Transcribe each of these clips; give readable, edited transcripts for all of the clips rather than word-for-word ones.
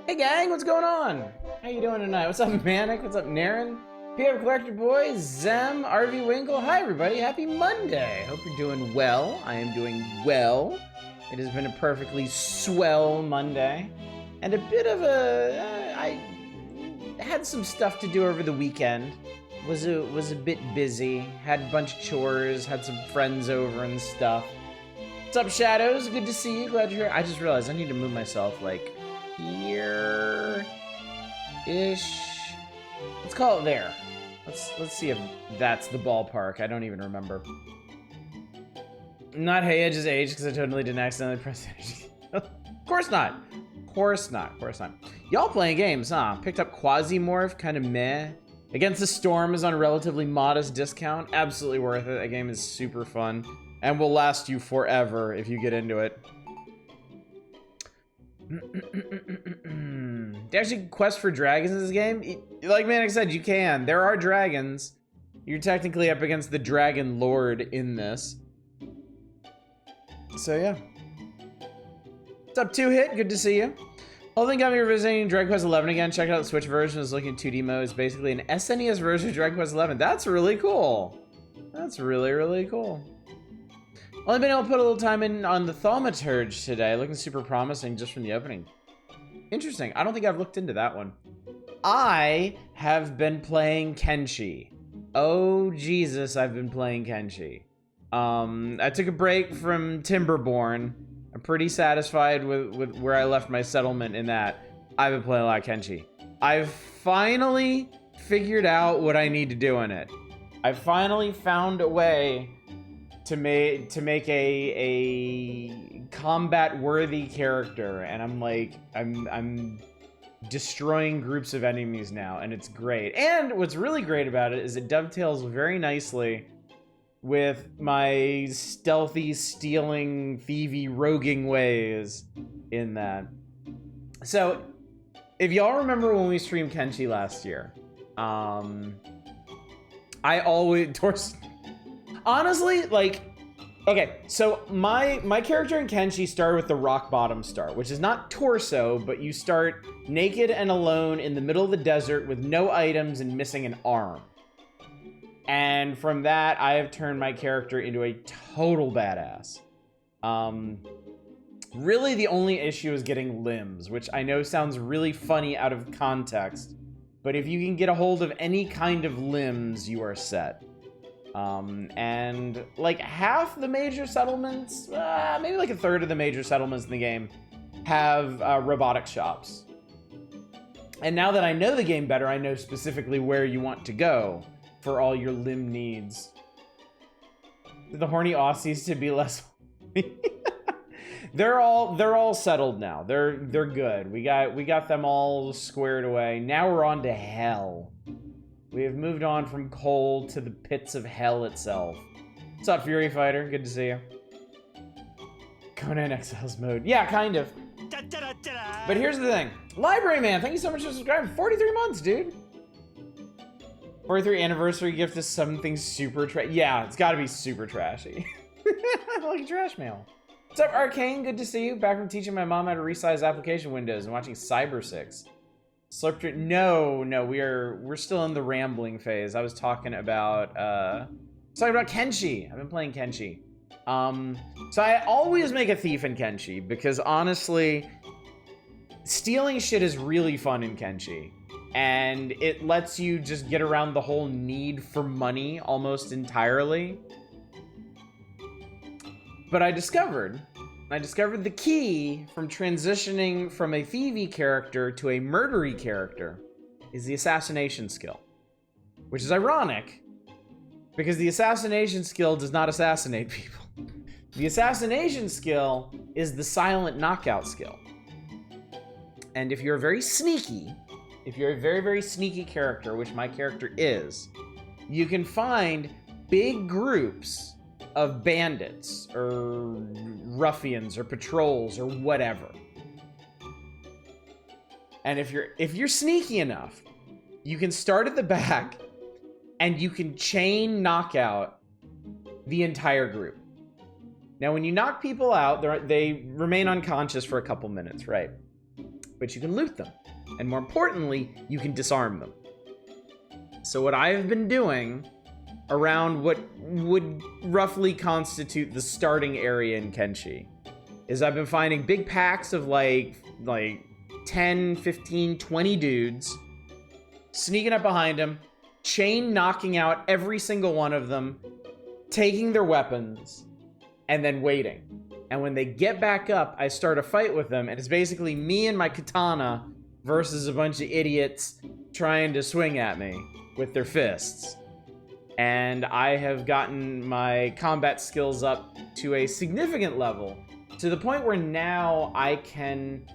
Hey gang, what's going on? How you doing tonight? What's up, Manic? What's up, Naren? PM Collector Boy, Zem, RV Winkle. Hi everybody, happy Monday. Hope you're doing well. I am doing well. It has been a perfectly swell Monday. And a bit of I had some stuff to do over the weekend. Was a bit busy. Had a bunch of chores, had some friends over and stuff. What's up, Shadows? Good to see you, glad you're here. I just realized I need to move myself like here-ish. Let's call it there. Let's see if that's the ballpark. I don't even remember. Not Hey Edge's age, because I totally didn't accidentally press it. Of course not. Of course not. Of course not. Y'all playing games, huh? Picked up Quasimorph, kind of meh. Against the Storm is on a relatively modest discount. Absolutely worth it. That game is super fun and will last you forever if you get into it. There's actually quest for dragons in this game. Like Manic said, you can. There are dragons. You're technically up against the Dragon Lord in this. So yeah. What's up, 2-Hit? Good to see you. Whole thing got me revisiting Dragon Quest 11 again. Checked out the Switch version. Was looking at 2D mode. It's basically an SNES version of Dragon Quest 11. That's really cool. That's really, really cool. Only been able to put a little time in on the Thaumaturge today. Looking super promising just from the opening. Interesting. I don't think I've looked into that one. I have been playing Kenshi. Oh, Jesus, I've been playing Kenshi. I took a break from Timberborn. I'm pretty satisfied with where I left my settlement in that. I've been playing a lot of Kenshi. I've finally figured out what I need to do in it. I finally found a way to make a combat worthy character, and I'm destroying groups of enemies now, and it's great. And what's really great about it is it dovetails very nicely with my stealthy, stealing, thievy, roguing ways in that. So, if y'all remember when we streamed Kenshi last year, I always honestly, like, okay, so my character in Kenshi started with the rock bottom start, which is not torso, but you start naked and alone in the middle of the desert with no items and missing an arm. And from that, I have turned my character into a total badass. Really, the only issue is getting limbs, which I know sounds really funny out of context, but if you can get a hold of any kind of limbs, you are set. And like half the major settlements, maybe like a third of the major settlements in the game have robotic shops. And now that I know the game better, I know specifically where you want to go for all your limb needs. The horny Aussies to be less horny. They're all settled now. They're good. We got them all squared away. Now we're on to hell. We have moved on from coal to the pits of hell itself. What's up, Fury Fighter? Good to see you. Conan Exiles mode. Yeah, kind of. But here's the thing. Library Man, thank you so much for subscribing. 43 months, dude. 43 anniversary gift is something super yeah, it's gotta be super trashy. Like trash mail. What's up, Arcane? Good to see you. Back from teaching my mom how to resize application windows and watching Cyber 6. Slurped. No, we're still in the rambling phase. I was talking about Kenshi. I've been playing Kenshi. So I always make a thief in Kenshi because honestly, stealing shit is really fun in Kenshi. And it lets you just get around the whole need for money almost entirely. But I discovered the key from transitioning from a thievy character to a murdery character is the assassination skill. Which is ironic, because the assassination skill does not assassinate people. The assassination skill is the silent knockout skill. And if you're very sneaky, if you're a very, very sneaky character, which my character is, you can find big groups of bandits or ruffians or patrols or whatever. And if you're sneaky enough, you can start at the back and you can chain knockout the entire group. Now, when you knock people out, they remain unconscious for a couple minutes, right? but you can loot them. And more importantly, you can disarm them. So what I've been doing around what would roughly constitute the starting area in Kenshi is I've been finding big packs of like 10, 15, 20 dudes, sneaking up behind them, chain knocking out every single one of them, taking their weapons, and then waiting. And when they get back up, I start a fight with them, and it's basically me and my katana versus a bunch of idiots trying to swing at me with their fists. And I have gotten my combat skills up to a significant level, to the point where now I can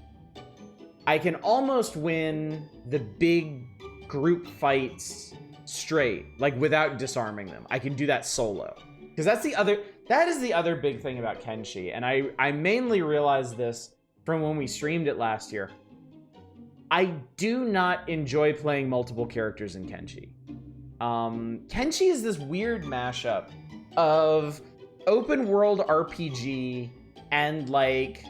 almost win the big group fights straight, like without disarming them. I can do that solo. Because that is the other big thing about Kenshi, and I mainly realized this from when we streamed it last year. I do not enjoy playing multiple characters in Kenshi. Kenshi is this weird mashup of open world RPG and like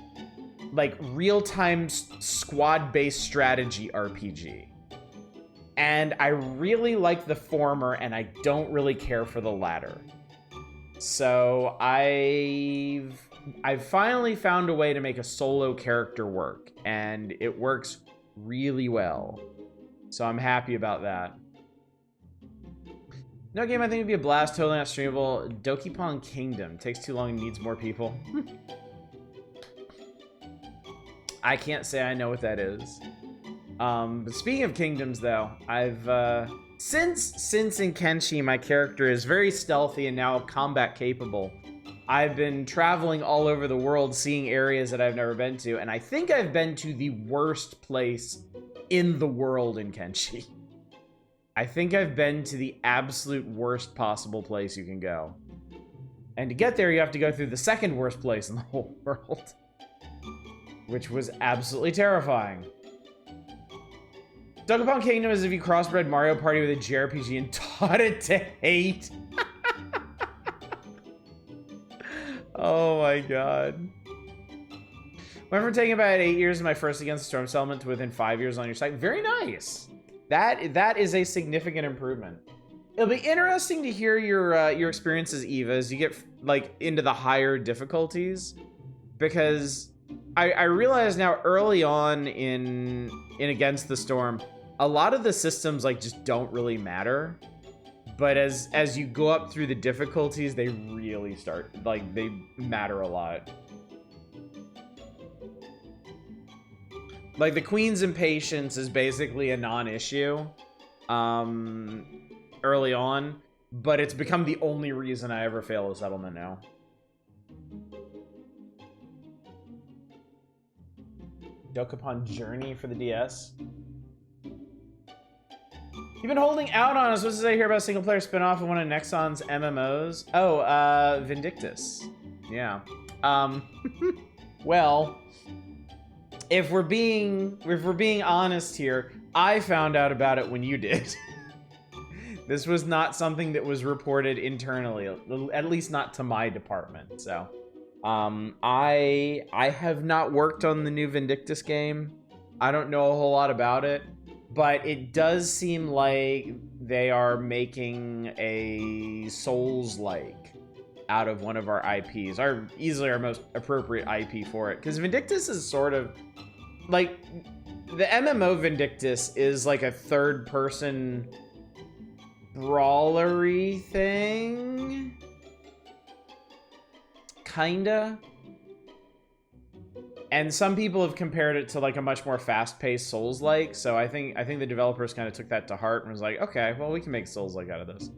real-time squad-based strategy RPG. And I really like the former, and I don't really care for the latter. So I've finally found a way to make a solo character work, and it works really well. So I'm happy about that. No game I think would be a blast, totally not streamable. Dokapon Kingdom. Takes too long and needs more people. I can't say I know what that is. But speaking of kingdoms, though, I've since in Kenshi my character is very stealthy and now combat capable, I've been traveling all over the world, seeing areas that I've never been to, and I think I've been to the worst place in the world in Kenshi. I think I've been to the absolute worst possible place you can go. And to get there, you have to go through the second worst place in the whole world, which was absolutely terrifying. Dokapon Kingdom is if you crossbred Mario Party with a JRPG and taught it to hate. Oh my god. Went from taking about 8 years in my first Against the Storm settlement to within 5 years on your site. Very nice. That is a significant improvement. It'll be interesting to hear your experiences, Eva, as you get like into the higher difficulties, because I realize now early on in Against the Storm, a lot of the systems like just don't really matter. But as you go up through the difficulties, they really start, like, they matter a lot. Like, the Queen's Impatience is basically a non-issue early on, but it's become the only reason I ever fail a settlement now. Dokapon Journey for the DS. You've been holding out on us. What does it hear about a single-player spin-off of one of Nexon's MMOs? Oh, Vindictus. Yeah. Well, if we're being honest here, I found out about it when you did. This was not something that was reported internally, at least not to my department. So, I have not worked on the new Vindictus game. I don't know a whole lot about it. But it does seem like they are making a Souls-like out of one of our IPs. Easily our most appropriate IP for it. Because Vindictus is sort of... like, the MMO Vindictus is like a third-person brawlery thing? Kinda. And some people have compared it to like a much more fast-paced Souls-like, so I think the developers kind of took that to heart and was like, okay, well, we can make Souls-like out of this.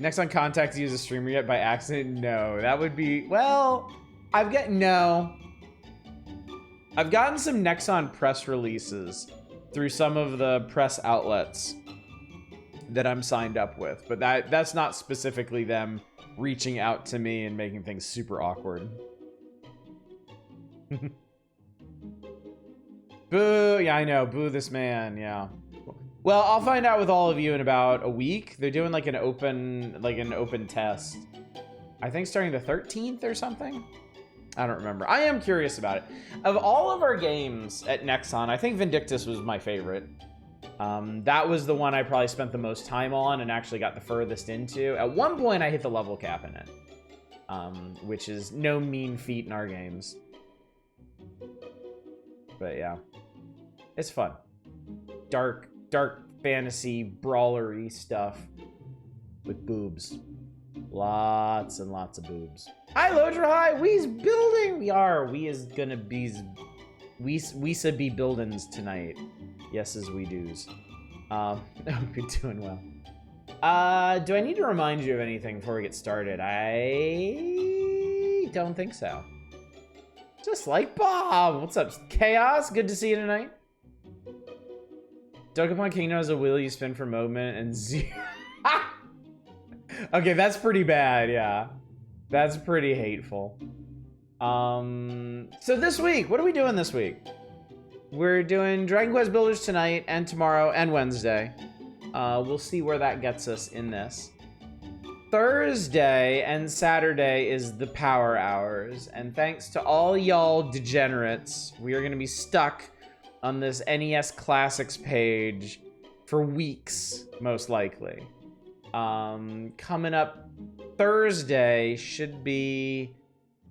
Next on Contact to use a streamer yet by accident? No, that would be, well, I've gotten some Nexon press releases through some of the press outlets that I'm signed up with, but that's not specifically them reaching out to me and making things super awkward. Boo, yeah, I know, boo this man, yeah. Well, I'll find out with all of you in about a week. They're doing like an open test I think starting the 13th or something. I don't remember. I am curious about it. Of all of our games at Nexon, I think Vindictus was my favorite. That was the one I probably spent the most time on and actually got the furthest into. At one point, I hit the level cap in it, which is no mean feat in our games. But yeah, it's fun. Dark fantasy, brawlery stuff with boobs. Lots and lots of boobs. Hi, Lodra, hi. We's building. We are. We is gonna be. We should be buildings tonight. Yes, as we do's. We're doing well. Do I need to remind you of anything before we get started? I don't think so. Just like Bob. What's up, Chaos? Good to see you tonight. Dokapon Kingdom has a wheel you spin for movement and zero. Okay, that's pretty bad, yeah. That's pretty hateful. So this week, what are we doing this week? We're doing Dragon Quest Builders tonight and tomorrow and Wednesday. We'll see where that gets us in this. Thursday and Saturday is the Power Hours, and thanks to all y'all degenerates, we are gonna be stuck on this NES Classics page for weeks, most likely. Coming up Thursday should be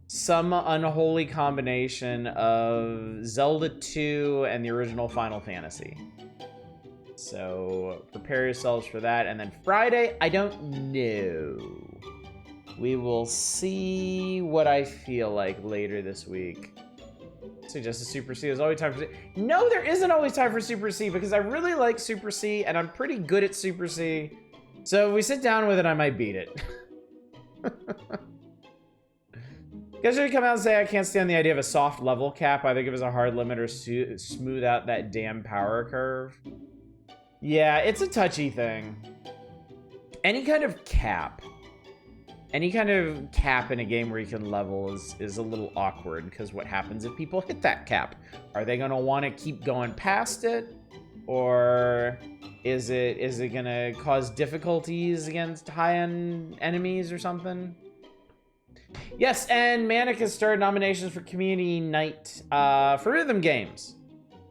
some unholy combination of Zelda 2 and the original Final Fantasy. So prepare yourselves for that. And then Friday, I don't know. We will see what I feel like later this week. Suggest a Super C. There's always time for C. No, there isn't always time for Super C because I really like Super C and I'm pretty good at Super C. So if we sit down with it, I might beat it. You guys should come out and say I can't stand the idea of a soft level cap. I think it was a hard limit or smooth out that damn power curve. Yeah, it's a touchy thing. Any kind of cap in a game where you can level is a little awkward because what happens if people hit that cap? Are they gonna want to keep going past it? Or is it gonna cause difficulties against high-end enemies or something? Yes, and Manic has started nominations for Community Night for rhythm games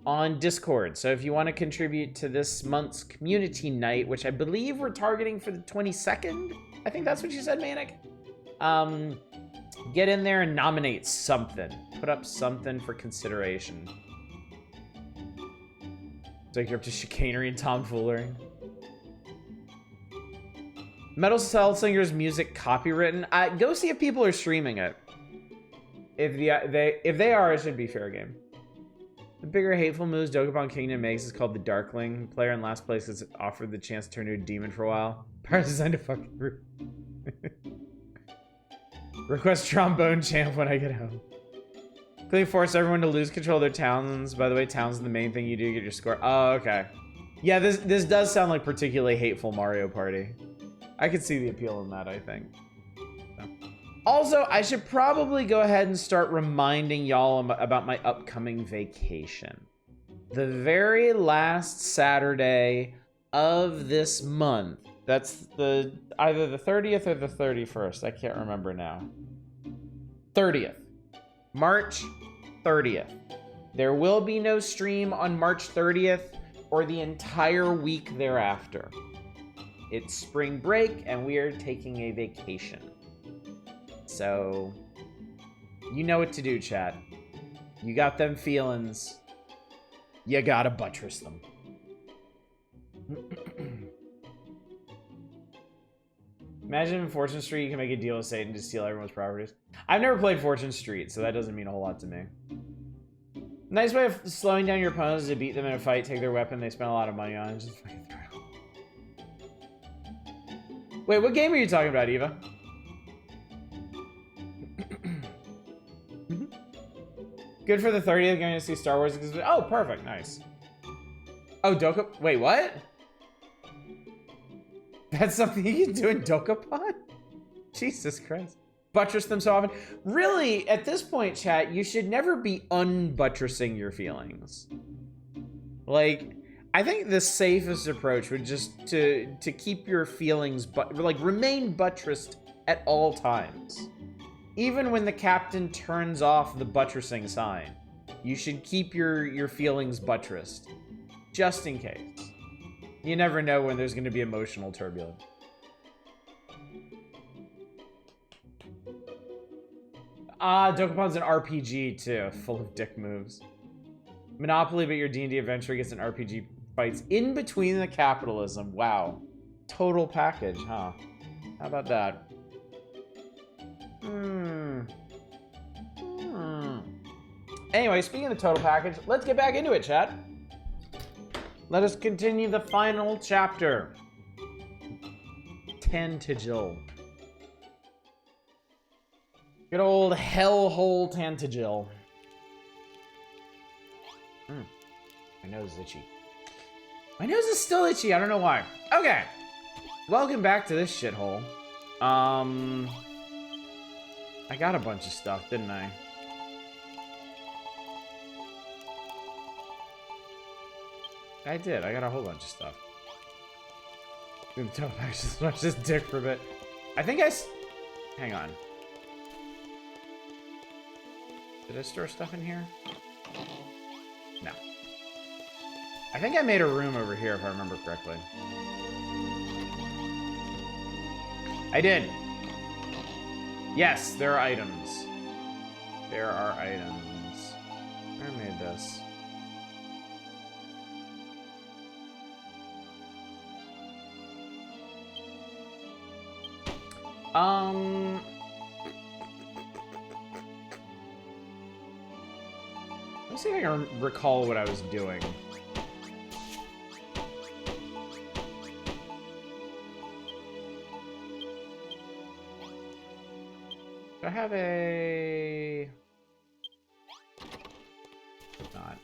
on Discord. So if you want to contribute to this month's Community Night, which I believe we're targeting for the 22nd, I think that's what you said, Manic. Get in there and nominate something. Put up something for consideration. So you're up to chicanery and tomfoolery. Metal Cell Singer's music copywritten. Go see if people are streaming it. If they are, it should be fair game. The bigger hateful moves Dokapon Kingdom makes is called the Darkling. Player in last place is offered the chance to turn into a demon for a while. Power designed to fucking root. Request trombone champ when I get home. Clearly force everyone to lose control of their towns. By the way, towns is the main thing you do to get your score. Oh, okay. Yeah, this does sound like particularly hateful Mario Party. I could see the appeal in that, I think. So. Also, I should probably go ahead and start reminding y'all about my upcoming vacation. The very last Saturday of this month. That's either the 30th or the 31st. I can't remember now. 30th. March 30th. There will be no stream on March 30th or the entire week thereafter. It's spring break and we are taking a vacation. So, you know what to do, chat. You got them feelings. You gotta buttress them. Imagine in Fortune Street you can make a deal with Satan to steal everyone's properties. I've never played Fortune Street, so that doesn't mean a whole lot to me. Nice way of slowing down your opponents is to beat them in a fight, take their weapon they spend a lot of money on, and just fucking throw it. Wait, what game are you talking about, Eva? Good for the 30th, going to see Star Wars. Oh, perfect, nice. Oh, Doka. Wait, what? That's something you can do in Dokapon? Jesus Christ. Buttress them so often. Really, at this point, chat, you should never be unbuttressing your feelings. Like, I think the safest approach would just to keep your feelings, remain buttressed at all times. Even when the captain turns off the buttressing sign, you should keep your feelings buttressed, just in case. You never know when there's going to be emotional turbulence. Dokapon's an RPG too, full of dick moves. Monopoly, but your D&D adventure gets an RPG fights in between the capitalism. Wow. Total package, huh? How about that? Anyway, speaking of the total package, let's get back into it, chat. Let us continue the final chapter. Tantagel. Good old hellhole Tantagel. My nose is itchy. My nose is still itchy. I don't know why. Okay. Welcome back to this shithole. I got a bunch of stuff, didn't I? I did. I got a whole bunch of stuff. I'm gonna tell I just watch this dick for a bit. I think hang on. Did I store stuff in here? No. I think I made a room over here if I remember correctly. I did. Yes, there are items. There are items. I made this. Let's see if I can recall what I was doing. Do I have a... Not.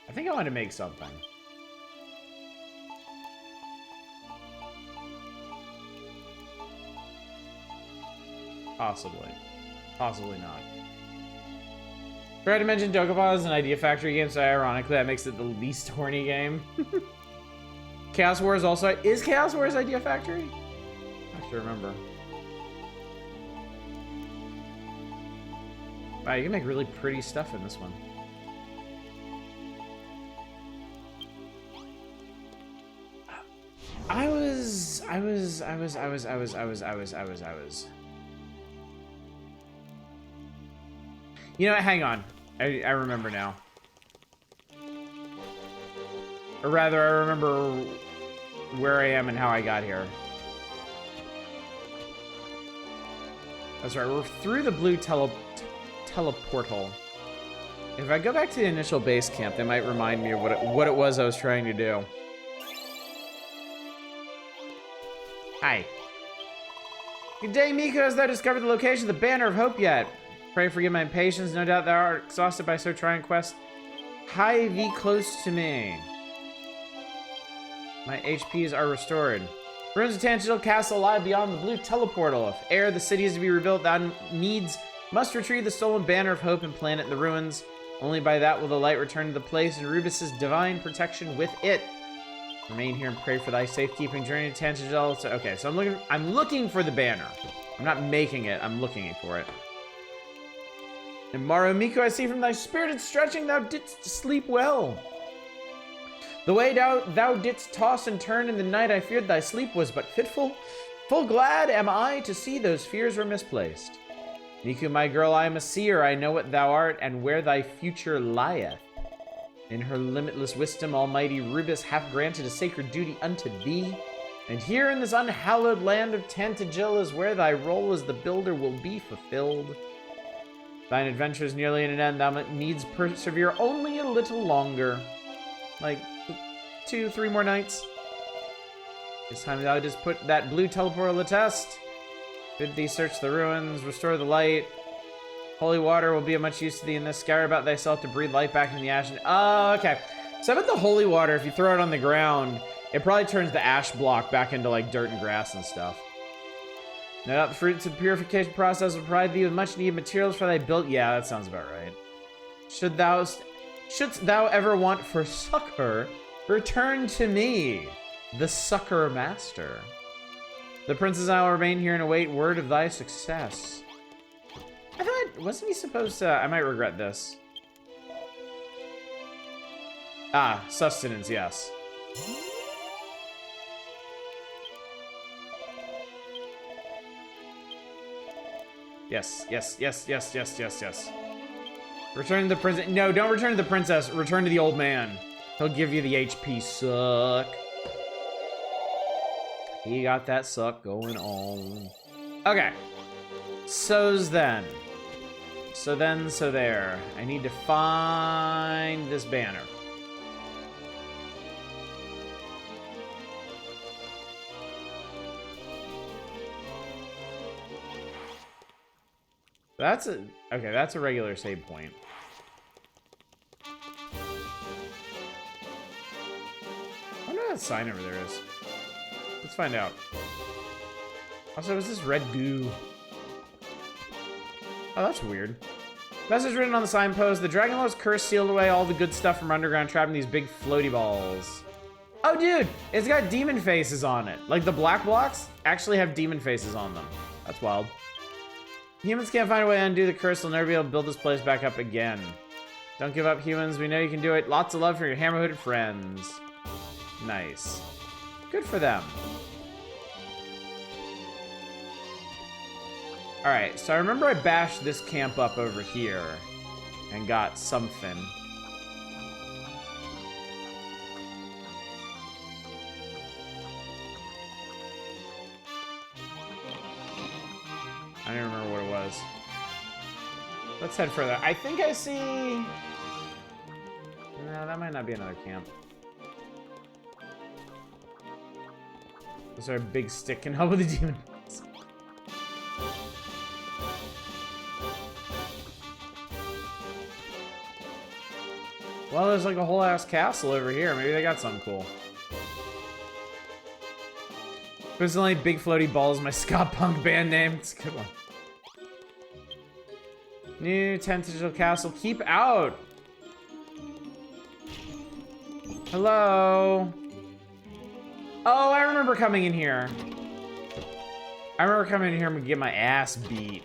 I think I want to make something. Possibly. Possibly not. Tried to mention Dokapon is an Idea Factory game, so ironically that makes it the least horny game. Chaos Wars also... Is Chaos Wars Idea Factory? I have to remember. Wow, you can make really pretty stuff in this one. I was... You know what? Hang on. I remember now. Or rather, I remember where I am and how I got here. That's right. We're through the blue teleportal. If I go back to the initial base camp, they might remind me of what it was I was trying to do. Hi. Good day, Miko. Has thou discovered the location of the Banner of Hope yet? Pray forgive my impatience. No doubt thou art exhausted by so trying quest. Hie thee close to me. My HPs are restored. Ruins of Tantagel Castle lie beyond the blue teleportal. If ere the city is to be rebuilt, thou must retrieve the stolen Banner of Hope and plant it in the ruins. Only by that will the light return to the place and Rubus's divine protection with it. Remain here and pray for thy safekeeping journey to Tantagel. So, okay, so I'm looking for the banner. I'm not making it. I'm looking for it. And Maru Miko, I see from thy spirited stretching thou didst sleep well. The way thou didst toss and turn in the night, I feared thy sleep was but fitful. Full glad am I to see those fears were misplaced. Miku, my girl, I am a seer. I know what thou art and where thy future lieth. In her limitless wisdom, almighty Rubus hath granted a sacred duty unto thee. And here in this unhallowed land of Tantagel is where thy role as the builder will be fulfilled. Thine adventure is nearly at an end. Thou needs persevere only a little longer. Like 2-3 more nights. This time thou just put that blue teleportal to the test. Bid thee search the ruins, restore the light. Holy water will be of much use to thee in this. Scour about thyself to breathe life back into the ash. Oh, okay. So I bet the holy water, if you throw it on the ground, it probably turns the ash block back into like dirt and grass and stuff. No doubt the fruits of the purification process will provide thee with much needed materials for thy build. Yeah, that sounds about right. Shouldst thou ever want for succor, return to me, the succor master. The princess and I will remain here and await word of thy success. I thought, wasn't he supposed to, I might regret this. Ah, sustenance, yes. Yes, yes, yes, yes, yes, yes, yes. Return to the princess. No, don't return to the princess. Return to the old man. He'll give you the HP suck. He got that suck going on. Okay. So's then. So then, so there. I need to find this banner. That's a, okay, that's a regular save point. I wonder what that sign over there is. Let's find out. Also, is this red goo? Oh, that's weird. Message written on the signpost. The Dragon Lord's curse sealed away all the good stuff from underground, trapping these big floaty balls. Oh, dude, it's got demon faces on it. Like, the black blocks actually have demon faces on them. That's wild. Humans can't find a way to undo the curse. They'll never be able to build this place back up again. Don't give up, humans. We know you can do it. Lots of love for your hammer-hooded friends. Nice. Good for them. Alright, so I remember I bashed this camp up over here and got something. I don't remember what it was. Let's head further. I think I see... No, that might not be another camp. Is there a big stick can help with the demon? Well, there's like a whole ass castle over here. Maybe they got something cool. Personally, Big Floaty Ball is my ska punk band name. It's a good one. New tentacle castle. Keep out. Hello. Oh, I remember coming in here. I remember coming in here and get my ass beat.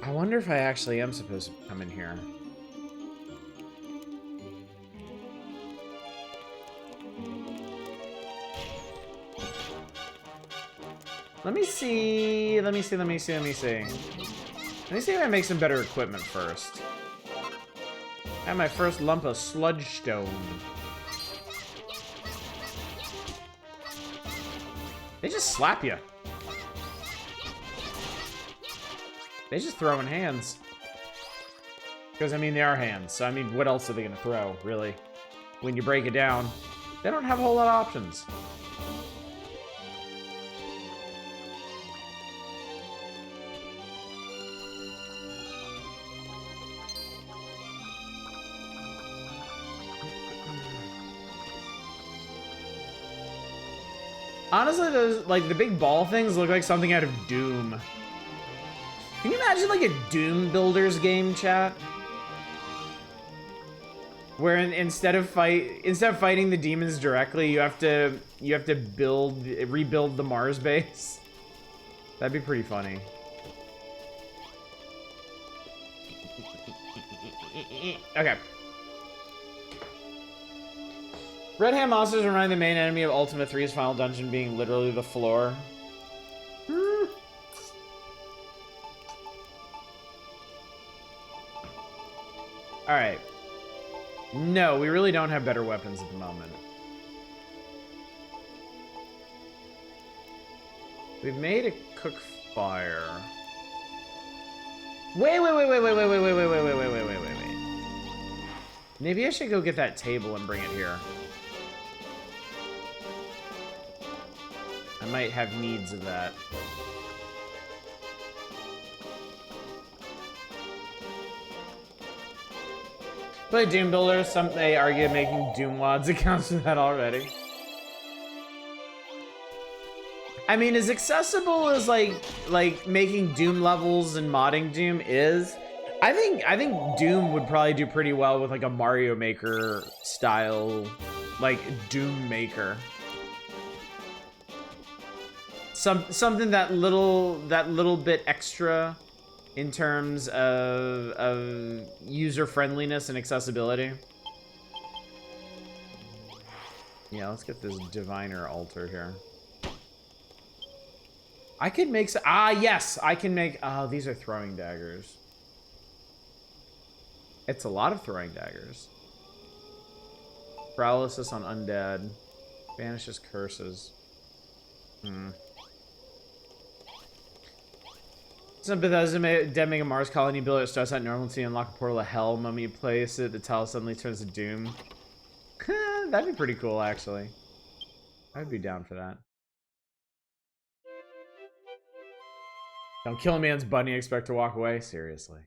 I wonder if I actually am supposed to come in here. Let me see. Let me see if I make some better equipment first. I have my first lump of sludge stone. They just slap you. They just throwing hands. Because, I mean, they are hands. So, I mean, what else are they going to throw, really? When you break it down, they don't have a whole lot of options. Honestly, those, like, the big ball things look like something out of Doom. Can you imagine, like, a Doom Builders game, chat? Where instead of fighting the demons directly, you have to rebuild the Mars base. That'd be pretty funny. Okay. Red Hand monsters remind the main enemy of Ultima 3's final dungeon being literally the floor. Alright. No, we really don't have better weapons at the moment. We've made a cook fire. Wait. Maybe I should go get that table and bring it here. I might have needs of that. Play Doom Builder. Some they argue making Doom Wads accounts for that already. I mean, as accessible as like making Doom levels and modding Doom is, I think Doom would probably do pretty well with like a Mario Maker style, like Doom Maker. something that little bit extra in terms of user friendliness and accessibility. Yeah, let's get this diviner altar here. I could make some, yes, I can make, these are throwing daggers. It's a lot of throwing daggers. Paralysis on undead. Banishes curses. Some Bethesda dead make a Mars colony build. It starts at normalcy, unlock a portal of hell. Moment you place it, the tile suddenly turns to doom. That'd be pretty cool, actually. I'd be down for that. Don't kill a man's bunny, expect to walk away. Seriously.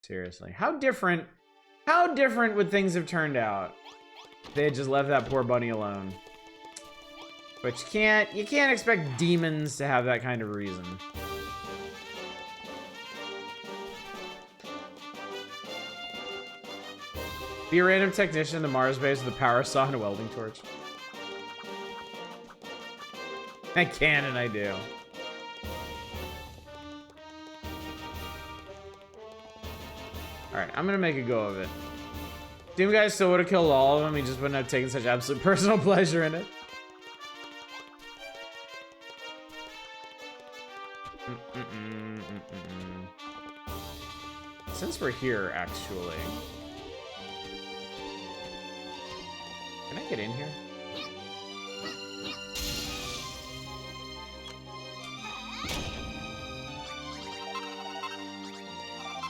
Seriously. How different would things have turned out if they had just left that poor bunny alone? But you can't expect demons to have that kind of reason. Be a random technician in the Mars base with a power saw and a welding torch. I can and I do. Alright, I'm gonna make a go of it. Doom guy still would have killed all of them, he just wouldn't have taken such absolute personal pleasure in it. Since we're here, actually. Can I get in here?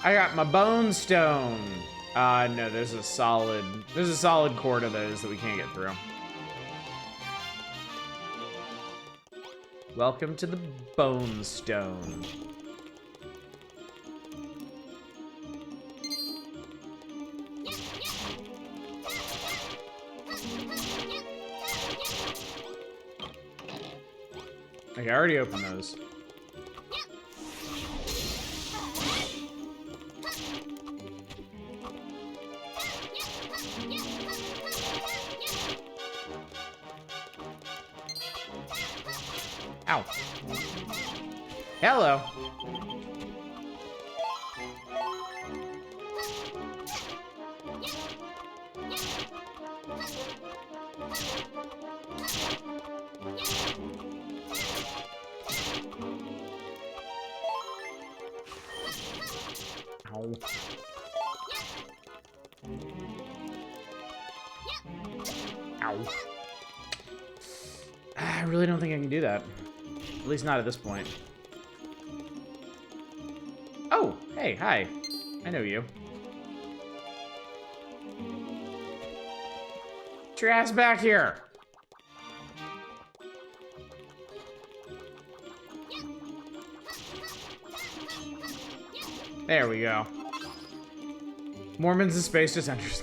I got my bone stone. No, there's a solid core to those that we can't get through. Welcome to the bone stone. Okay, I already opened those. Ow. Hello. Ow. Ow. I really don't think I can do that. At least not at this point. Oh, hey, hi. I know you. Get your ass back here. There we go. Mormons in space just enters.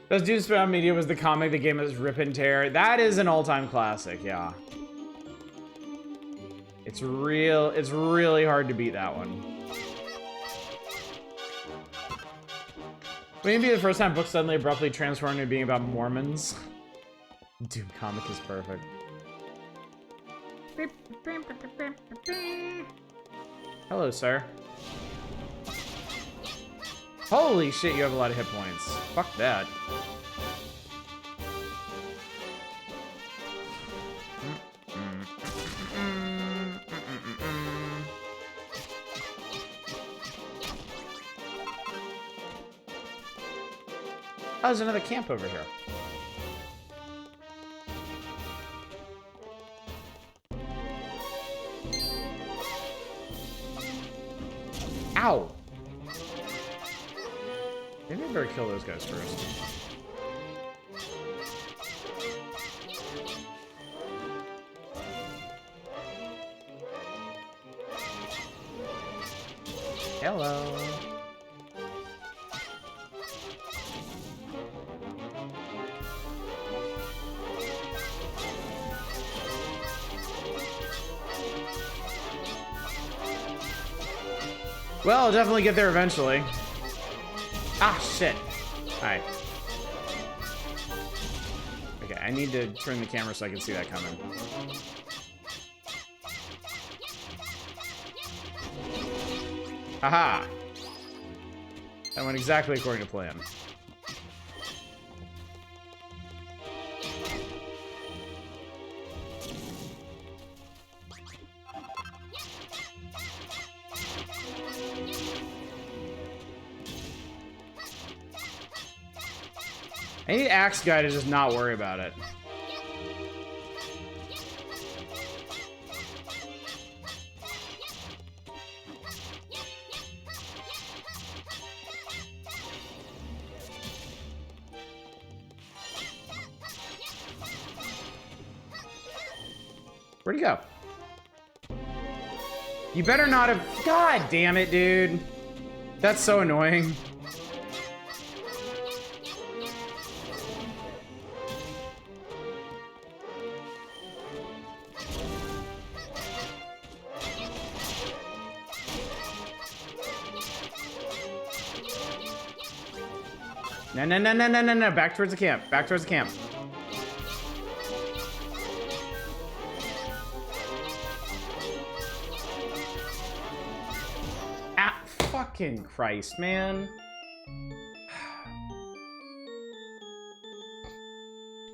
Those Dudes Found Media was the comic that gave us Rip and Tear. That is an all-time classic, yeah. It's really hard to beat that one. Wouldn't it be the first time books suddenly abruptly transformed into being about Mormons? Doom comic is perfect. Hello, sir. Holy shit, you have a lot of hit points. Fuck that. Oh, there's another camp over here. Ow! Maybe I better kill those guys first. Hello. Well, I'll definitely get there eventually. Ah, shit. Alright. I need to turn the camera so I can see that coming. Haha! That went exactly according to plan. I need Axe Guy to just not worry about it. Where'd he go? You better not have... God damn it, dude. That's so annoying. No. Back towards the camp. Back towards the camp. Ah, fucking Christ, man.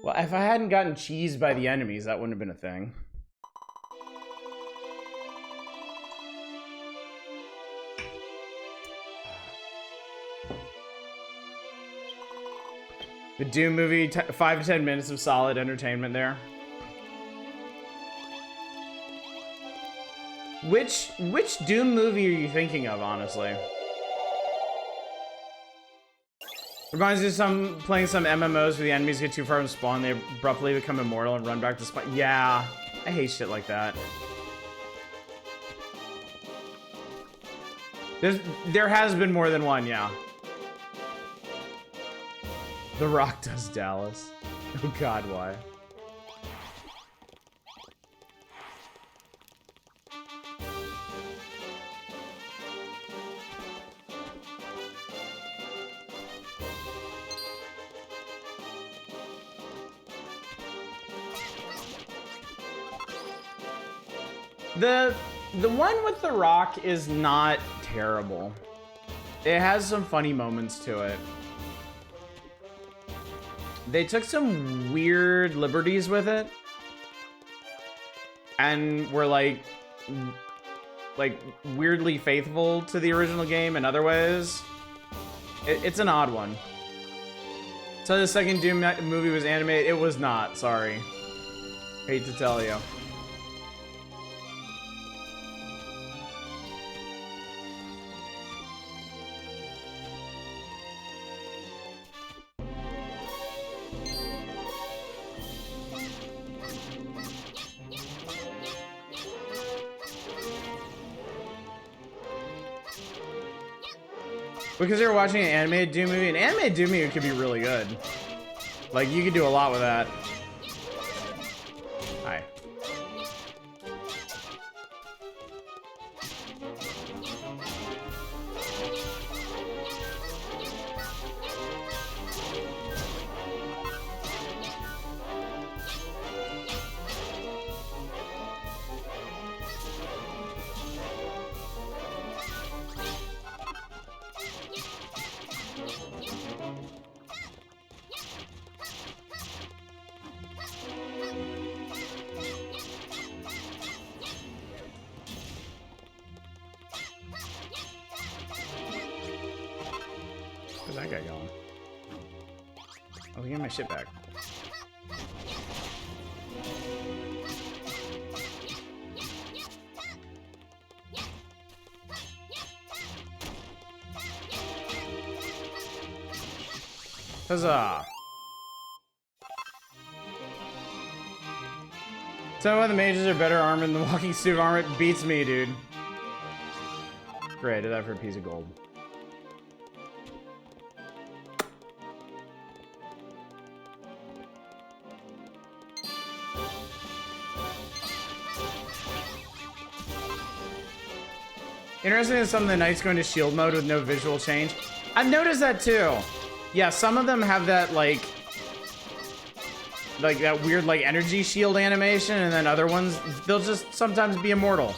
Well, if I hadn't gotten cheesed by the enemies, that wouldn't have been a thing. The Doom movie, 5 to 10 minutes of solid entertainment there. Which Doom movie are you thinking of, honestly? Reminds me of playing some MMOs where the enemies get too far from spawn, they abruptly become immortal and run back to spawn. Yeah, I hate shit like that. There has been more than one, yeah. The Rock does Dallas. Oh god, why? The one with The Rock is not terrible. It has some funny moments to it. They took some weird liberties with it. And were like weirdly faithful to the original game in other ways. It's an odd one. So the second Doom movie was animated. It was not, sorry. Hate to tell you. Because you're watching an animated Doom movie, an animated Doom movie could be really good. Like, you could do a lot with that. Hi. Where's that guy going? Oh, give me my shit back. Huzzah! Tell me why the mages are better armored than the walking suit of armor. It beats me, dude. Great, I did that for a piece of gold. Interesting that some of the knights go into shield mode with no visual change. I've noticed that too. Yeah, some of them have that, like, like that weird like energy shield animation, and then other ones, they'll just sometimes be immortal.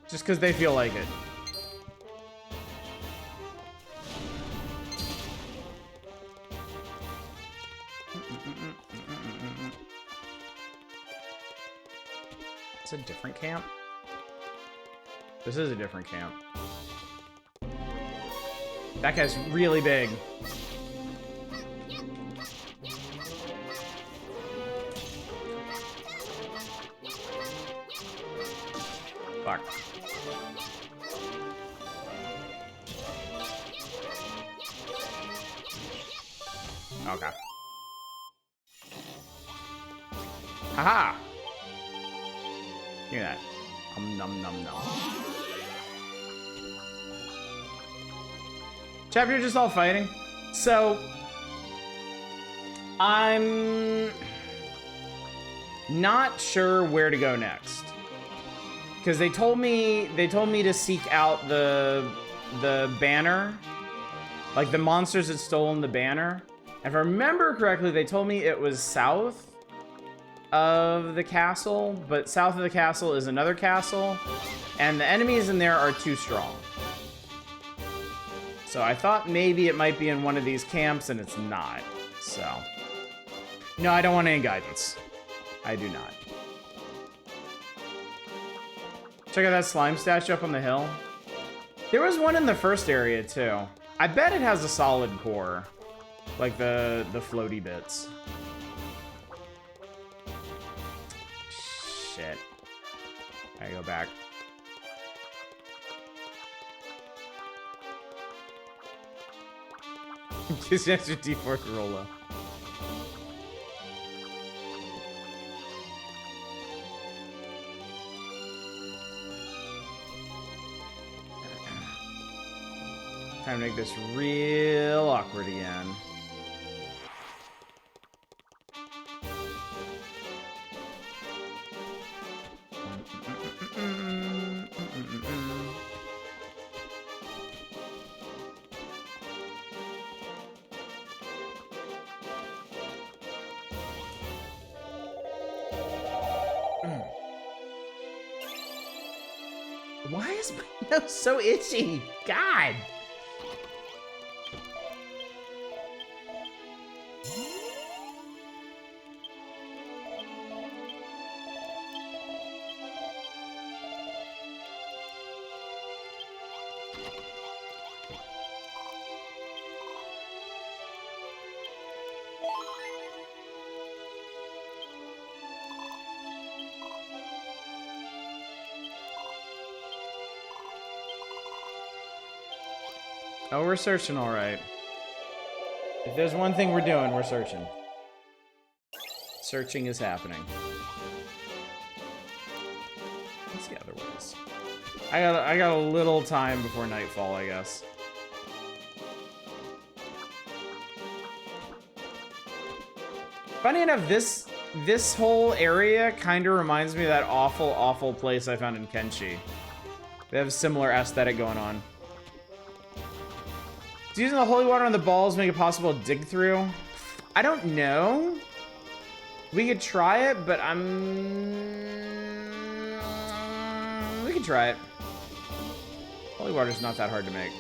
Just because they feel like it. It's a different camp? This is a different camp. That guy's really big. Fuck. Okay. Haha! Hear that. Num num num. Chap, you're just all fighting. So I'm not sure where to go next. Because they told me to seek out the banner. Like the monsters had stolen the banner. If I remember correctly, they told me it was south of the castle, but south of the castle is another castle, and the enemies in there are too strong. So I thought maybe it might be in one of these camps, and it's not. So, no, I don't want any guidance. I do not. Check out that slime statue up on the hill. There was one in the first area, too. I bet it has a solid core. Like the floaty bits. Shit. I go back. Just answer D4 Corolla. Time to make this real awkward again. Why is my nose so itchy? God! Oh, we're searching all right. If there's one thing we're doing, we're searching. Searching is happening. What's the other ways? I got a little time before nightfall, I guess. Funny enough, this whole area kind of reminds me of that awful place I found in Kenshi. They have a similar aesthetic going on. Does using the holy water on the balls make it possible to dig through? I don't know. We could try it, but we could try it. Holy water's not that hard to make.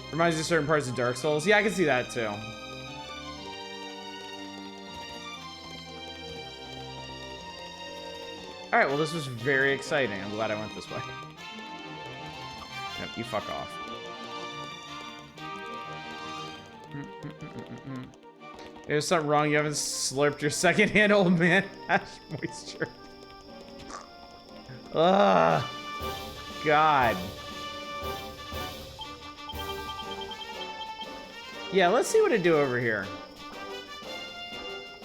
Reminds you of certain parts of Dark Souls. Yeah, I can see that too. Alright, well this was very exciting. I'm glad I went this way. Yep, you fuck off. There's something wrong. You haven't slurped your second-hand old man hash moisture. Ugh. God. Yeah, let's see what to do over here.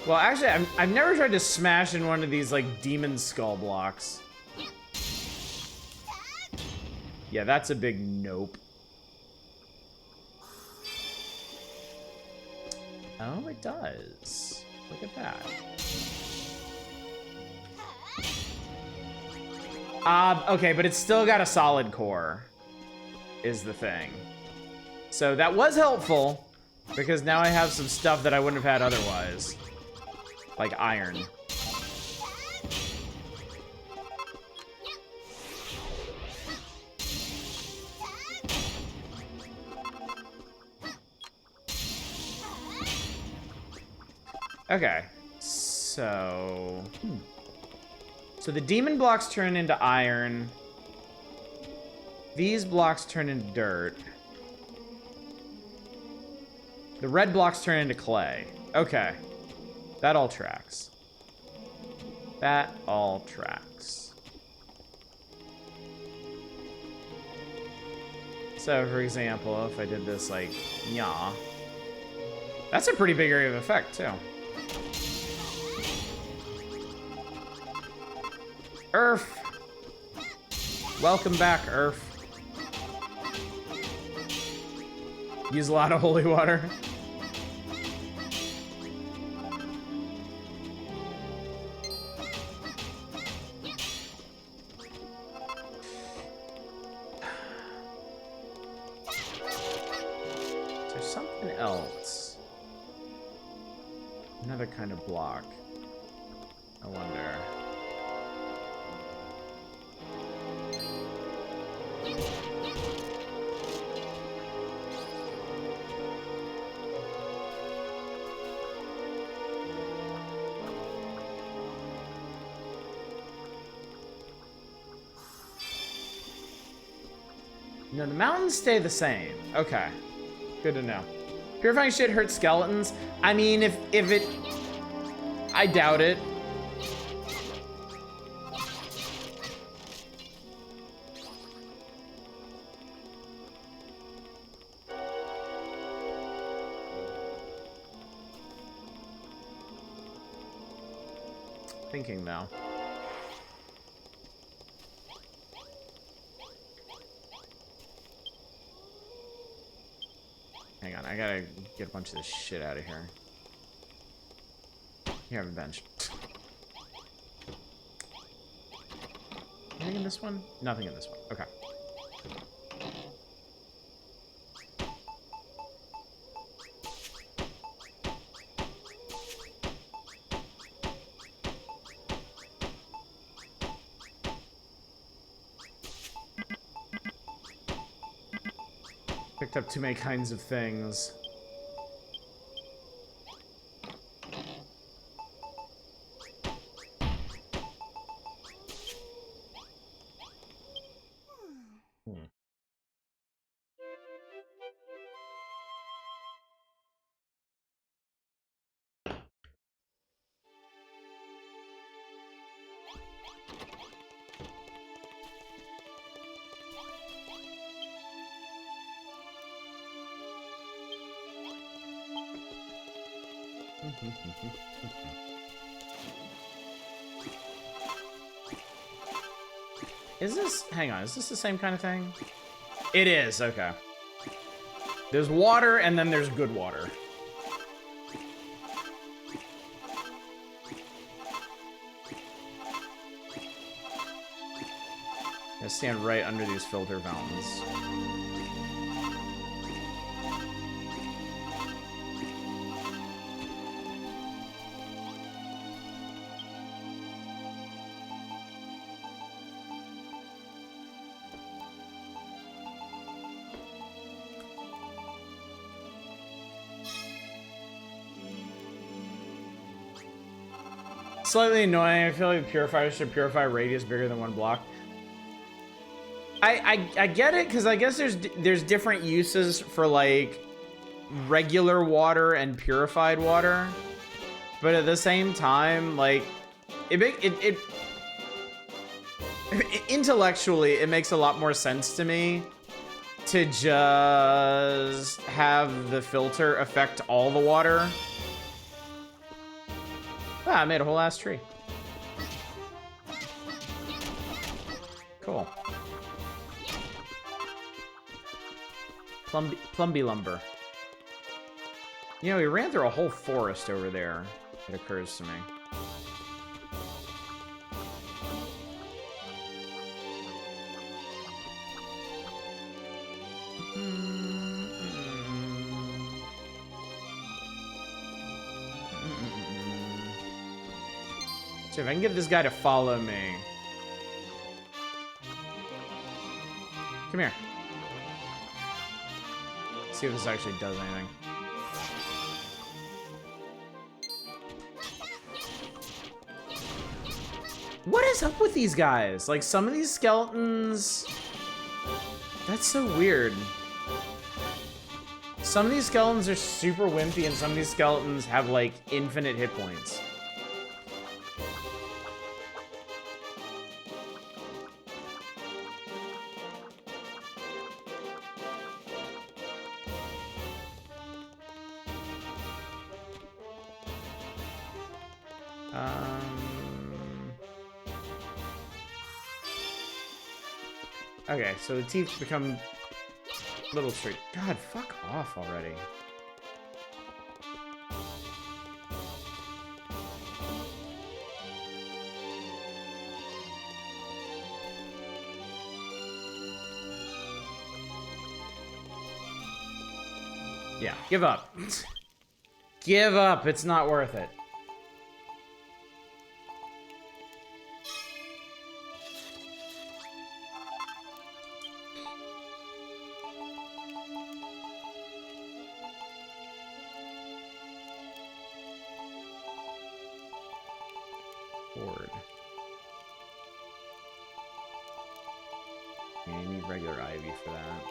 Well, actually, I've never tried to smash in one of these, like, demon skull blocks. Yeah, that's a big nope. Oh, it does. Look at that. Okay, but it's still got a solid core, is the thing. So that was helpful, because now I have some stuff that I wouldn't have had otherwise. Like iron. Okay, so... So the demon blocks turn into iron. These blocks turn into dirt. The red blocks turn into clay. Okay. That all tracks. That all tracks. So, for example, if I did this like, yeah. That's a pretty big area of effect, too. Earth! Welcome back, Earth. Use a lot of holy water. Is there something else? Another kind of block. I wonder. No, the mountains stay the same. Okay. Good to know. Purifying shit hurts skeletons. I mean, if it... I doubt it. Thinking, though. Hang on, I gotta get a bunch of this shit out of here. Here, I have a bench. Anything in this one? Nothing in this one. Okay. Picked up too many kinds of things. Is this... Hang on, is this the same kind of thing? It is, okay. There's water, and then there's good water. I stand right under these filter fountains. Slightly annoying. I feel like purifiers should purify a radius bigger than one block. I get it, because I guess there's different uses for like regular water and purified water, but at the same time, like intellectually it makes a lot more sense to me to just have the filter affect all the water. Ah, I made a whole ass tree. Cool. Plumby lumber. You know, we ran through a whole forest over there, it occurs to me. See if I can get this guy to follow me. Come here. See if this actually does anything. What is up with these guys? Like, some of these skeletons... That's so weird. Some of these skeletons are super wimpy, and some of these skeletons have, like, infinite hit points. Okay, so the teeth become little straight. God, fuck off already. Yeah, give up. Give up, it's not worth it. Yeah, you need regular ivy for that.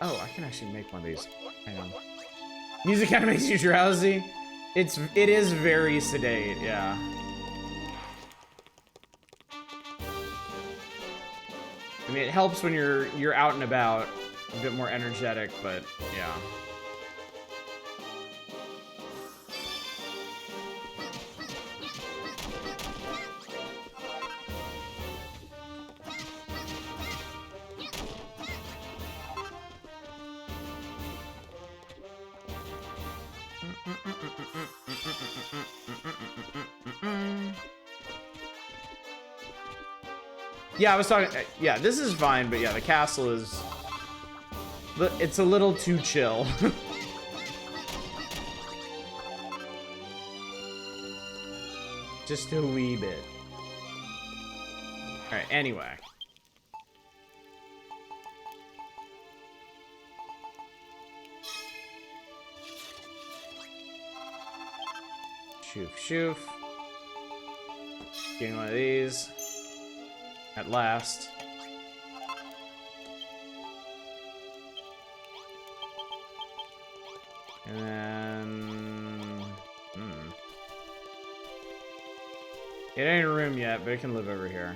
Oh, I can actually make one of these. Hang on. Music kind of makes you drowsy. It is very sedate, yeah. I mean, it helps when you're out and about, a bit more energetic, but yeah. Yeah, I was talking. Yeah, this is fine, but yeah, the castle is. It's a little too chill. Just a wee bit. Alright, anyway. Shoof, shoof. Getting one of these. At last. And then... It ain't a room yet, but it can live over here.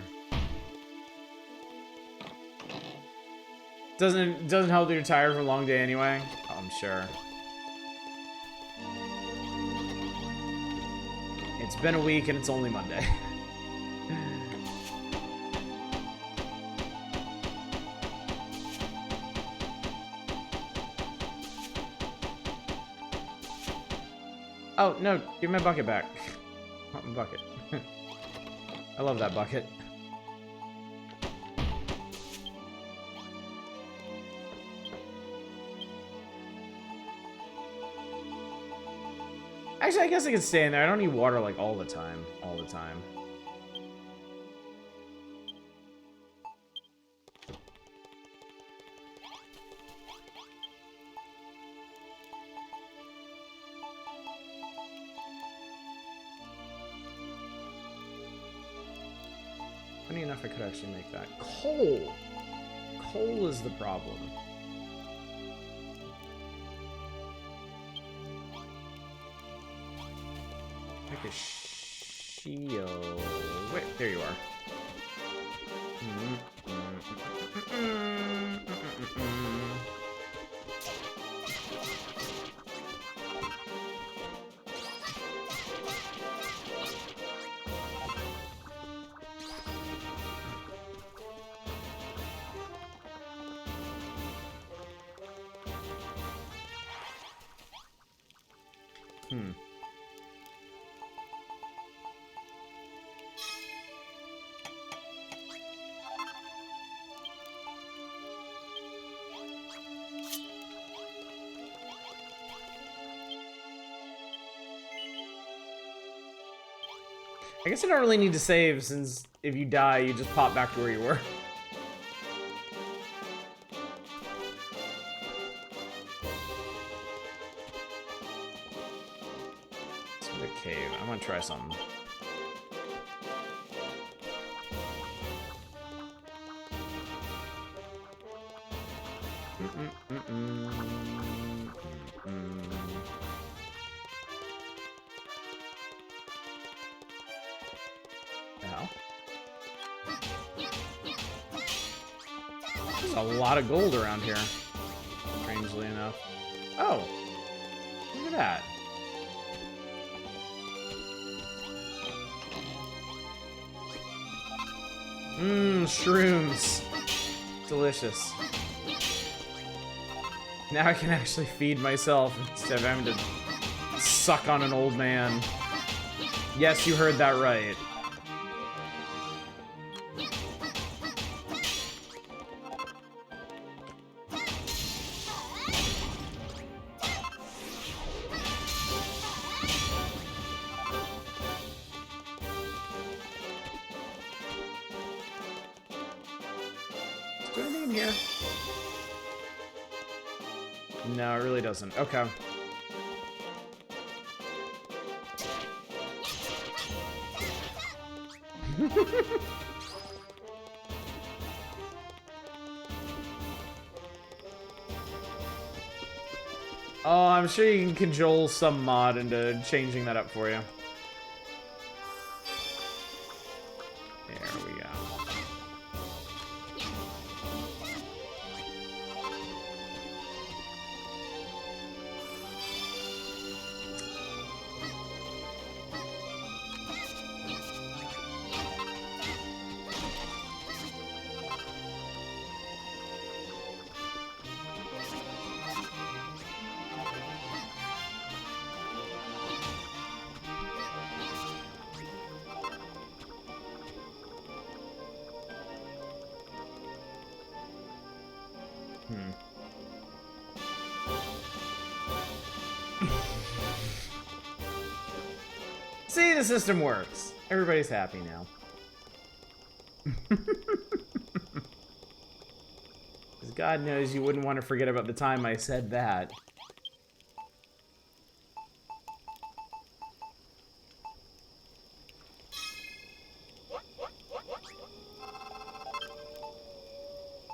Doesn't help that you're tired from a long day anyway. Oh, I'm sure. It's been a week and it's only Monday. Oh, no, give me my bucket back. I want my bucket. I love that bucket. Actually, I guess I could stay in there. I don't need water, like, all the time. All the time. Funny enough, I could actually make that. Coal! Coal is the problem. Like a shield. Wait, there you are. I guess I don't really need to save, since if you die, you just pop back to where you were. It's the cave. I'm gonna try something. Ow. There's a lot of gold around here, strangely enough. Oh, look at that. Mmm, shrooms. Delicious. Now I can actually feed myself instead of having to suck on an old man. Yes, you heard that right. Is there anything in here? No, it really doesn't. Okay. Oh, I'm sure you can cajole some mod into changing that up for you. There we go. See, the system works. Everybody's happy now. Because God knows you wouldn't want to forget about the time I said that.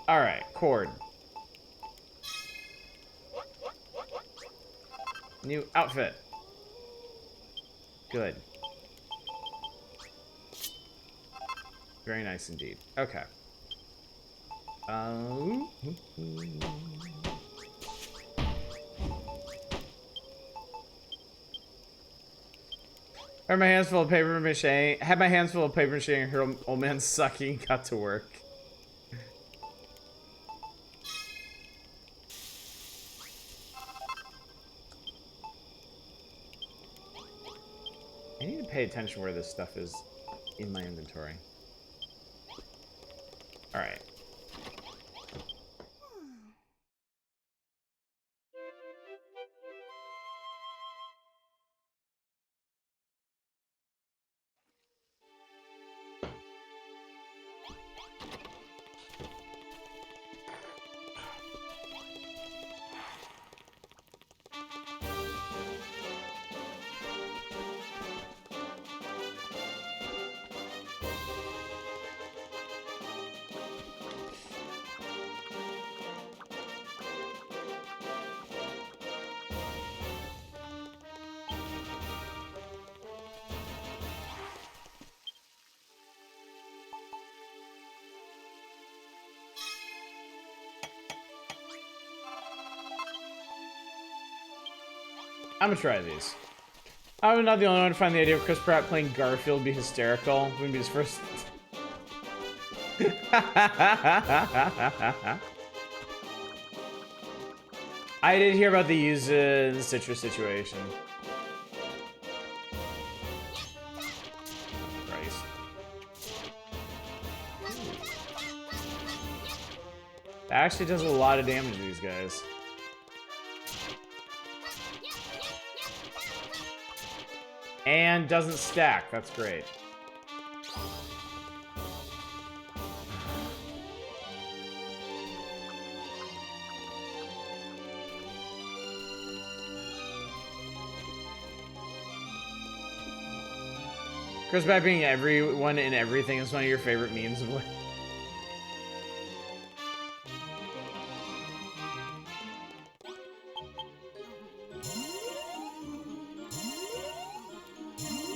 Alright, cord. New outfit. Good. Very nice indeed. Okay. Had my hands full of paper mache. Had my hands full of paper mache and heard old man sucking. Got to work. I need to pay attention where this stuff is in my inventory. Alright. I'm gonna try these. I'm not the only one to find the idea of Chris Pratt playing Garfield be hysterical. Wouldn't be his first. I did hear about the Yuzu and Citrus situation. Christ. That actually does a lot of damage to these guys. And doesn't stack. That's great. Chris Back being everyone and everything is one of your favorite memes of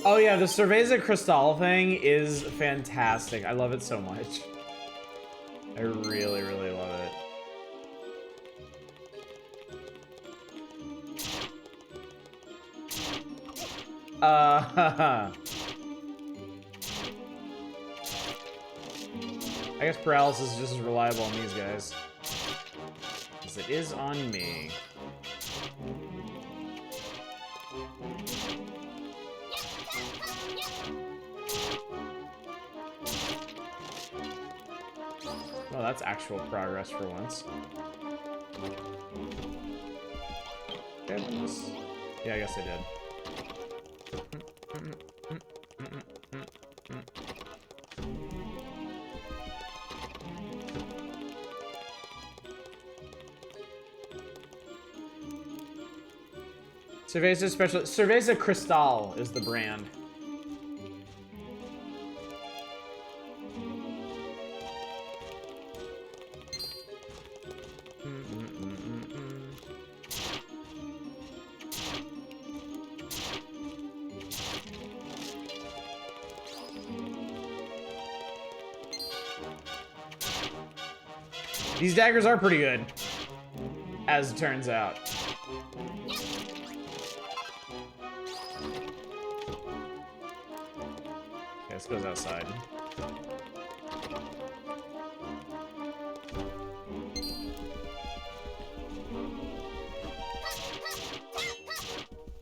Oh yeah, the Cerveza Cristal thing is fantastic. I love it so much. I really, really love it. I guess paralysis is just as reliable on these guys as it is on me. Well, that's actual progress for once. Goodness. Yeah, I guess I did. Cerveza special. Cerveza Cristal is the brand. These daggers are pretty good, as it turns out. Okay, this goes outside.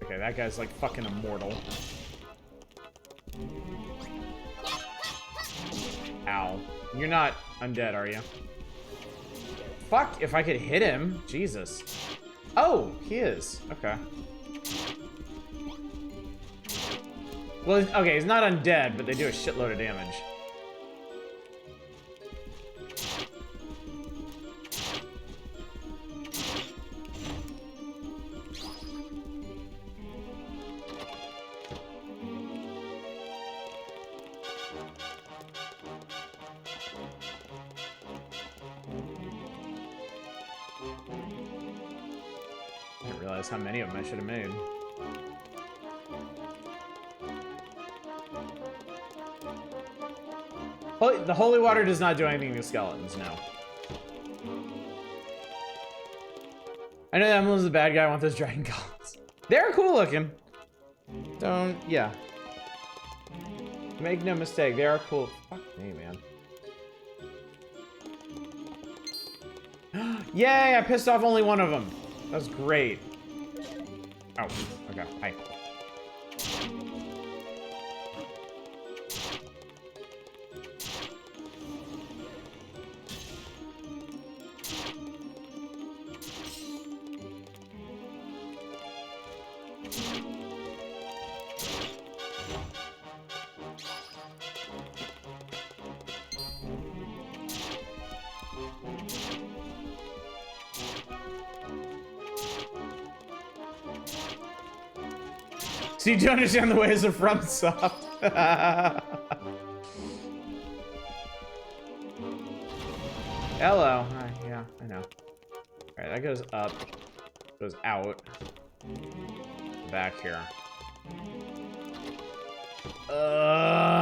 Okay, that guy's like fucking immortal. Ow. You're not undead, are you? Fuck, if I could hit him. Jesus. Oh, he is. Okay. Well, okay, he's not undead, but they do a shitload of damage. I didn't realize how many of them I should have made. The holy water does not do anything to skeletons, no. I know that Emily's the bad guy. I want those dragon goblins. They're cool looking. Don't, yeah. Make no mistake, they are cool. Fuck me, man. Yay, I pissed off only one of them. That was great. Oh, okay, hi. So you do understand the ways of FromSoft. Hello. Hi, yeah, I know. Alright, that goes up. Goes out. Back here.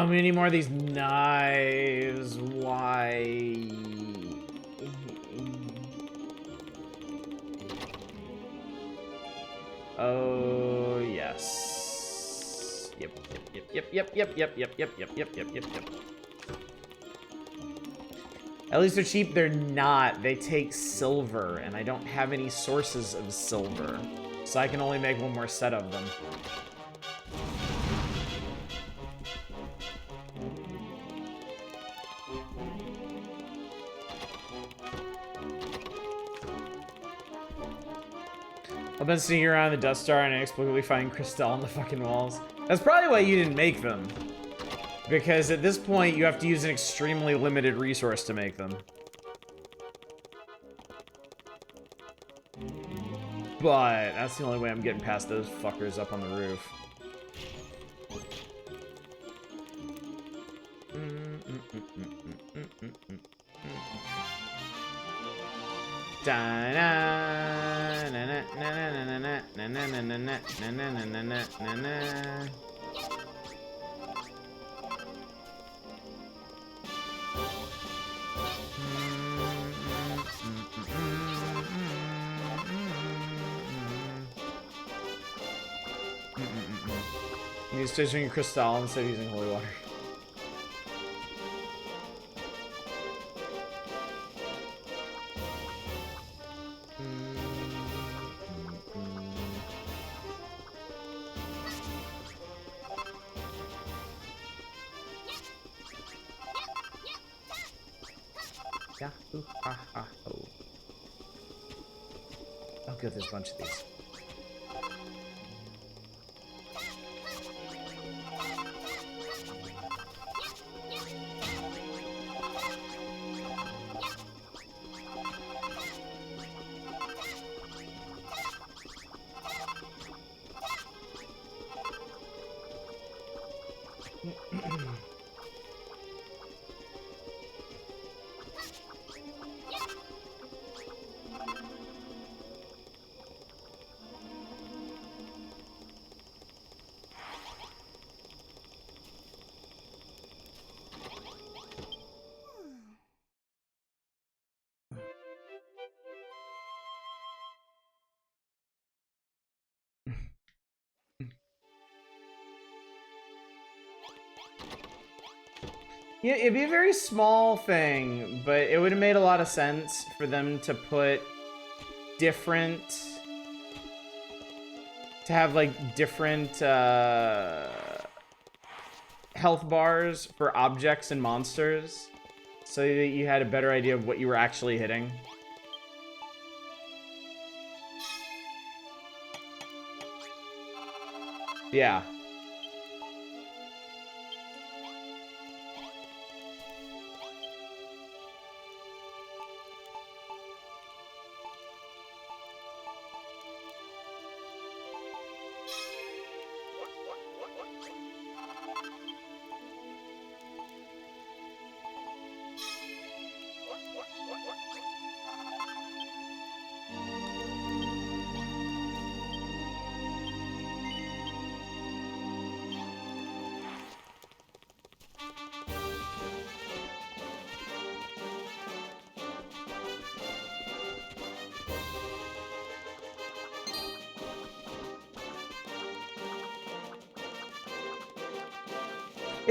We need more of these knives. Why? Oh, yes. Yep. At least they're cheap. They're not. They take silver, and I don't have any sources of silver. So I can only make one more set of them. I've been sneaking around the Death Star and inexplicably finding crystal on the fucking walls. That's probably why you didn't make them. Because at this point, you have to use an extremely limited resource to make them. But that's the only way I'm getting past those fuckers up on the roof. He's drinking Cristal instead of using holy water. Yeah. Ooh, ah, ah, oh. Oh, good. There's a bunch of these. Yeah, it'd be a very small thing, but it would have made a lot of sense for them to put different... to have, like, different, health bars for objects and monsters, so that you had a better idea of what you were actually hitting. Yeah.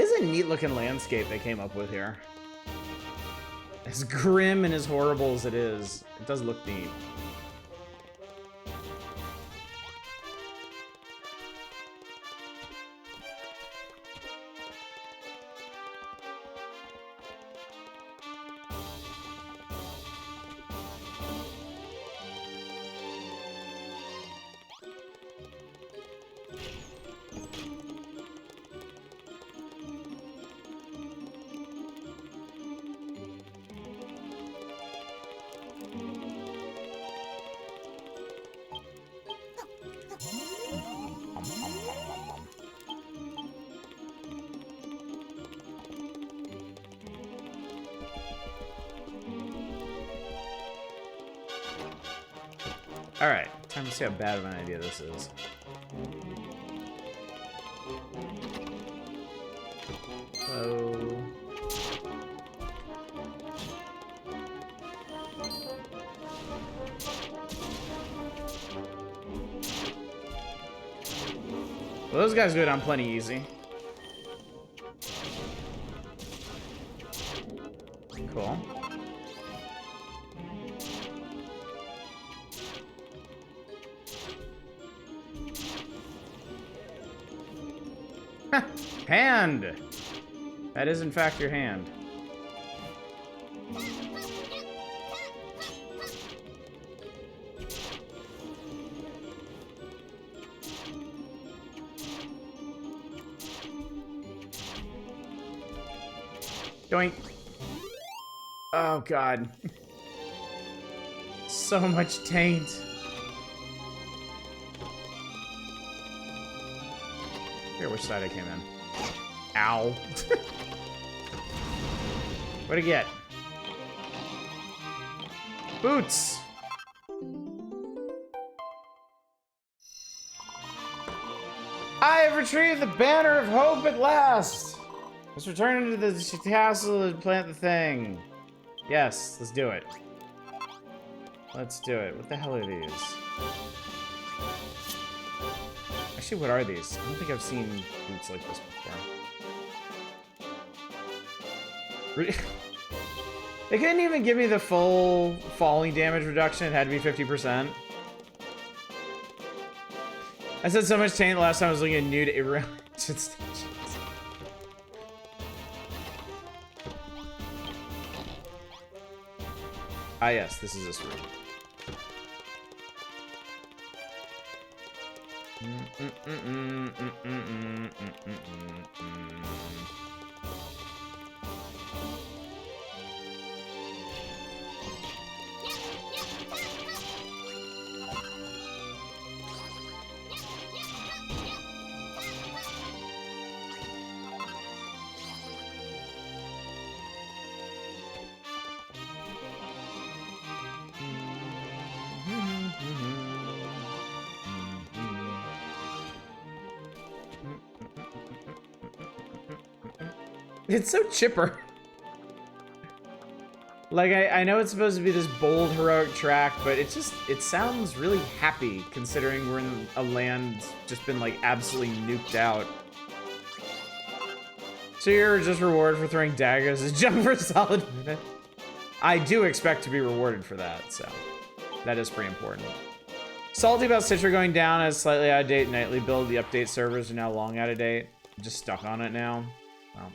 It's a neat looking landscape they came up with here. As grim and as horrible as it is, it does look neat. Alright, time to see how bad of an idea this is. So... well, those guys go down plenty easy. Cool. Hand! That is, in fact, your hand. Doink. Oh, God. So much taint. Here, which side I came in? Ow. What'd I get? Boots. I have retrieved the banner of hope at last. Let's return to the castle and plant the thing. Yes, let's do it. Let's do it. What the hell are these? Actually, what are these? I don't think I've seen boots like this before. They couldn't even give me the full falling damage reduction. It had to be 50%. I said so much taint last time I was looking at nude irrelevant stations. Ah yes, this is this room. It's so chipper. Like, I know it's supposed to be this bold, heroic track, but it sounds really happy considering we're in a land just been, like, absolutely nuked out. So you're just rewarded for throwing daggers and jump for a solid minute. I do expect to be rewarded for that, so that is pretty important. Salty about Citra going down as slightly out of date nightly build. The update servers are now long out of date. I'm just stuck on it now. Wow.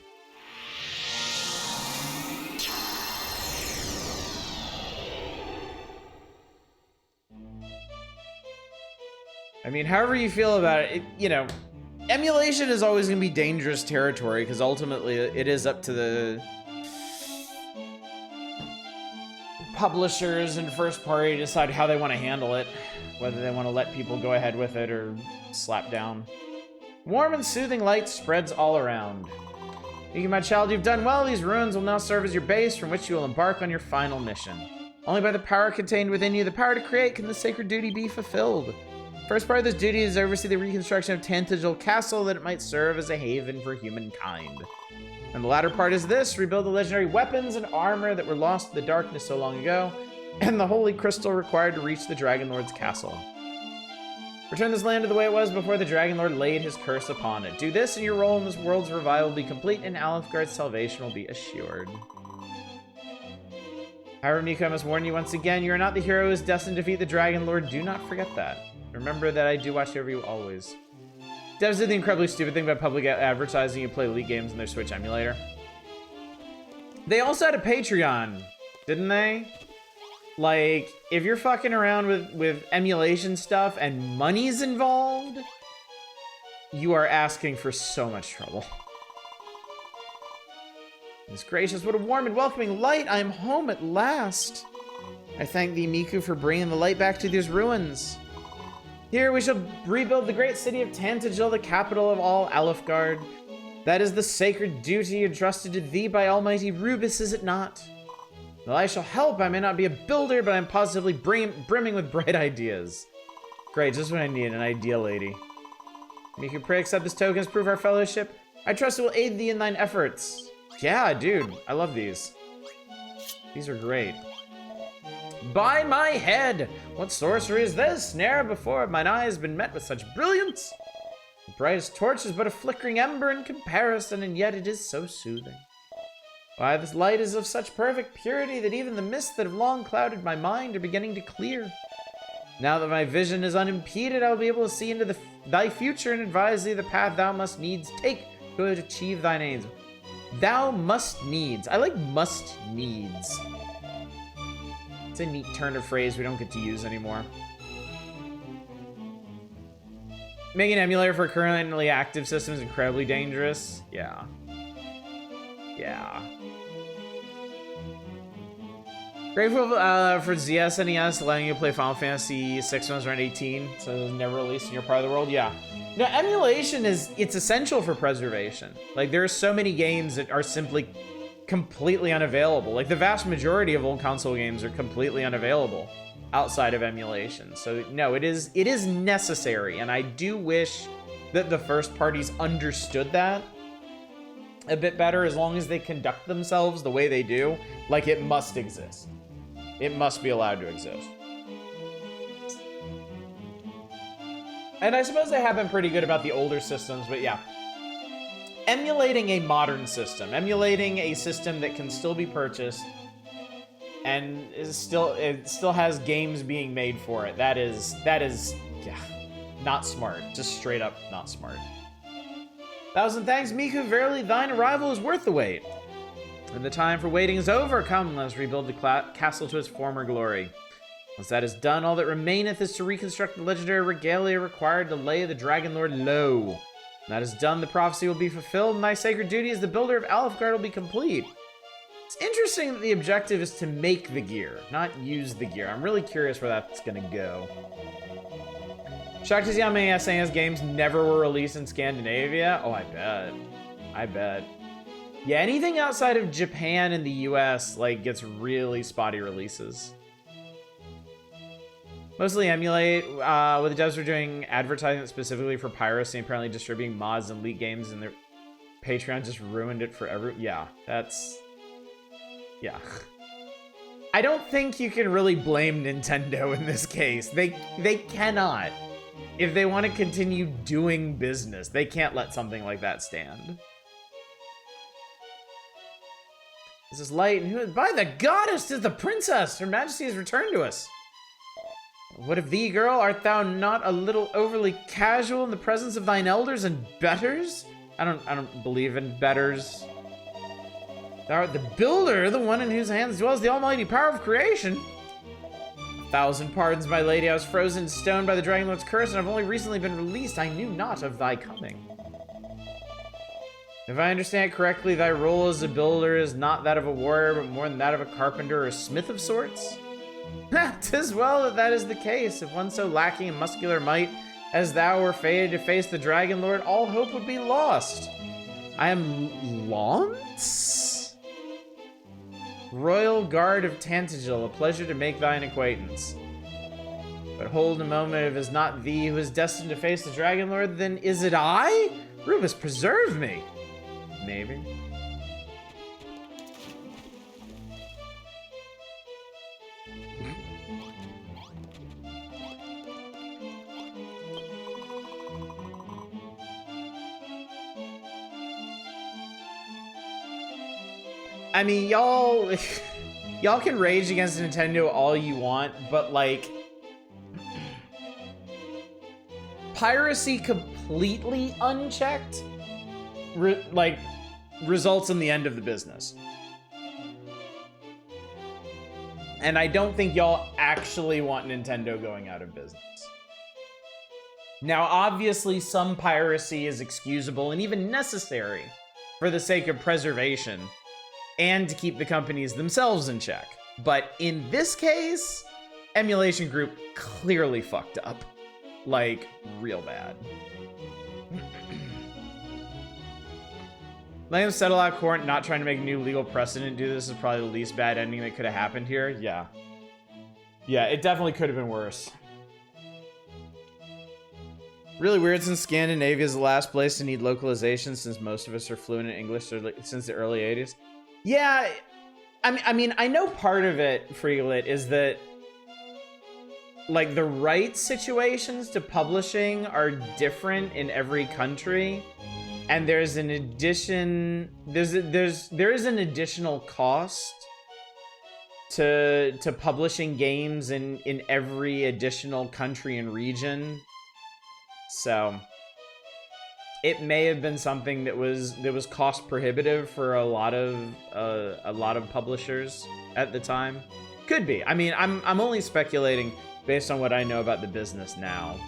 I mean, however you feel about it, you know, emulation is always going to be dangerous territory because ultimately it is up to the publishers and first party to decide how they want to handle it, whether they want to let people go ahead with it or slap down. Warm and soothing light spreads all around. Yuki, my child, you've done well. These ruins will now serve as your base from which you will embark on your final mission. Only by the power contained within you, the power to create, can the sacred duty be fulfilled. First part of this duty is to oversee the reconstruction of Tantegel Castle that it might serve as a haven for humankind. And the latter part is this: rebuild the legendary weapons and armor that were lost in the darkness so long ago, and the holy crystal required to reach the Dragon Lord's castle. Return this land to the way it was before the Dragon Lord laid his curse upon it. Do this and your role in this world's revival will be complete and Alefgard's salvation will be assured. However, Miko, I must warn you once again, you are not the hero who is destined to defeat the Dragon Lord. Do not forget that. Remember that I do watch over you always. Devs did the incredibly stupid thing by public advertising you play League games in their Switch emulator. They also had a Patreon, didn't they? Like, if you're fucking around with emulation stuff and money's involved, you are asking for so much trouble. Goodness gracious, what a warm and welcoming light! I am home at last! I thank thee, Miku, for bringing the light back to these ruins. Here we shall rebuild the great city of Tantegel, the capital of all Alefgard. That is the sacred duty entrusted to thee by Almighty Rubus, is it not? Well, I shall help. I may not be a builder, but I'm positively brimming with bright ideas. Great, just what I need, an idea lady. Miku, pray accept this token as proof of our fellowship. I trust it will aid thee in thine efforts. Yeah, dude, I love these. These are great. By my head! What sorcery is this? Ne'er before have mine eyes been met with such brilliance. The brightest torch is but a flickering ember in comparison, and yet it is so soothing. Why, this light is of such perfect purity that even the mists that have long clouded my mind are beginning to clear. Now that my vision is unimpeded, I will be able to see into thy future and advise thee the path thou must needs take to achieve thine aims. Thou must needs. I like must needs. It's a neat turn of phrase we don't get to use anymore. Making an emulator for currently active systems is incredibly dangerous. Yeah. Yeah. Grateful for ZSNES allowing you to play Final Fantasy VI when I was around 18, so it was never released in your part of the world. Yeah. No, emulation it's essential for preservation. Like, there are so many games that are simply completely unavailable. Like, the vast majority of old console games are completely unavailable outside of emulation. So, no, it is necessary, and I do wish that the first parties understood that a bit better, as long as they conduct themselves the way they do. Like, it must exist. It must be allowed to exist. And I suppose they have been pretty good about the older systems, but yeah. Emulating a modern system, emulating a system that can still be purchased and it still has games being made for it. That is yeah, not smart. Just straight up not smart. 1,000 thanks, Miku. Verily, thine arrival is worth the wait. And the time for waiting is over. Come, let us rebuild the castle to its former glory. Once that is done, all that remaineth is to reconstruct the legendary regalia required to lay the Dragon Lord low. When that is done, the prophecy will be fulfilled, and thy sacred duty as the builder of Alfgard will be complete. It's interesting that the objective is to make the gear, not use the gear. I'm really curious where that's gonna go. Shocked to see how many SNES games never were released in Scandinavia? Oh, I bet. Yeah, anything outside of Japan and the US, like, gets really spotty releases. Mostly emulate, with the devs were doing advertising specifically for piracy and apparently distributing mods and leak games, and their Patreon just ruined it for everyone. Yeah, yeah. I don't think you can really blame Nintendo in this case. They cannot. If they want to continue doing business, they can't let something like that stand. This is light, and who? By the goddess, 'tis the princess! Her Majesty has returned to us. What of thee, girl? Art thou not a little overly casual in the presence of thine elders and betters? I don't believe in betters. Thou art the builder, the one in whose hands dwells the almighty power of creation. 1,000 pardons, my lady. I was frozen in stone by the Dragon Lord's curse, and I've only recently been released. I knew not of thy coming. If I understand correctly, thy role as a builder is not that of a warrior, but more than that of a carpenter or a smith of sorts? 'Tis well that is the case. If one so lacking in muscular might as thou were fated to face the Dragon Lord, all hope would be lost. I am Launce? Royal Guard of Tantagel, a pleasure to make thine acquaintance. But hold a moment, if it is not thee who is destined to face the Dragon Lord, then is it I? Rubus, preserve me. Maybe. I mean, y'all can rage against Nintendo all you want, but like, piracy completely unchecked, results in the end of the business. And I don't think y'all actually want Nintendo going out of business. Now, obviously, some piracy is excusable and even necessary for the sake of preservation and to keep the companies themselves in check. But in this case, Emulation Group clearly fucked up. Like, real bad. Letting them settle out of court, not trying to make new legal precedent do this is probably the least bad ending that could have happened here. Yeah. Yeah, it definitely could have been worse. Really weird since Scandinavia is the last place to need localization since most of us are fluent in English since the early 80s. Yeah, I mean, I know part of it, Freelit, is that like the rights situations to publishing are different in every country, and there's an addition. There is an additional cost to publishing games in every additional country and region. So it may have been something that was cost prohibitive for a lot of publishers at the time. Could be. I mean, I'm only speculating based on what I know about the business now.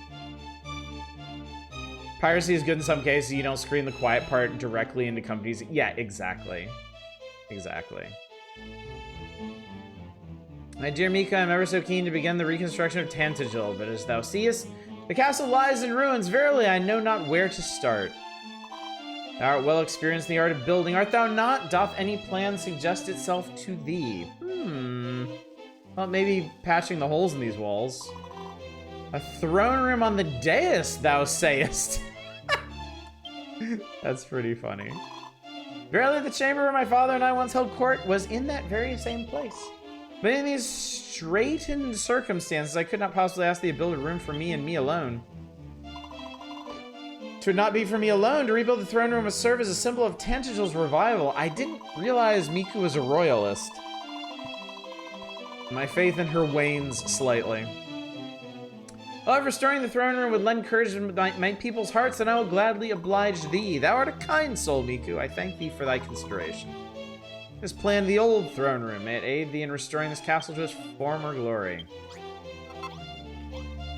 Piracy is good in some cases. You don't screen the quiet part directly into companies. Yeah, exactly. Exactly. My dear Mika, I'm ever so keen to begin the reconstruction of Tantagel, but as thou seest, the castle lies in ruins. Verily, I know not where to start. Thou art well experienced in the art of building, art thou not? Doth any plan suggest itself to thee? Well, maybe patching the holes in these walls. A throne room on the dais, thou sayest. That's pretty funny. Verily, the chamber where my father and I once held court was in that very same place. But in these straitened circumstances, I could not possibly ask thee to build a room for me and me alone. To not be for me alone, to rebuild the throne room must serve as a symbol of Tantagil's revival. I didn't realize Miku was a royalist. My faith in her wanes slightly. However, restoring the throne room would lend courage to my people's hearts, and I will gladly oblige thee. Thou art a kind soul, Miku. I thank thee for thy consideration. This plan the old throne room. May it aid thee in restoring this castle to its former glory.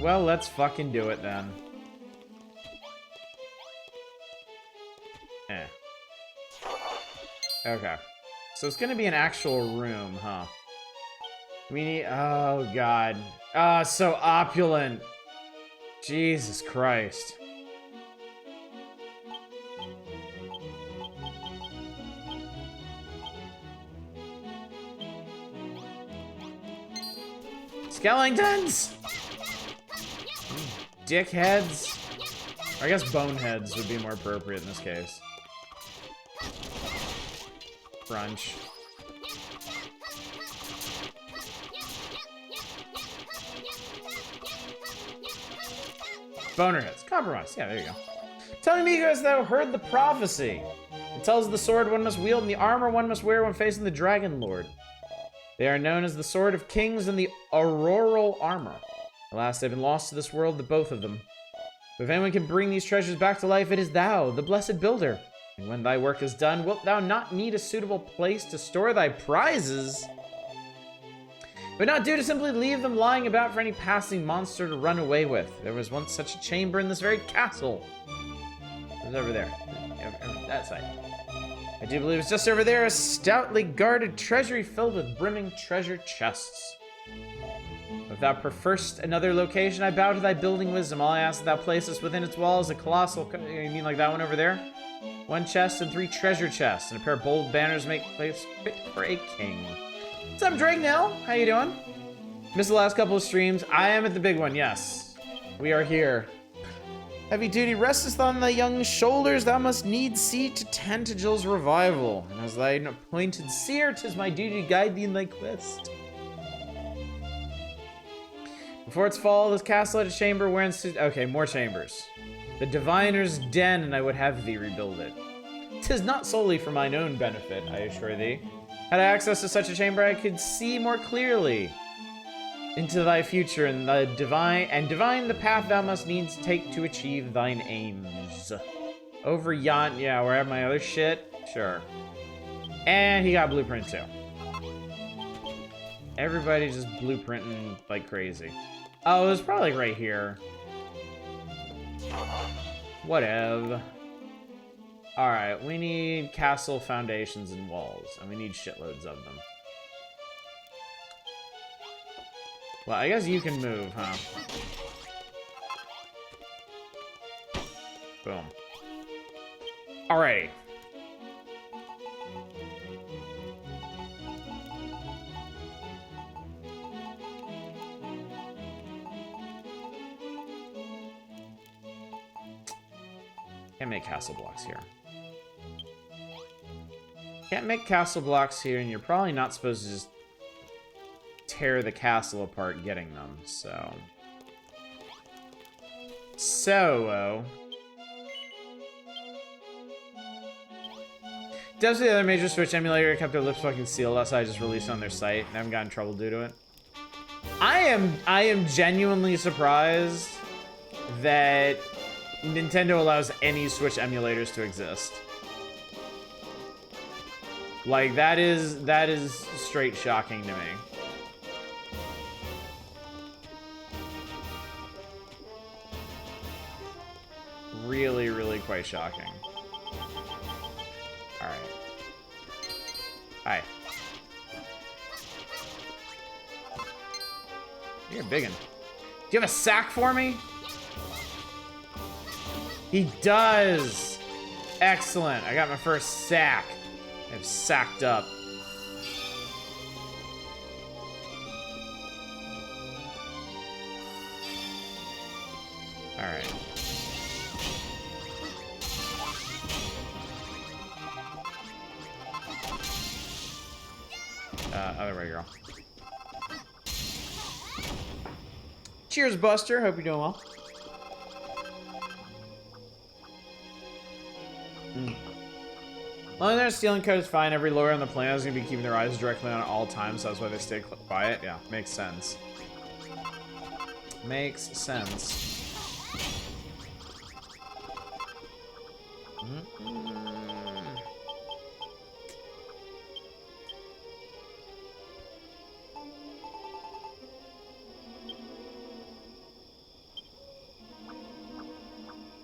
Well, let's fucking do it then. Okay. So it's gonna be an actual room, huh? We need... Oh, God. Ah, so opulent. Jesus Christ. Skeletons! Dickheads. I guess boneheads would be more appropriate in this case. Crunch. Bonerheads. Compromise. Yeah, there you go. Tell me, Miku, hast thou heard the prophecy? It tells the sword one must wield and the armor one must wear when facing the Dragon Lord. They are known as the Sword of Kings and the Auroral Armor. Alas, they've been lost to this world, the both of them. But if anyone can bring these treasures back to life, it is thou, the blessed builder. And when thy work is done, wilt thou not need a suitable place to store thy prizes? It would not do to simply leave them lying about for any passing monster to run away with. There was once such a chamber in this very castle. It was over there. Over that side. I do believe it's just over there, a stoutly guarded treasury filled with brimming treasure chests. If thou preferst another location, I bow to thy building wisdom. All I ask that thou placest within its walls a colossal... You mean like that one over there? 1 chest and 3 treasure chests, and a pair of bold banners make place fit for a king. What's up, Drake Nell? How you doing? Missed the last couple of streams. I am at the big one, yes. We are here. Heavy duty resteth on thy young shoulders, thou must needs see to Tantagil's revival. And as thine appointed seer, 'tis my duty to guide thee in thy quest. Before its fall, this castle had a chamber wherein stood... Okay, more chambers. The diviner's den, and I would have thee rebuild it. 'Tis not solely for mine own benefit, I assure thee. Had I access to such a chamber, I could see more clearly into thy future and divine the path thou must needs take to achieve thine aims. Over yon, yeah, where I have my other shit, sure. And he got blueprint too. Everybody just blueprinting like crazy. Oh, it was probably like right here. Whatever. Alright, we need castle foundations and walls, and we need shitloads of them. Well, I guess you can move, huh? Boom. Alright. Can't make castle blocks here. Can't make castle blocks here, and you're probably not supposed to just tear the castle apart getting them, so... Does the other major Switch emulator kept their lips fucking sealed outside, just released on their site and haven't gotten in trouble due to it? I am genuinely surprised that Nintendo allows any Switch emulators to exist. Like, that is straight shocking to me. Really, really quite shocking. Alright. Hi. You're biggin'. Do you have a sack for me? He does! Excellent. I got my first sack. I've sacked up. All right. Other way, girl. Cheers, Buster. Hope you're doing well. Long as they're stealing code is fine. Every lawyer on the planet is going to be keeping their eyes directly on at all times, so that's why they stay quiet. Yeah, makes sense. Makes sense.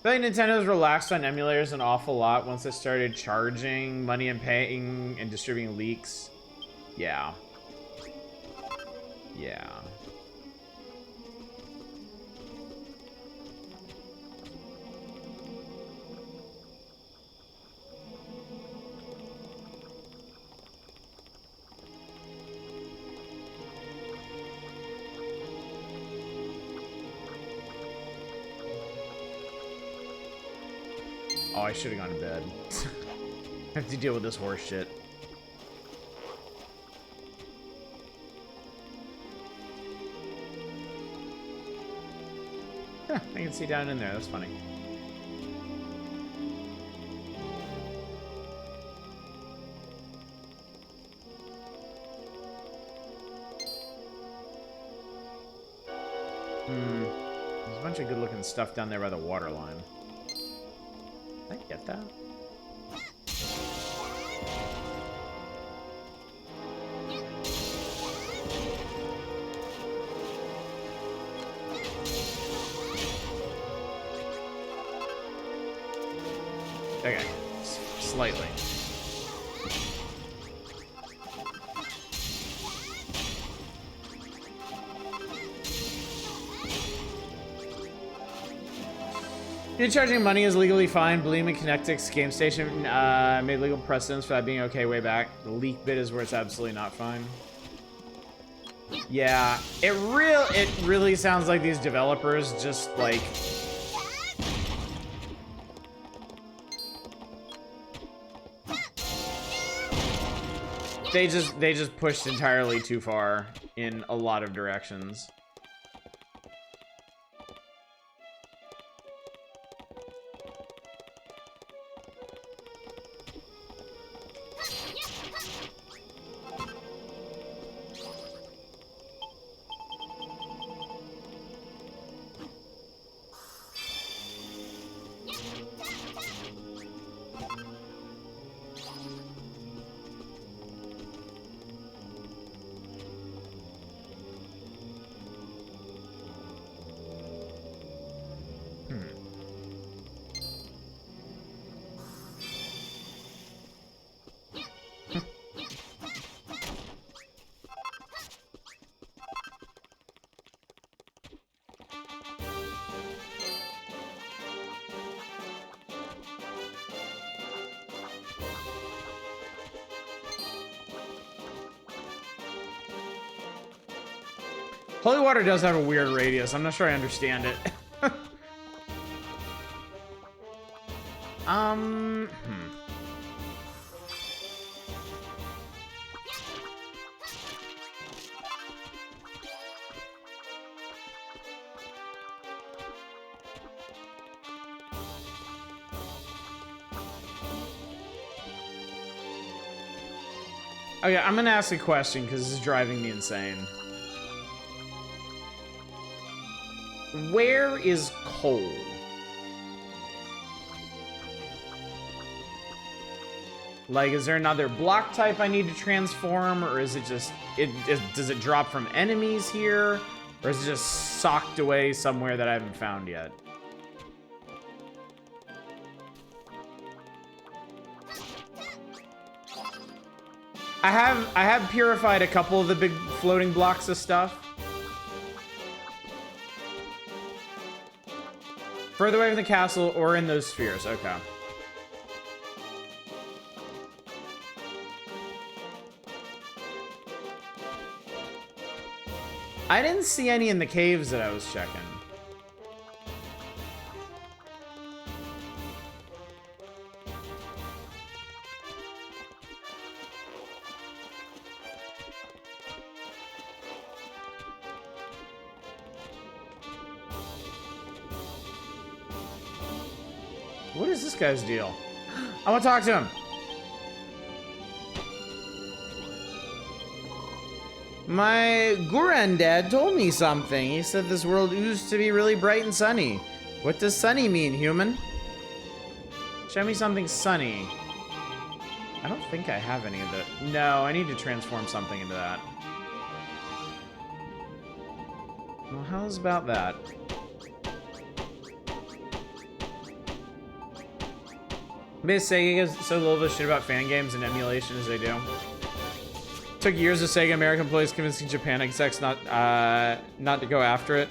I think Nintendo's relaxed on emulators an awful lot once it started charging money and paying and distributing leaks. Yeah. Yeah. Oh, I should have gone to bed. I have to deal with this horse shit. Huh, I can see down in there. That's funny. There's a bunch of good-looking stuff down there by the water line. Did I get that? Okay, slightly. Charging money is legally fine. Believe me, Connectic's game station made legal precedents for that being okay way back. The leak bit is where it's absolutely not fine. Yeah, it really sounds like these developers just like they just pushed entirely too far in a lot of directions. Holy water does have a weird radius. I'm not sure I understand it. Okay, I'm gonna ask a question because this is driving me insane. Where is coal? Like, is there another block type I need to transform, or is it just does it drop from enemies here, or is it just socked away somewhere that I haven't found yet? I have purified a couple of the big floating blocks of stuff. Further away from the castle or in those spheres. Okay. I didn't see any in the caves that I was checking. What is this guy's deal? I want to talk to him. My granddad told me something. He said this world used to be really bright and sunny. What does sunny mean, human? Show me something sunny. I don't think I have any of it. No, I need to transform something into that. Well, how's about that? Maybe Sega gives so little of a shit about fan games and emulation as they do. Took years of Sega American employees convincing Japan execs not to go after it.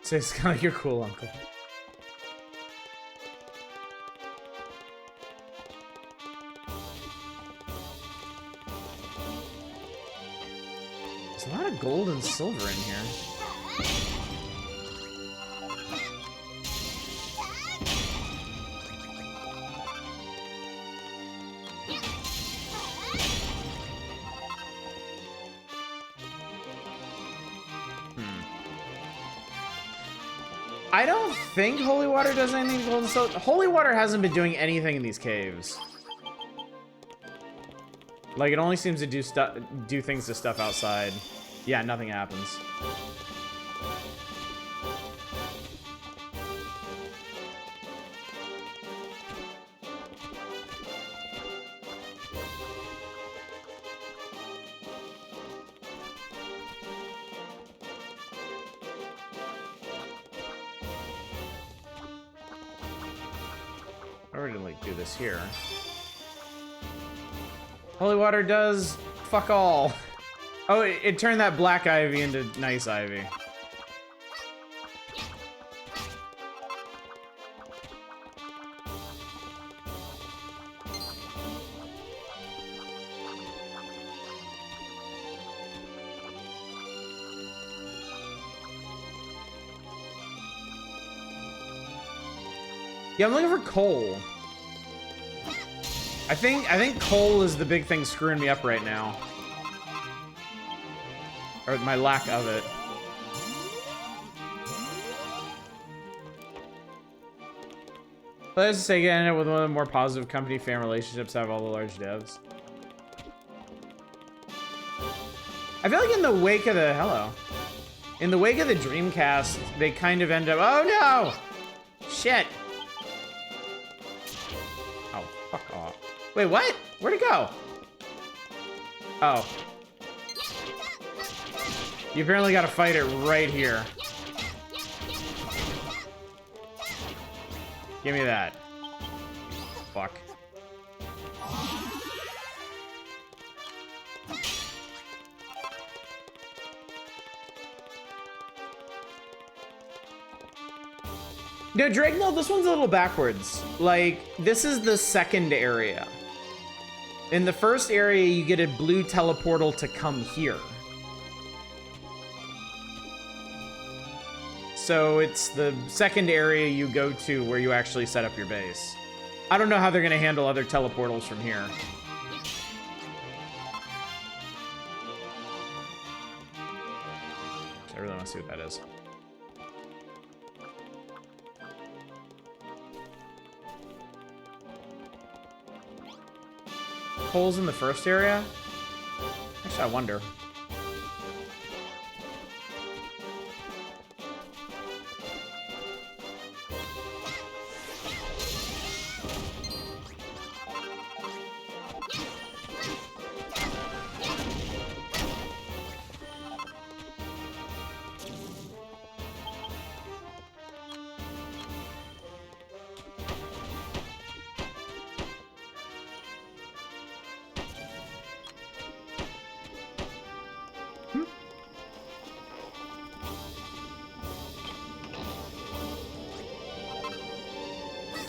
So it's kind of like your cool uncle. There's a lot of gold and silver in here. I don't think holy water does anything to gold and silver. Holy water hasn't been doing anything in these caves. Like, it only seems to do things to stuff outside. Yeah, nothing happens. I already like do this here. Holy water does fuck all. Oh, it turned that black ivy into nice ivy. Yeah, I'm looking for coal. I think coal is the big thing screwing me up right now. Or my lack of it. But as I say, again, with one of the more positive company fan relationships have all the large devs. I feel like in the wake of the in the wake of the Dreamcast, they kind of end up. Oh no! Shit! Oh, fuck off. Wait, what? Where'd it go? Oh. You apparently gotta fight it right here. Give me that. Fuck. No, Dragnell, this one's a little backwards. Like, this is the second area. In the first area, you get a blue teleportal to come here. So it's the second area you go to where you actually set up your base. I don't know how they're going to handle other teleportals from here. I really want to see what that is. Holes in the first area? Actually, I wonder.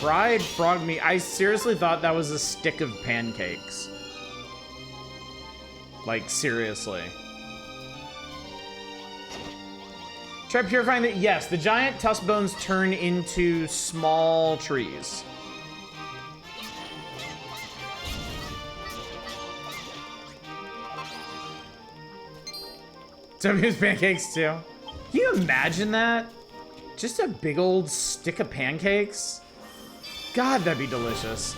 Fried frog meat. I seriously thought that was a stick of pancakes. Like, seriously. Try purifying the... Yes, the giant tusk bones turn into small trees. Somebody's pancakes, too. Can you imagine that? Just a big old stick of pancakes? God, that'd be delicious.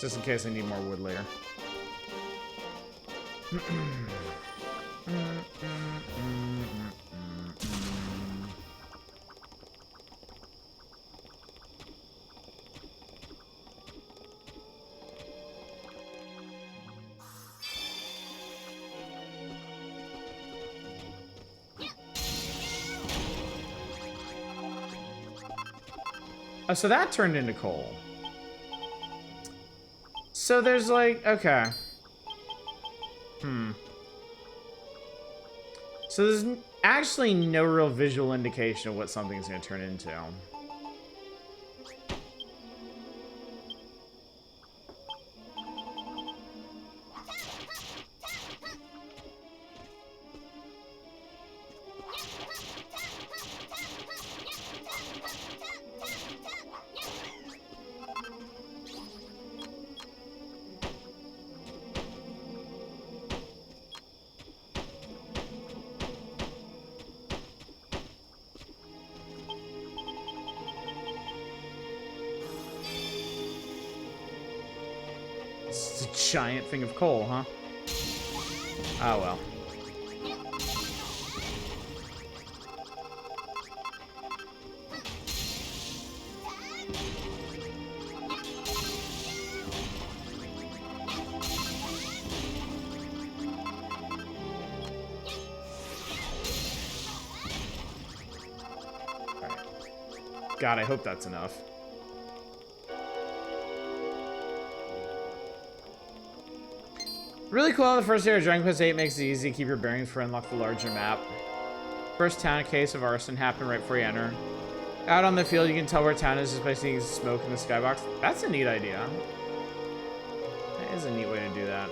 Just in case I need more wood later. Oh, so that turned into coal. So there's like, okay. So there's actually no real visual indication of what something's gonna turn into. It's a giant thing of coal, huh? Oh well. God, I hope that's enough. Really cool how the first area of Dragon Quest 8 makes it easy to keep your bearings for unlock the larger map. First town, a case of arson happened right before you enter. Out on the field, you can tell where town is just by seeing smoke in the skybox. That's a neat idea. That is a neat way to do that.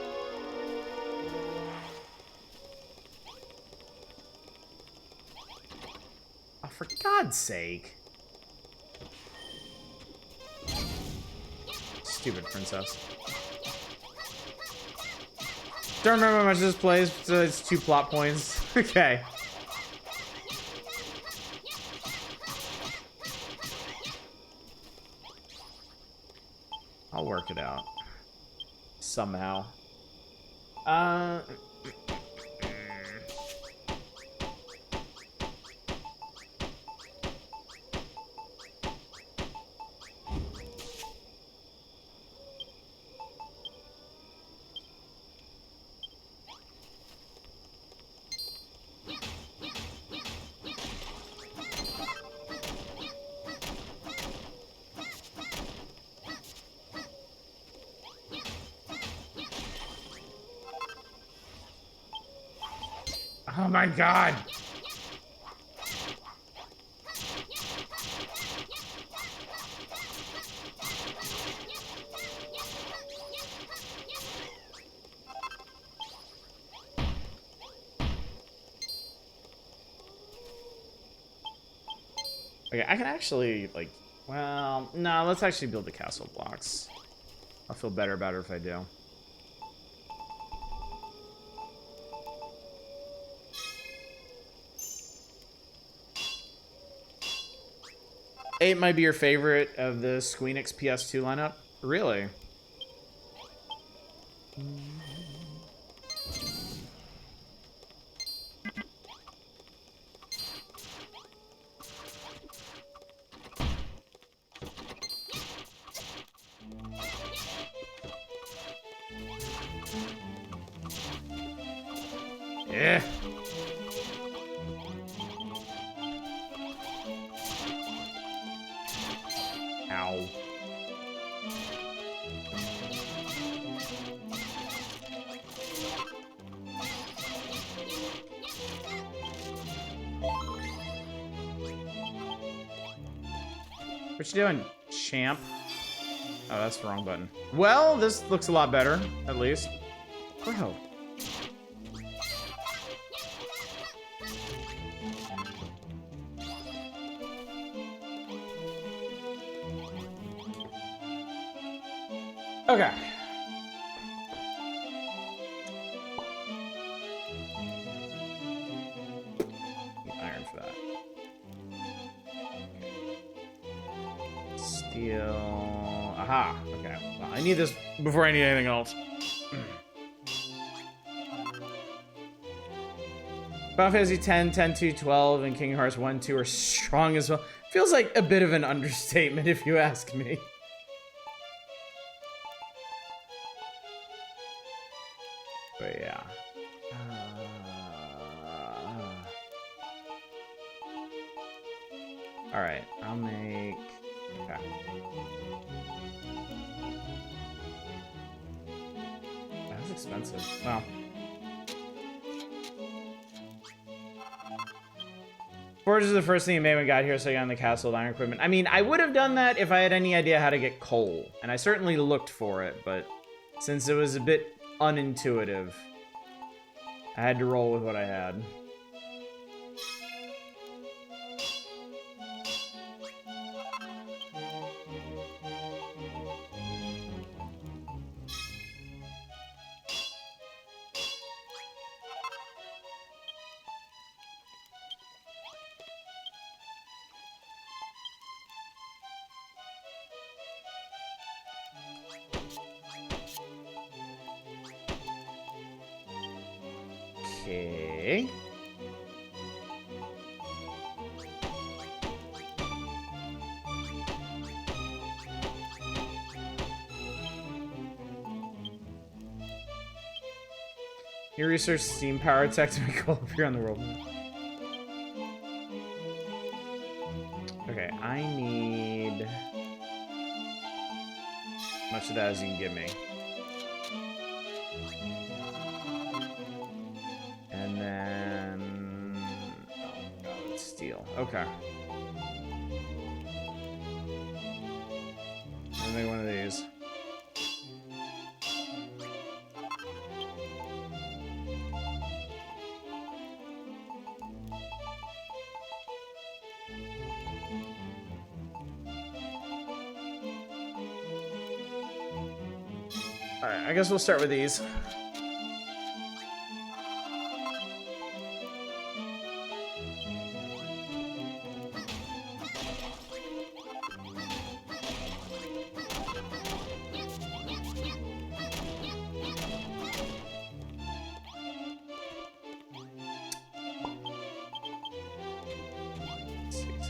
Oh, for God's sake. Stupid princess. Don't remember how much this plays, so it's 2 plot points. Okay. I'll work it out. Somehow. Oh my God. Okay, I can actually, like, well, no, let's actually build the castle blocks. I'll feel better about it if I do. Eight might be your favorite of the Squeenix PS2 lineup? Really? Yeah. Ow. What you doing, champ? Oh, that's the wrong button. Well, this looks a lot better, at least. Bro. Okay. Iron for that. Steel. Aha. Okay. Well, I need this before I need anything else. Final Fantasy 10, 10, 2, 12, and Kingdom Hearts 1, 2 are strong as well. Feels like a bit of an understatement, if you ask me. But yeah. Alright, I'll make... Okay. That was expensive. Wow. Forge is the first thing you made when we got here, so you got on the castle with iron equipment. I mean, I would have done that if I had any idea how to get coal. And I certainly looked for it, but since it was a bit unintuitive, I had to roll with what I had. Okay. You research steam power tech to make coal appear on the world map. Okay, I need much of that as you can give me. And then... Oh, God, it's steel. Okay. I'll make one of these. Alright, I guess we'll start with these.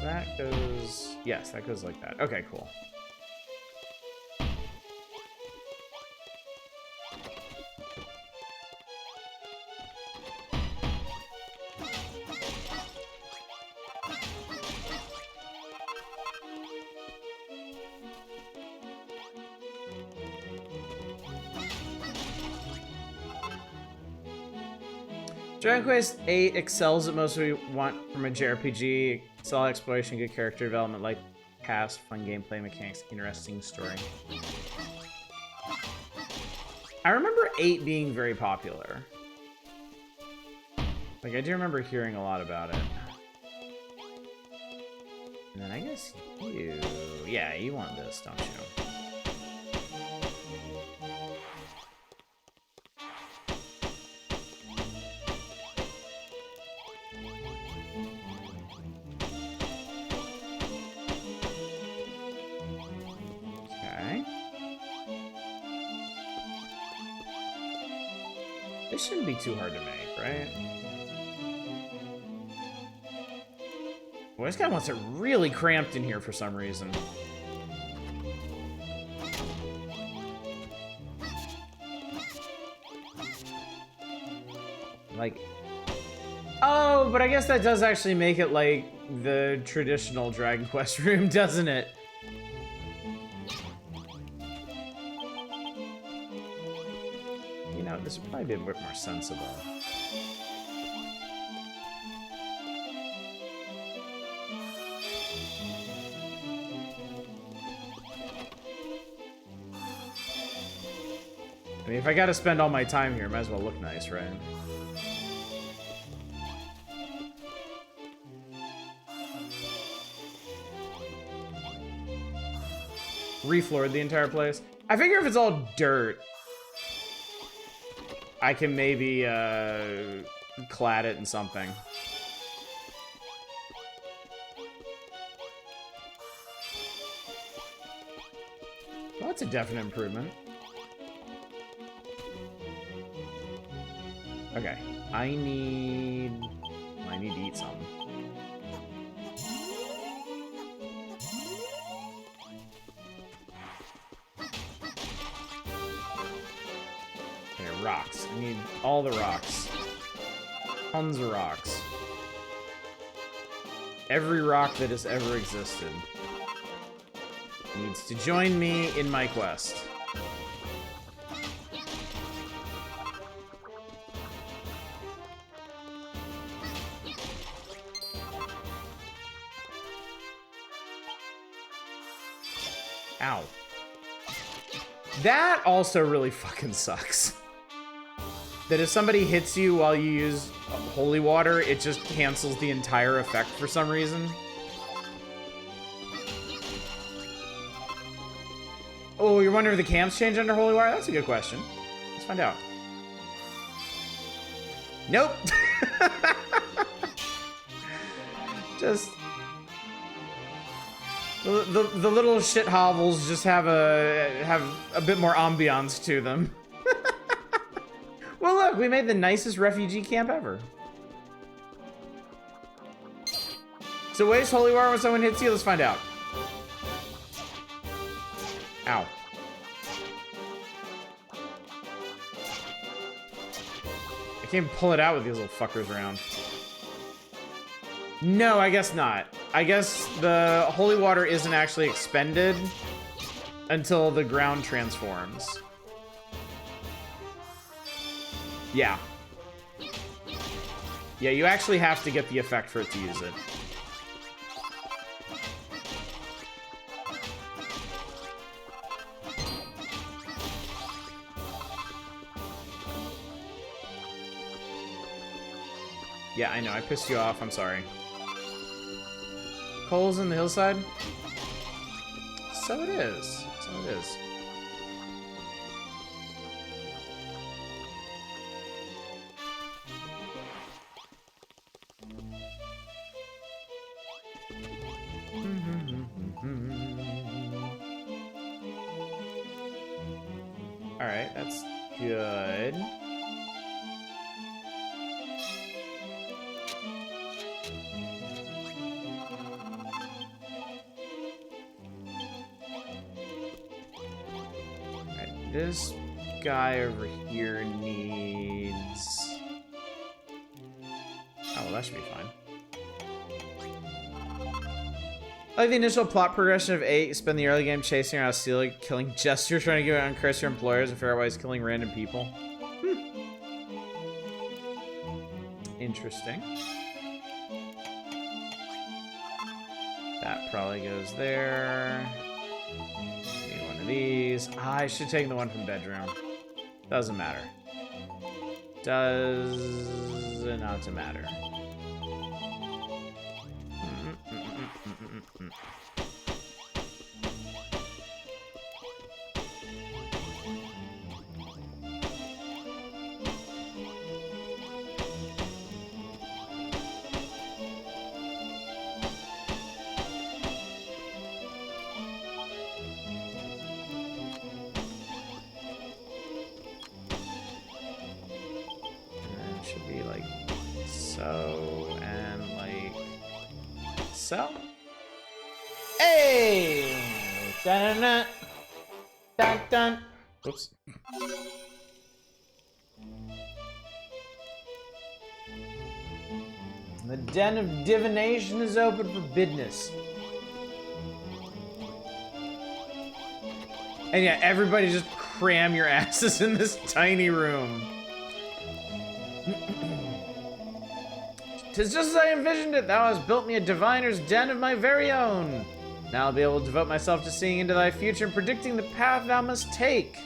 That goes... Yes, that goes like that. Okay, cool. Dragon Quest VIII excels at most we want from a JRPG. Solid exploration, good character development, like past, fun gameplay mechanics, interesting story. I remember 8 being very popular. Like, I do remember hearing a lot about it. And then I guess you... Yeah, you want this, don't you? This shouldn't be too hard to make, right? Boy, this guy wants it really cramped in here for some reason. Like... Oh, but I guess that does actually make it like the traditional Dragon Quest room, doesn't it? This would probably be a bit more sensible. I mean, if I gotta spend all my time here, might as well look nice, right? Refloored the entire place. I figure if it's all dirt, I can maybe clad it in something. Well, that's a definite improvement. Okay, I need to eat something. Okay, rocks. I need all the rocks. Tons of rocks. Every rock that has ever existed needs to join me in my quest. Ow. That also really fucking sucks. That if somebody hits you while you use holy water, it just cancels the entire effect for some reason. Oh, you're wondering if the camps change under holy water? That's a good question. Let's find out. Nope. Just... The little shit hovels just have a bit more ambiance to them. Well, look, we made the nicest refugee camp ever. So waste holy water when someone hits you? Let's find out. Ow. I can't pull it out with these little fuckers around. No, I guess not. I guess the holy water isn't actually expended until the ground transforms. Yeah. Yeah, you actually have to get the effect for it to use it. Yeah, I know, I pissed you off, I'm sorry. Holes in the hillside? So it is. So it is. Alright, that's good. This guy over here needs... Oh, well, that should be fine. I like the initial plot progression of 8. Spend the early game chasing around Celia, killing gestures, trying to get on curse your employers, and figure out why he's killing random people. Interesting. That probably goes there. These. I should take the one from bedroom. Doesn't matter. Does not matter. So, hey, dun dun dun dun. Oops. The den of divination is open for business. And yeah, everybody just cram your asses in this tiny room. 'Tis just as I envisioned it. Thou hast built me a diviner's den of my very own. Now I'll be able to devote myself to seeing into thy future and predicting the path thou must take.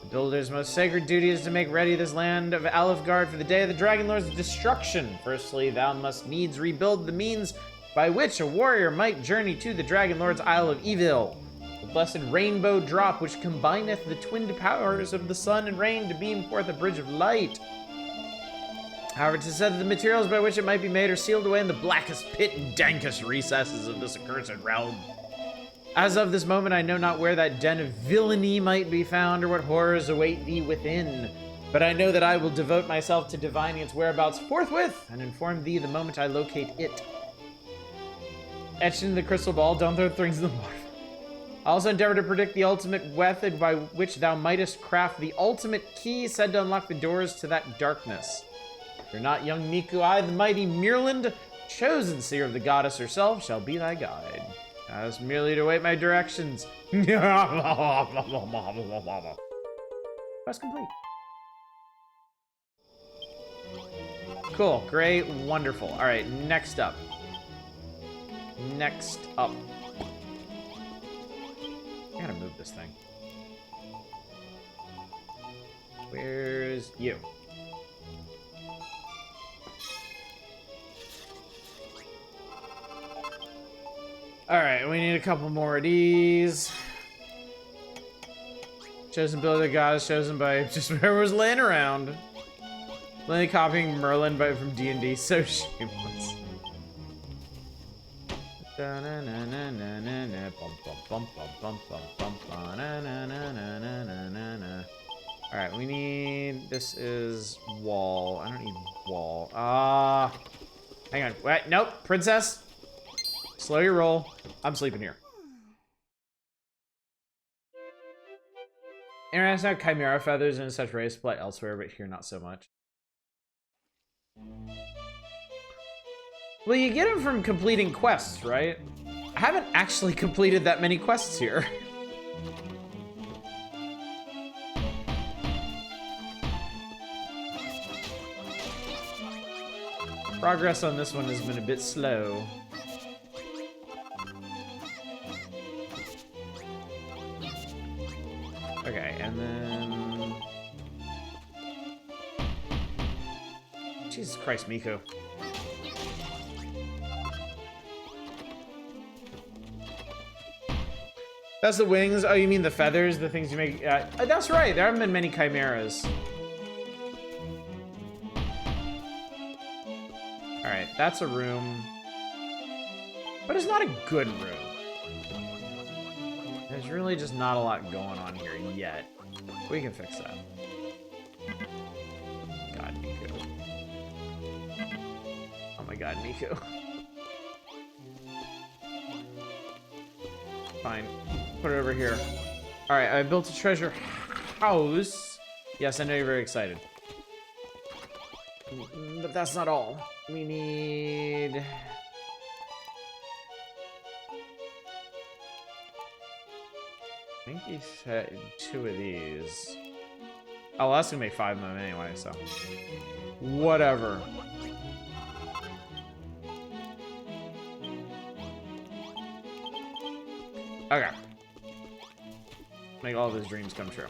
The builder's most sacred duty is to make ready this land of Alefgard for the day of the Dragon Lord's destruction. Firstly, thou must needs rebuild the means by which a warrior might journey to the Dragon Lord's Isle of Evil. The blessed rainbow drop, which combineth the twinned powers of the sun and rain to beam forth a bridge of light. However, 'tis said that the materials by which it might be made are sealed away in the blackest pit and dankest recesses of this accursed realm. As of this moment, I know not where that den of villainy might be found or what horrors await thee within. But I know that I will devote myself to divining its whereabouts forthwith and inform thee the moment I locate it. Etched into the crystal ball, don't throw things in the water. I also endeavor to predict the ultimate method by which thou mightest craft the ultimate key said to unlock the doors to that darkness. Fear not, young Miku, I, the mighty Mirland, chosen seer of the goddess herself, shall be thy guide. As merely to await my directions. Quest complete. Cool, great, wonderful. All right, next up. Next up. I gotta move this thing. Where's you? Alright, we need a couple more of these. Chosen builder goddess, chosen by just whoever's laying around. Literally copying Merlin from D&D, so shameless. Alright, we need... This is wall. I don't need wall. Hang on. Wait, nope. Princess. Slow your roll. I'm sleeping here. International chimera feathers and such rays apply elsewhere, but here not so much. Well, you get them from completing quests, right? I haven't actually completed that many quests here. Progress on this one has been a bit slow. Okay, and then... Jesus Christ, Miku. That's the wings? Oh, you mean the feathers? The things you make... that's right, there haven't been many chimeras. Alright, that's a room. But it's not a good room. There's really just not a lot going on here yet. We can fix that. God, Miku. Oh my god, Miku. Fine. Put it over here. Alright, I built a treasure house. Yes, I know you're very excited. But that's not all. We need... I think he said 2 of these. Oh, well, that's gonna make 5 of them anyway, so. Whatever. Okay. Make all of his dreams come true.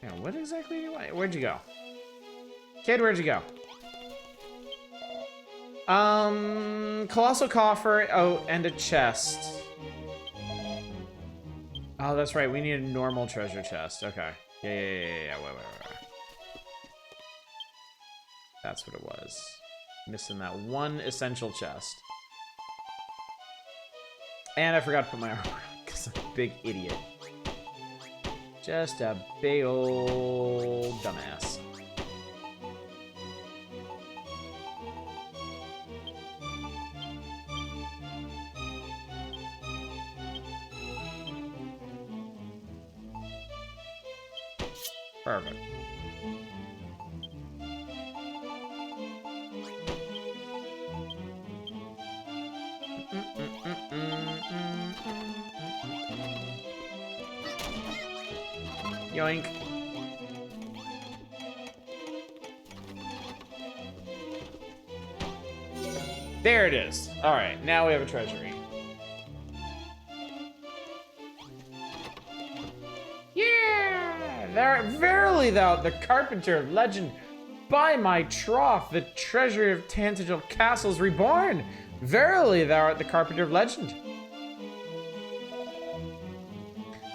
Yeah, what exactly do you want? Where'd you go? Kid, where'd you go? Colossal coffer. Oh, and a chest. Oh, that's right. We need a normal treasure chest. Okay. Yeah. Wait. That's what it was. Missing that one essential chest. And I forgot to put my armor on because I'm a big idiot. Just a big old dumbass. Perfect. Yoink. There it is. All right, now we have a treasury. Yeah! There, verily thou, the carpenter of legend, by my troth, the treasury of Tantegel Castle is reborn. Verily thou art the carpenter of legend.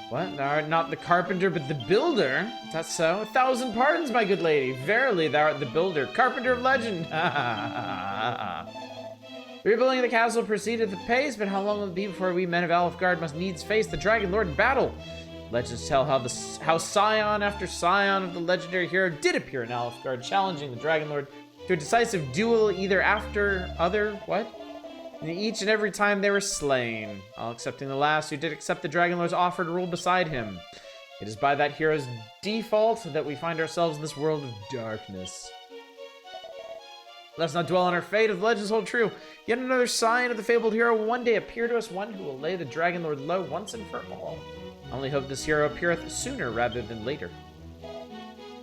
What? Thou art not the carpenter, but the builder? Is that so? 1,000 pardons, my good lady. Verily thou art the builder, carpenter of legend. Rebuilding the castle proceeded at pace, but how long will it be before we men of Alfgard must needs face the Dragon Lord in battle? Legends tell how scion after scion of the legendary hero did appear in Alfgard, challenging the Dragon Lord to a decisive duel either after other, what? And each and every time they were slain, all excepting the last, who did accept the Dragon Lord's offer to rule beside him. It is by that hero's default that we find ourselves in this world of darkness. Let's not dwell on our fate, if the legends hold true. Yet another sign of the fabled hero will one day appear to us, one who will lay the Dragon Lord low once and for all. I only hope this hero appeareth sooner rather than later.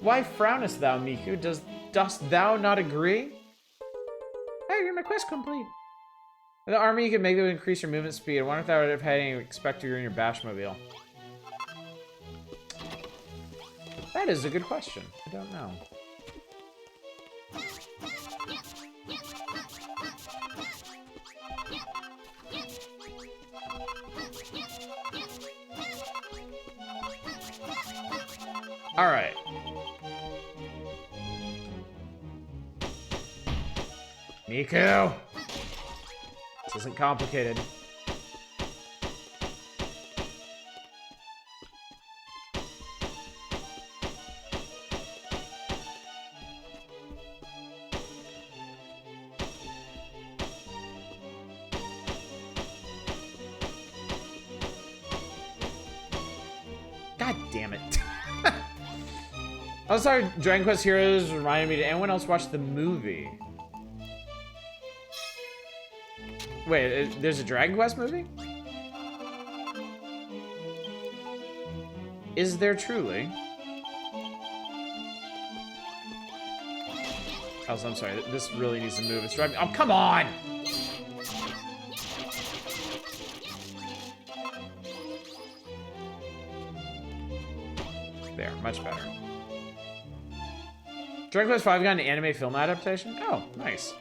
Why frownest thou, Miku? Dost thou not agree? Hey, you're my quest complete. The army you can make to increase your movement speed. I wonder if that would have had any expect you in your Bashmobile. That is a good question. I don't know. All right. Miku! This isn't complicated. God damn it. I'm sorry, Dragon Quest Heroes reminded me. Did anyone else watch the movie? Wait, there's a Dragon Quest movie? Is there truly? Oh, I'm sorry. This really needs to move. It's driving. Oh, come on! There, much better. Dragon Quest V got an anime film adaptation? Oh, nice.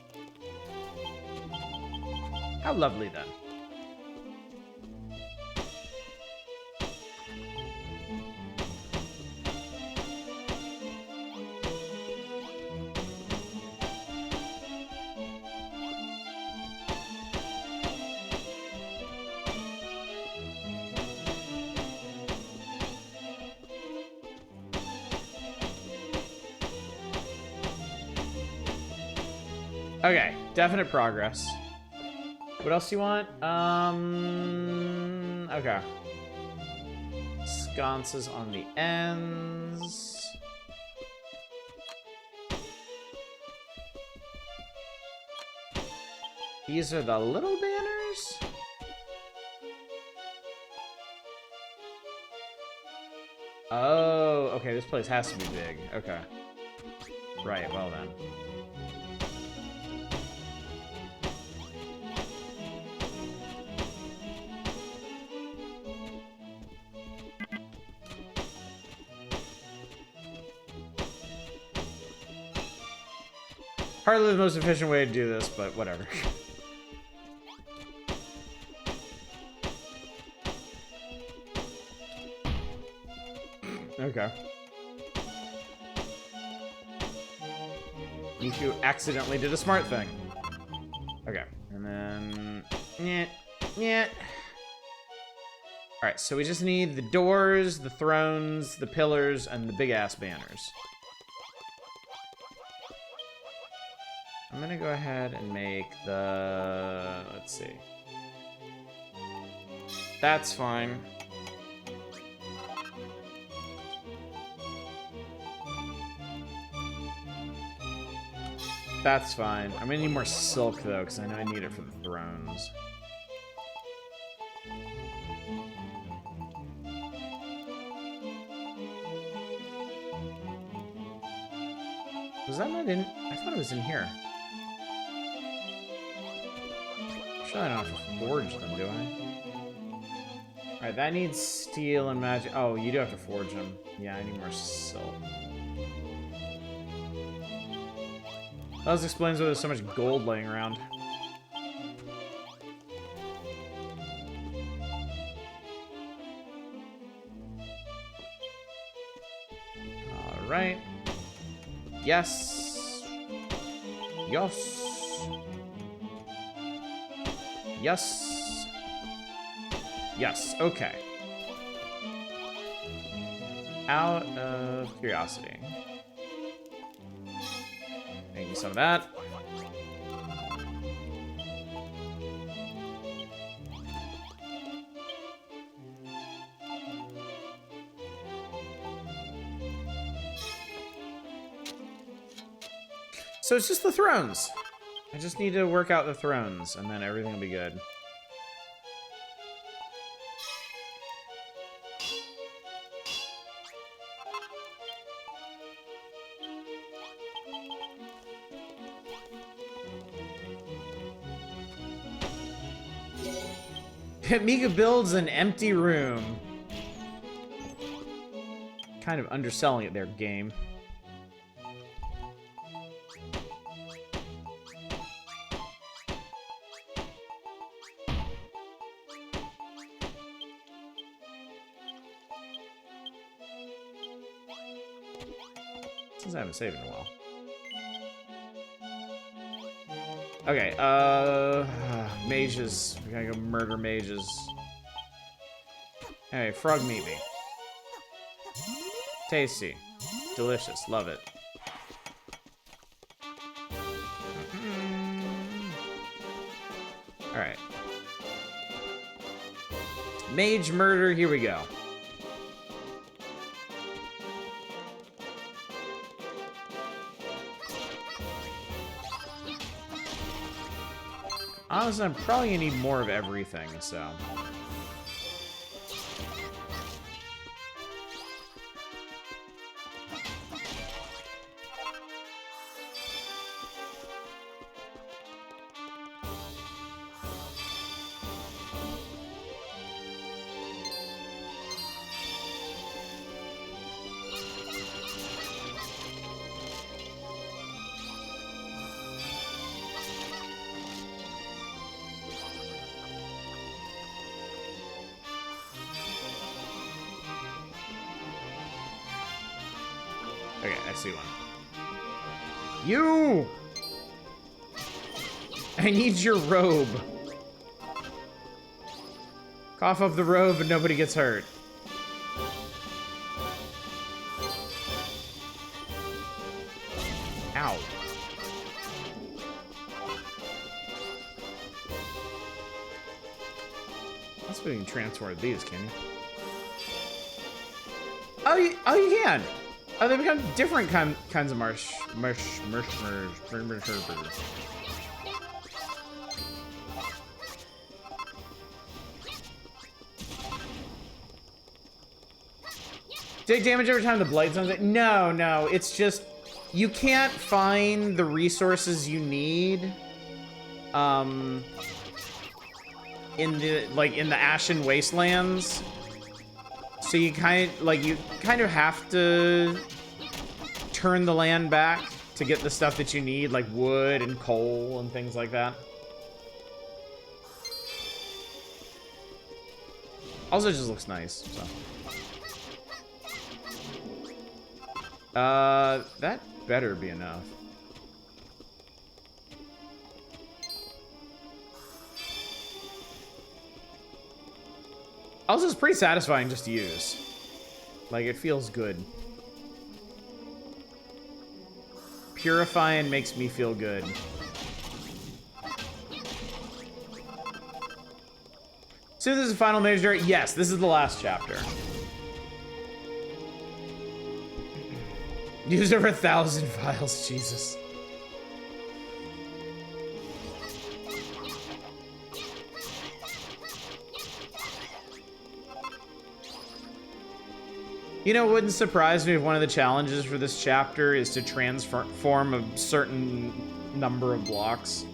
How lovely, then. Okay, definite progress. What else do you want? Okay. Sconces on the ends. These are the little banners? Oh, okay, this place has to be big. Okay. Right, well then. Hardly the most efficient way to do this, but whatever. Okay. Miku accidentally did a smart thing. Okay, and then... yeah. Alright, so we just need the doors, the thrones, the pillars, and the big-ass banners. I'm gonna go ahead and make the... let's see. That's fine. That's fine. I'm gonna need more silk, though, because I know I need it for the thrones. Was that not in... I thought it was in here. Sure, I don't have to forge them, do I? Alright, that needs steel and magic. Oh, you do have to forge them. Yeah, I need more silk. That explains why there's so much gold laying around. Alright. Yes. Yes. Yes. Yes, okay. Out of curiosity. Thank you some of that. So it's just the thrones. I just need to work out the thrones, and then everything will be good. Mika builds an empty room. Kind of underselling it there, game. Since I haven't saved in a while. Okay, mages. We gotta go murder mages. Hey, frog meat me. Tasty. Delicious. Love it. Alright. Mage murder, here we go. Honestly, I'm probably gonna need more of everything, so. Okay, I see one. You! I need your robe. Cough up the robe and nobody gets hurt. Ow. That's what you can transport these, can you? Oh, you can! Oh, they become different kinds of marsh. Take damage every time the blight's on it? No, no, it's just you can't find the resources you need in the Ashen Wastelands. So you kind of have to turn the land back to get the stuff that you need, like wood and coal and things like that. Also, it just looks nice, so. That better be enough. Also, it's pretty satisfying just to use. Like, it feels good. Purifying makes me feel good. So this is the final major. Yes, this is the last chapter. Used over 1,000 files, Jesus. You know, it wouldn't surprise me if one of the challenges for this chapter is to transform a certain number of blocks.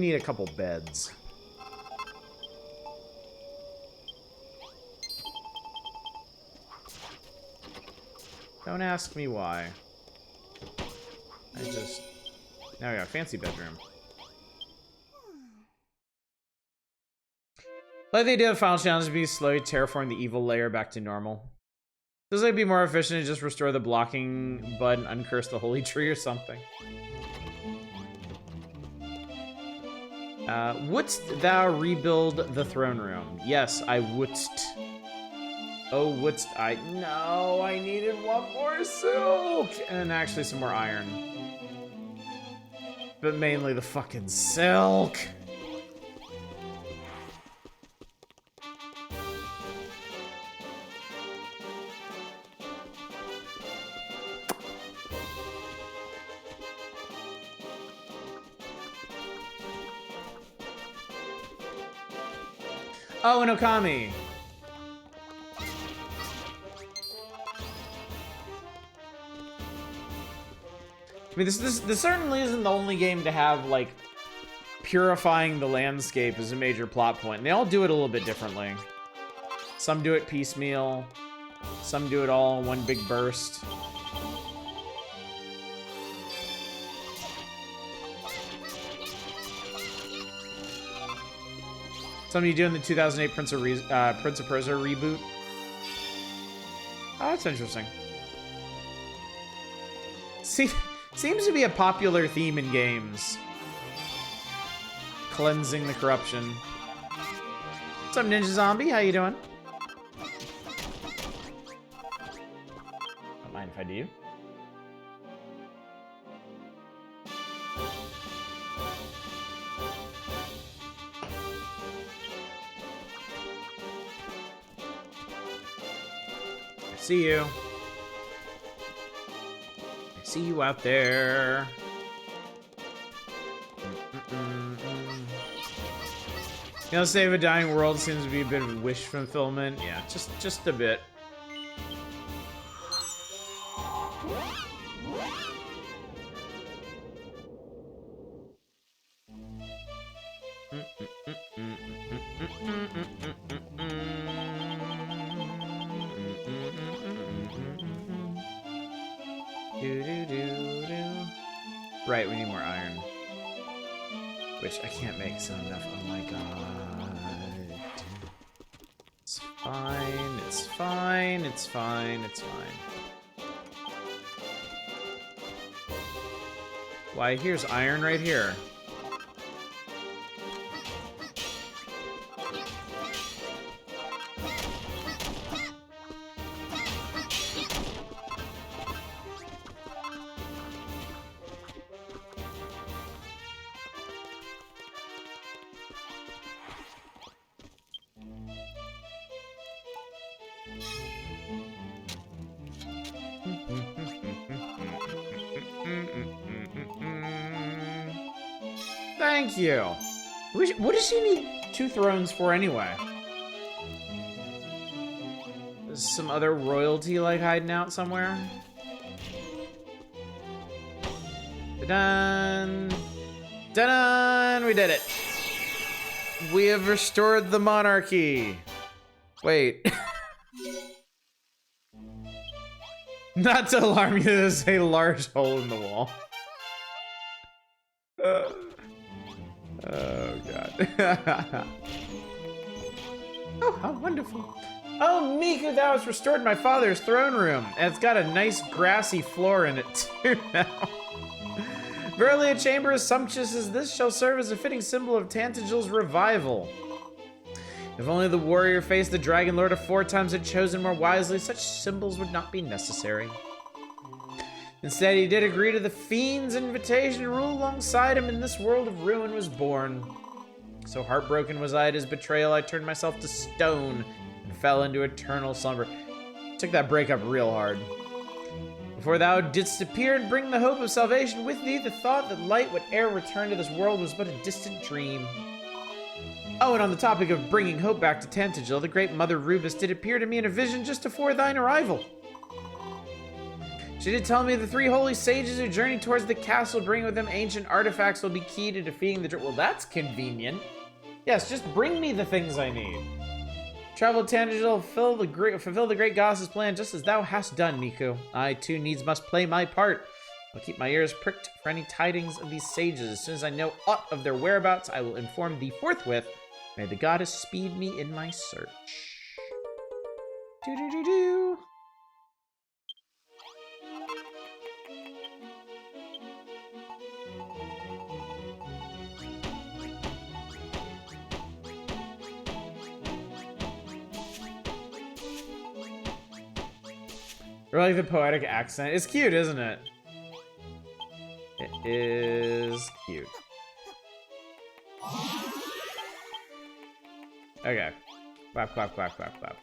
need a couple beds. Don't ask me why. Now we got a fancy bedroom. Like they did the final challenge to be slowly terraforming the evil layer back to normal. Does it be more efficient to just restore the blocking bud and uncurse the holy tree or something? Wouldst thou rebuild the throne room? Yes, I wouldst. Oh, wouldst I? No, I needed one more silk! And actually some more iron. But mainly the fucking silk! Oh, and Okami. I mean, this certainly isn't the only game to have, like, purifying the landscape as a major plot point. And they all do it a little bit differently. Some do it piecemeal. Some do it all in one big burst. Something you do in the 2008 Prince of Persia reboot. Oh, that's interesting. See, seems to be a popular theme in games. Cleansing the corruption. What's up, Ninja Zombie? How you doing? Don't mind if I do. See you. I see you out there. You know, save a dying world seems to be a bit of a wish fulfillment. Yeah, just a bit. Right, we need more iron. Which I can't make soon enough. Oh my god. It's fine, it's fine, it's fine, it's fine. Why, here's iron right here. Thank you. What does she need 2 thrones for anyway? Is some other royalty like hiding out somewhere? Dun dun! We did it. We have restored the monarchy. Wait. Not to alarm you, there's a large hole in the wall. Oh, God. Oh, how wonderful. Oh, Miku, thou hast restored my father's throne room. And it's got a nice grassy floor in it, too, now. Verily, a chamber as sumptuous as this shall serve as a fitting symbol of Tantagel's revival. If only the warrior faced the Dragon Lord of 4 times had chosen more wisely, such symbols would not be necessary. Instead, he did agree to the fiend's invitation to rule alongside him, and this world of ruin was born. So heartbroken was I at his betrayal, I turned myself to stone and fell into eternal slumber. Took that breakup real hard. Before thou didst appear and bring the hope of salvation with thee, the thought that light would e'er return to this world was but a distant dream. Oh, and on the topic of bringing hope back to Tantagel, the great Mother Rubus did appear to me in a vision just before thine arrival. She did tell me the 3 holy sages who journey towards the castle bring with them ancient artifacts will be key to defeating the... Well, that's convenient. Yes, just bring me the things I need. Travel Tangential, fulfill the great goddess's plan just as thou hast done, Miku. I too needs must play my part. I'll keep my ears pricked for any tidings of these sages. As soon as I know aught of their whereabouts, I will inform thee forthwith. May the goddess speed me in my search. Do-do-do-do. I like the poetic accent. It's cute, isn't it? It is cute. Okay. Clap, clap, clap, clap, clap.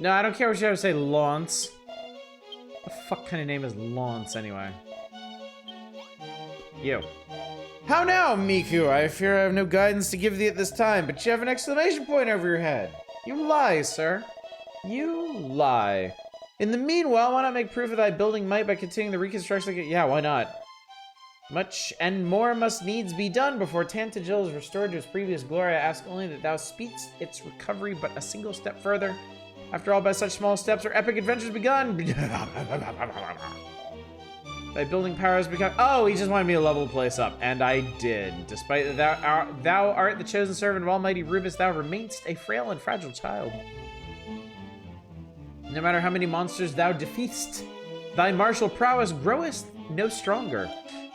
No, I don't care what you have to say, Lance. What the fuck kind of name is Lance, anyway? You. How now, Miku? I fear I have no guidance to give thee at this time, but you have an exclamation point over your head. You lie, sir. You lie. In the meanwhile, why not make proof of thy building might by continuing the reconstruction? Yeah, why not? Much and more must needs be done before Tantagil is restored to its previous glory. I ask only that thou speedst its recovery but a single step further. After all, by such small steps are epic adventures begun. Thy building power has become... Oh, he just wanted me to level the place up, and I did. Despite that thou art the chosen servant of Almighty Rubus, thou remainst a frail and fragile child. No matter how many monsters thou defeatst, thy martial prowess groweth no stronger.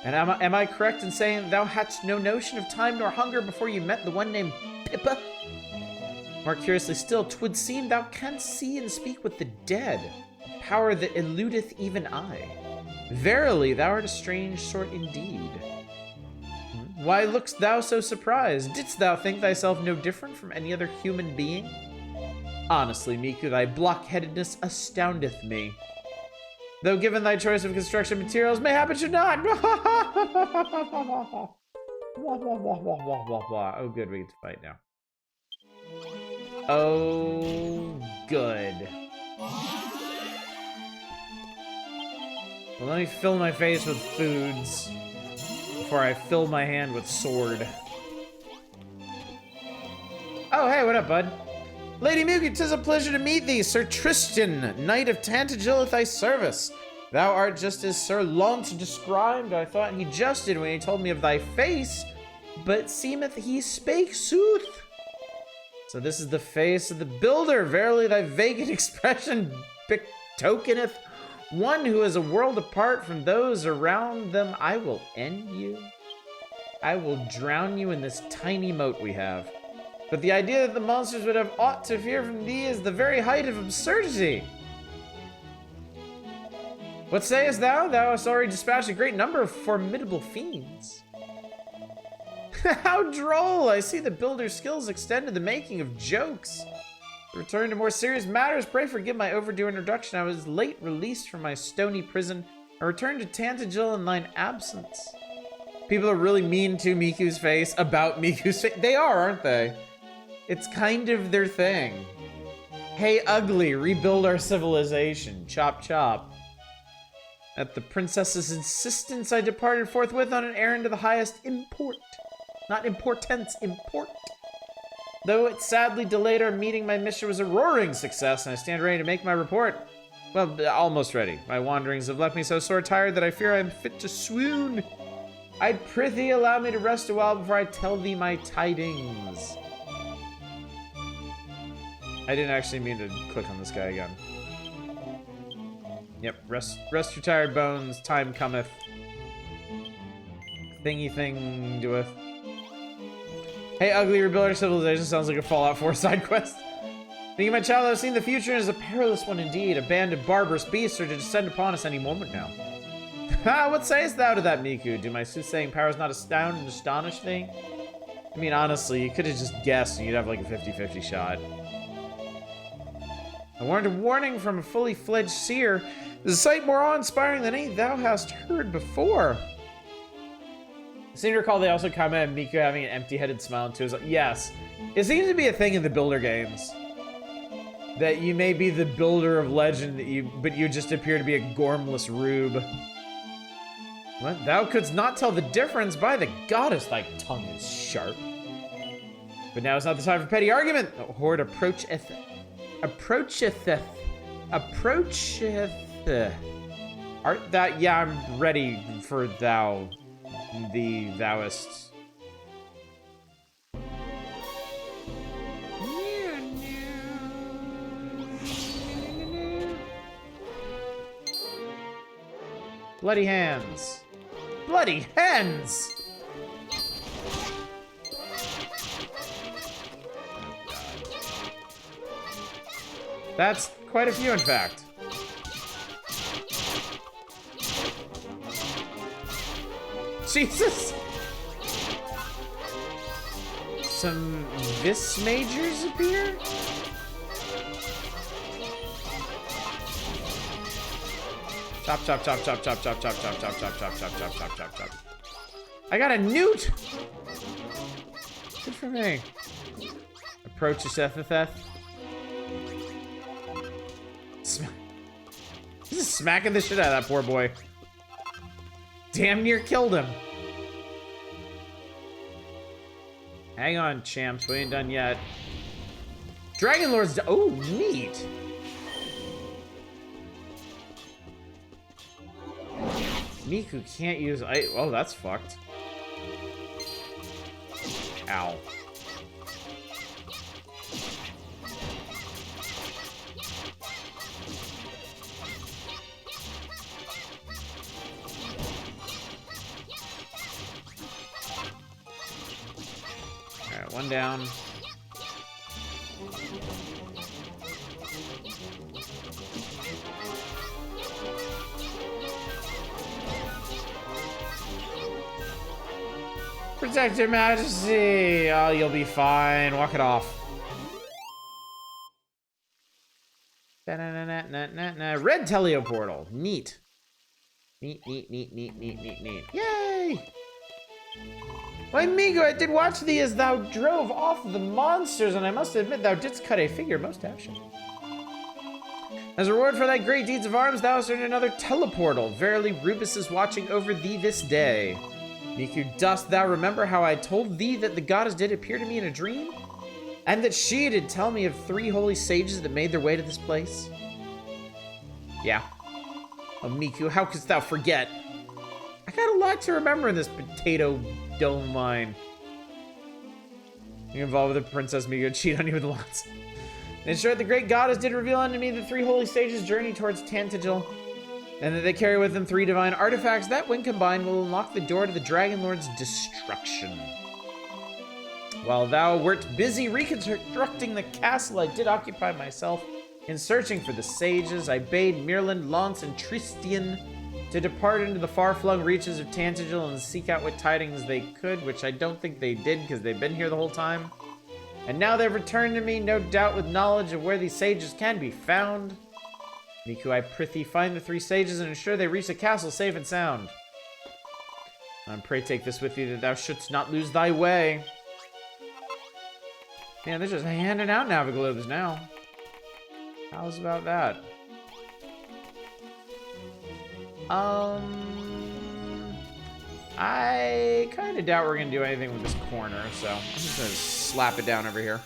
And am I correct in saying thou hadst no notion of time nor hunger before you met the one named Pippa? More curiously still, 'twould seem thou canst see and speak with the dead, a power that eludeth even I. Verily, thou art a strange sort indeed. Why look'st thou so surprised? Didst thou think thyself no different from any other human being? Honestly, Miku, thy blockheadedness astoundeth me. Though given thy choice of construction materials, mayhap it should not. Oh, good, we get to fight now. Oh, good. Well, let me fill my face with foods before I fill my hand with sword. Oh, hey, what up, bud? Lady Miku, 'tis a pleasure to meet thee, Sir Tristan, knight of Tantagil at thy service. Thou art just as Sir Launce described. I thought he jested when he told me of thy face, but seemeth he spake sooth. So this is the face of the builder. Verily thy vacant expression betokeneth one who is a world apart from those around them. I will end you. I will drown you in this tiny moat we have. But the idea that the monsters would have aught to fear from thee is the very height of absurdity. What sayest thou? Thou hast already dispatched a great number of formidable fiends. How droll! I see the builder's skills extend to the making of jokes. To return to more serious matters, pray forgive my overdue introduction. I was late released from my stony prison. I returned to Tantagil in thine absence. People are really mean to Miku's face about Miku's face. They are, aren't they? It's kind of their thing. Hey, ugly, rebuild our civilization. Chop, chop. At the princess's insistence, I departed forthwith on an errand of the highest import. Not importance, import. Though it sadly delayed our meeting, my mission was a roaring success, and I stand ready to make my report. Well, almost ready. My wanderings have left me so sore tired that I fear I am fit to swoon. I'd prithee allow me to rest a while before I tell thee my tidings. I didn't actually mean to click on this guy again. Yep, rest your tired bones, time cometh. Thingy thing doeth. Hey, ugly, rebuild our civilization sounds like a Fallout 4 side quest. Thinking my child, I've seen the future and is a perilous one indeed. A band of barbarous beasts are to descend upon us any moment now. Ha, what sayest thou to that, Miku? Do my soothsaying powers not astound and astonish thee? I mean, honestly, you could have just guessed and you'd have like a 50-50 shot. I warned a warning from a fully fledged seer. Is a sight more awe-inspiring than any thou hast heard before. I seem to recall they also commented Miku having an empty-headed smile too. Yes, it seems to be a thing in the builder games. That you may be the builder of legend, but you just appear to be a gormless rube. What? Thou couldst not tell the difference. By the goddess, thy tongue is sharp. But now is not the time for petty argument. The horde approacheth. Art thou? Yeah, I'm ready for thou. The thouest. Bloody hands. Bloody hands! That's quite a few, in fact. Jesus! Some Vis Majors appear? Chop, chop, chop, chop, chop, chop, chop, chop, chop, chop, chop, chop, chop, chop, chop, chop. I got a newt! Good for me. Approach the Sethetheth. He's just smacking the shit out of that poor boy. Damn near killed him. Hang on, champs. We ain't done yet. Dragon Lord's... Oh, neat. Miku can't use... Oh, that's fucked. Ow. Alright, one down. Protect your majesty! Oh, you'll be fine. Walk it off. Red teleportal. Neat. Neat. Yay! Why, Migo, I did watch thee as thou drove off the monsters, and I must admit thou didst cut a figure most action. As a reward for thy great deeds of arms, thou hast earned another teleportal. Verily, Rubus is watching over thee this day. Miku, dost thou remember how I told thee that the goddess did appear to me in a dream? And that she did tell me of 3 holy sages that made their way to this place? Yeah. Oh, Miku, how couldst thou forget? I got a lot to remember in this potato dome mine. You're involved with the Princess Miku and cheat on you with lots. In short, the great goddess did reveal unto me the 3 holy sages' journey towards Tantagel, and that they carry with them 3 divine artifacts that, when combined, will unlock the door to the Dragon Lord's destruction. While thou wert busy reconstructing the castle, I did occupy myself in searching for the sages. I bade Mirland, Lance, and Tristian to depart into the far-flung reaches of Tantagel and seek out what tidings they could, which I don't think they did because they've been here the whole time. And now they've returned to me, no doubt with knowledge of where these sages can be found. Miku, I prithee, find the 3 sages and ensure they reach the castle safe and sound. And pray take this with thee, that thou shouldst not lose thy way. Man, they're just handing out Naviglobes now. How's about that? I kind of doubt we're going to do anything with this corner, so I'm just going to slap it down over here.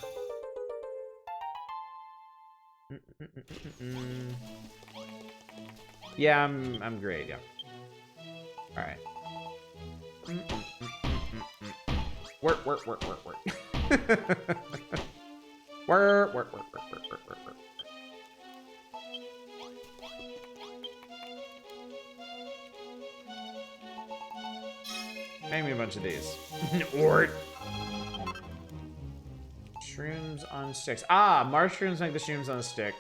Yeah, I'm great, yeah. Alright. Work. Work. Make me a bunch of these. Ort. Shrooms on sticks. Ah, mushrooms make the shrooms on a stick.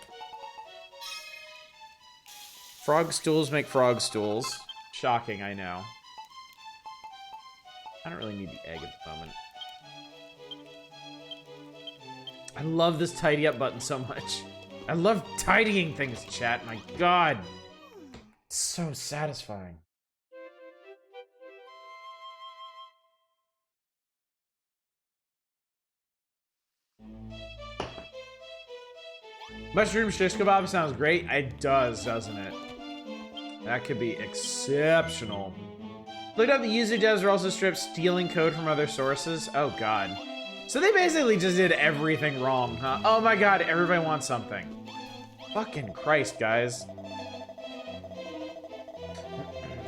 Frog stools make frog stools. Shocking, I know. I don't really need the egg at the moment. I love this tidy up button so much. I love tidying things, chat. My God. It's so satisfying. Mushroom shish kebab sounds great. It does, doesn't it? That could be exceptional. Looked up the user devs are also stripped stealing code from other sources. Oh god. So they basically just did everything wrong, huh? Oh my god, everybody wants something. Fucking Christ, guys.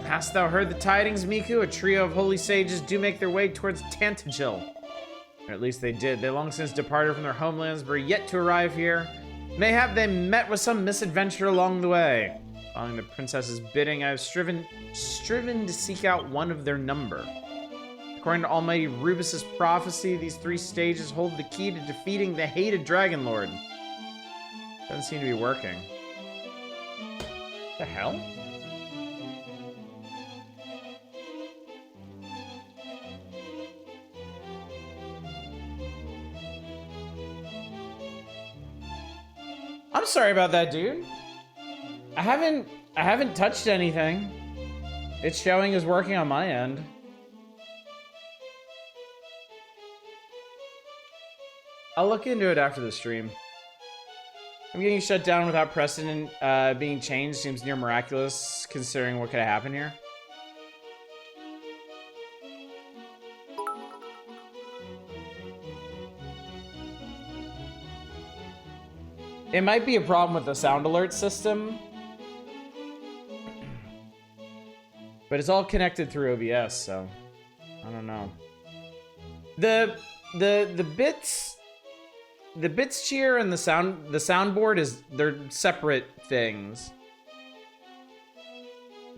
Hast thou heard the tidings, Miku? A trio of holy sages do make their way towards Tantagil. Or at least they did. They long since departed from their homelands, but are yet to arrive here. Mayhap they met with some misadventure along the way. Following the princess's bidding, I have striven to seek out one of their number. According to Almighty Rubus's prophecy, these 3 stages hold the key to defeating the hated Dragon Lord. Doesn't seem to be working. The hell? I'm sorry about that, dude. I haven't touched anything. It's showing as working on my end. I'll look into it after the stream. I'm getting shut down without precedent being changed. Seems near miraculous considering what could have happened here. It might be a problem with the sound alert system. But it's all connected through OBS, so I don't know. The bits cheer and the soundboard they're separate things.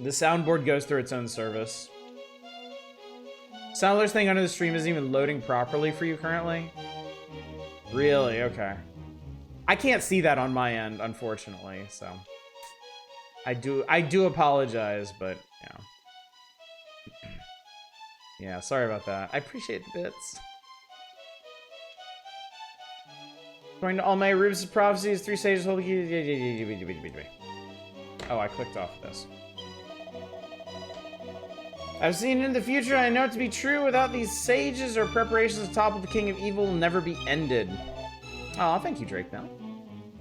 The soundboard goes through its own service. Sound alerts thing under the stream isn't even loading properly for you currently. Really? Okay. I can't see that on my end, unfortunately, so I do apologize, but yeah. Yeah, sorry about that. I appreciate the bits. According to Almighty Rubus's prophecies, 3 stages hold the key. Oh, I clicked off this. I've seen it in the future, and I know it to be true. Without these sages, or preparations to topple the King of Evil will never be ended. Oh, thank you, Drake, now.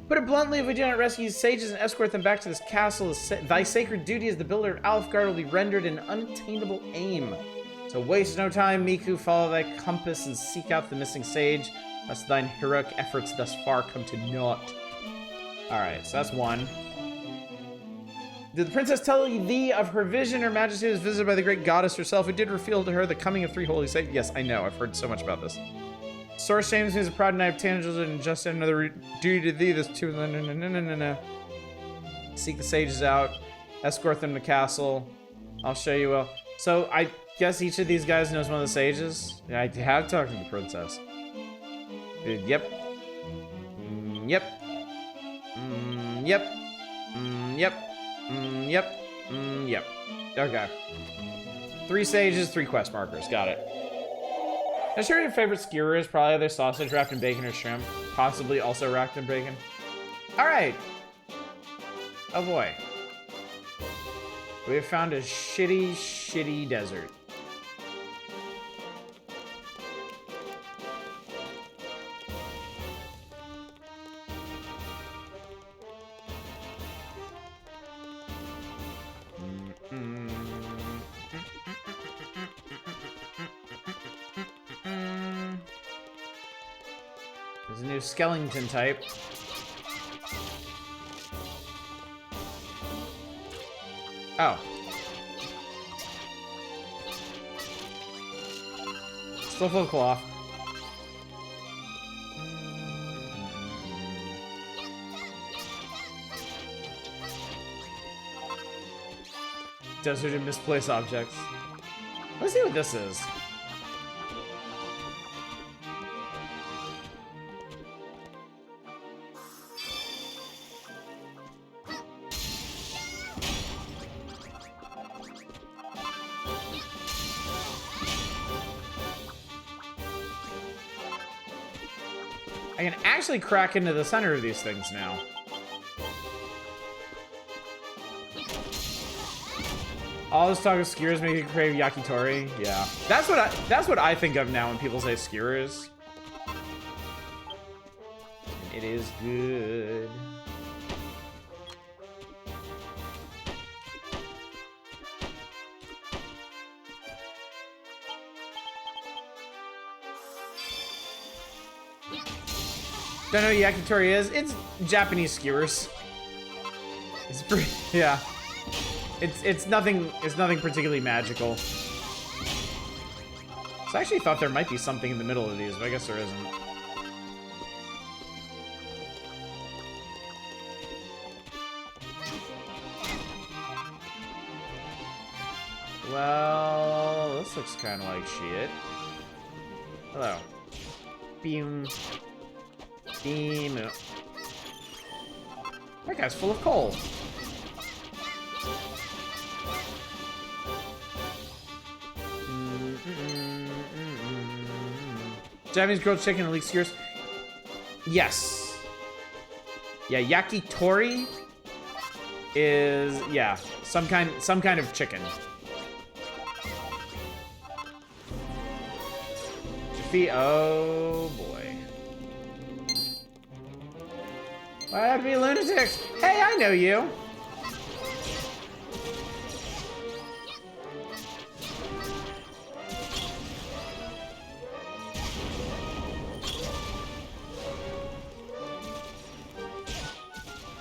Put it bluntly, if we do not rescue these sages and escort them back to this castle, thy sacred duty as the builder of Alfgard will be rendered an unattainable aim. So waste no time, Miku, follow thy compass and seek out the missing sage, lest thine heroic efforts thus far come to naught. Alright, so that's 1. Did the princess tell thee of her vision? Her majesty was visited by the great goddess herself, who did reveal to her the coming of 3 holy sages. Yes, I know, I've heard so much about this. Source shames me as a proud knight of Tangents and just another duty to thee. This too. No. Seek the sages out. Escort them to castle. I'll show you well. So I guess each of these guys knows one of the sages. I have talked to the princess. Dude, yep. Yep. Yep. Yep. Yep. Yep. Okay. 3 sages, 3 quest markers. Got it. I'm sure your favorite skewer is probably either sausage wrapped in bacon or shrimp. Possibly also wrapped in bacon. Alright. Oh boy. We have found a shitty desert. There's a new skeleton type. Oh. Still full of cloth. Desert and misplaced objects. Let's see what this is. I can actually crack into the center of these things now. All this talk of skewers make you crave yakitori. Yeah, that's what I think of now when people say skewers. It is good. Don't know what yakitori is? It's Japanese skewers. It's pretty, yeah. It's nothing particularly magical. So I actually thought there might be something in the middle of these, but I guess there isn't. Well, this looks kind of like shit. Hello. Beam. Beam. That guy's full of coal. Japanese grilled chicken and leek skewers. Yes. Yeah, yakitori is, yeah, some kind of chicken. Oh boy. Why have to be lunatics? Hey, I know you.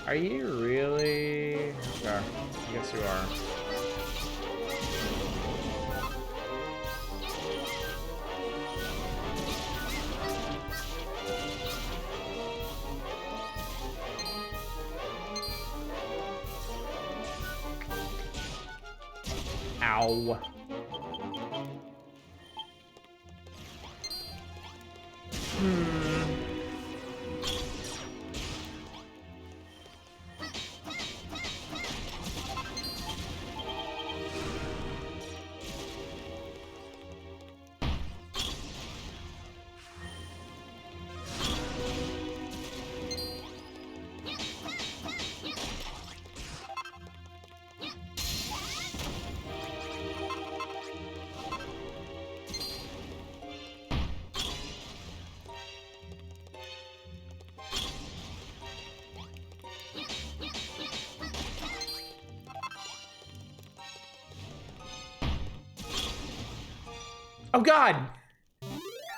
Are you really? Okay, I guess you are. Ow. Oh god!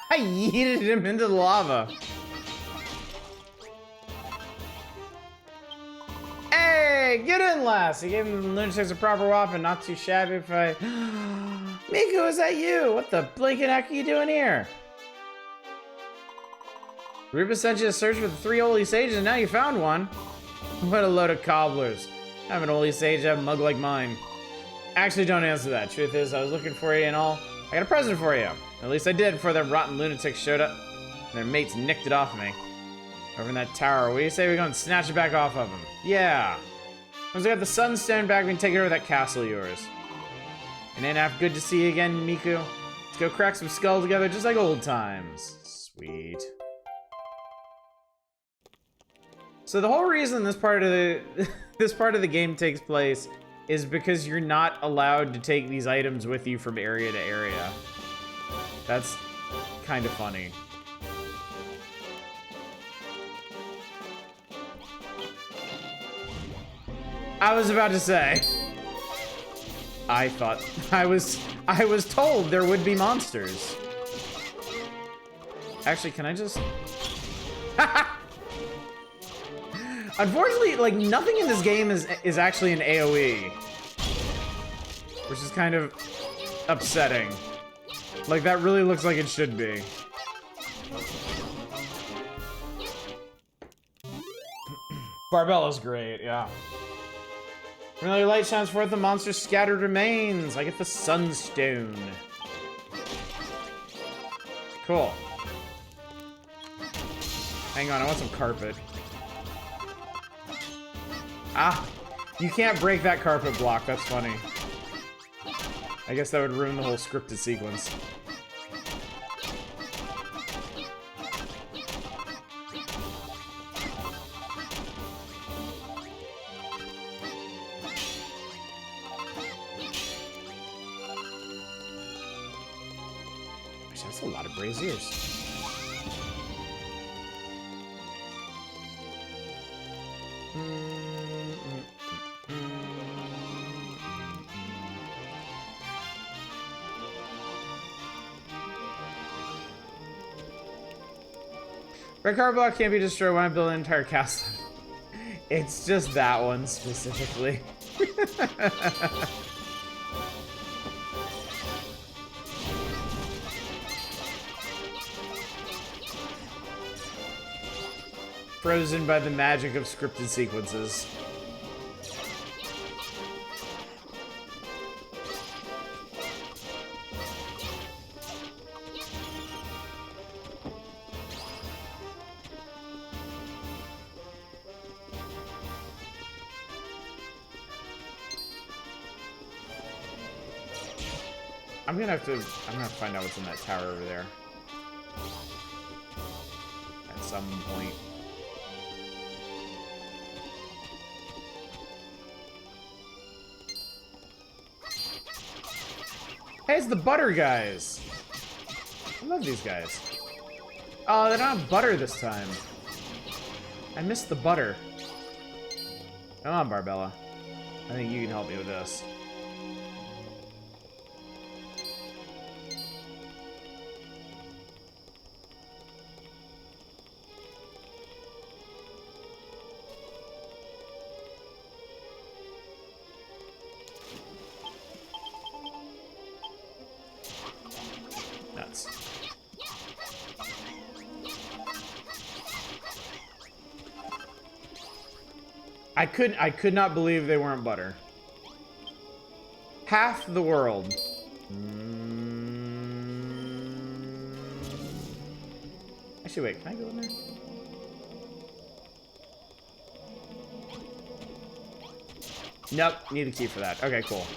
I yeeted him into the lava. Hey, get in, lass! He gave him the lunatics a proper whop and not too shabby if I... Miku, is that you? What the blinking heck are you doing here? Rupa sent you to search for the 3 holy sages and now you found one. What a load of cobblers. I have an holy sage, have a mug like mine. Actually, don't answer that. Truth is, I was looking for you and all. I got a present for you. At least I did before them rotten lunatics showed up. And their mates nicked it off me. Over in that tower. What do you say we go and snatch it back off of them? Yeah. Once I got the sunstone back, we can take over that castle of yours. And then after good to see you again, Miku. Let's go crack some skulls together just like old times. Sweet. So the whole reason this part of the game takes place is because you're not allowed to take these items with you from area to area. That's kind of funny. I was about to say. I thought I was told there would be monsters. Actually, can I just Unfortunately, like, nothing in this game is actually an AoE. Which is kind of upsetting. Like, that really looks like it should be. Barbella's great, yeah. Familiar light shines forth the monster's scattered remains. I get the sunstone. Cool. Hang on, I want some carpet. Ah, you can't break that carpet block. That's funny. I guess that would ruin the whole scripted sequence. Actually, that's a lot of braziers. Red card block can't be destroyed when I build an entire castle. It's just that one specifically. Frozen by the magic of scripted sequences. I'm gonna have to find out what's in that tower over there. At some point. Hey, it's the butter guys. I love these guys. Oh, they don't have butter this time. I missed the butter. Come on, Barbella. I think you can help me with this. Nuts. I could not believe they weren't butter. Half the world. Actually, wait, can I go in there? Nope, need a key for that. Okay, cool.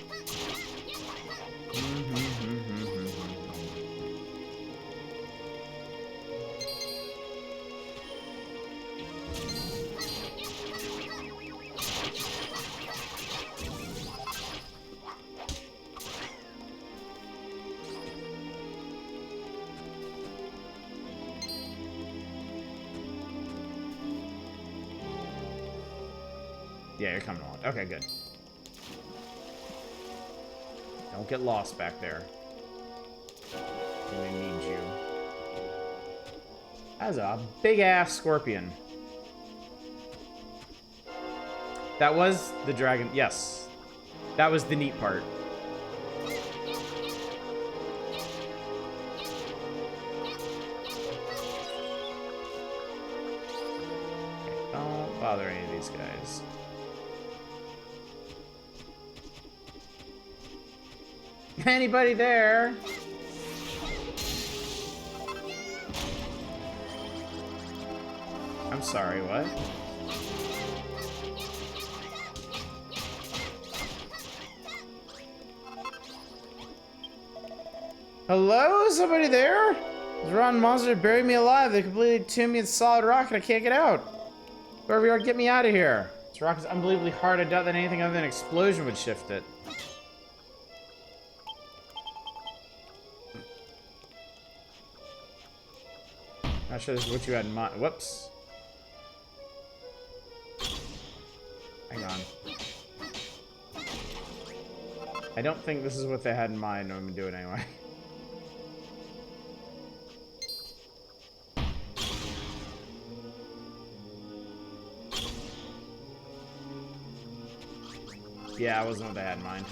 Yeah, you're coming along. Okay, good. Don't get lost back there. I need you. That's a big-ass scorpion. That was the dragon. Yes. That was the neat part. Okay, don't bother any of these guys. Anybody there? I'm sorry, what? Hello? Somebody there? Those rotten monsters buried me alive. They completely tuned me in solid rock and I can't get out. Wherever you are, get me out of here. This rock is unbelievably hard. I doubt that anything other than an explosion would shift it. Not sure this is what you had in mind. Whoops. Hang on. I don't think this is what they had in mind. I'm gonna do it anyway. Yeah, it wasn't what they had in mind.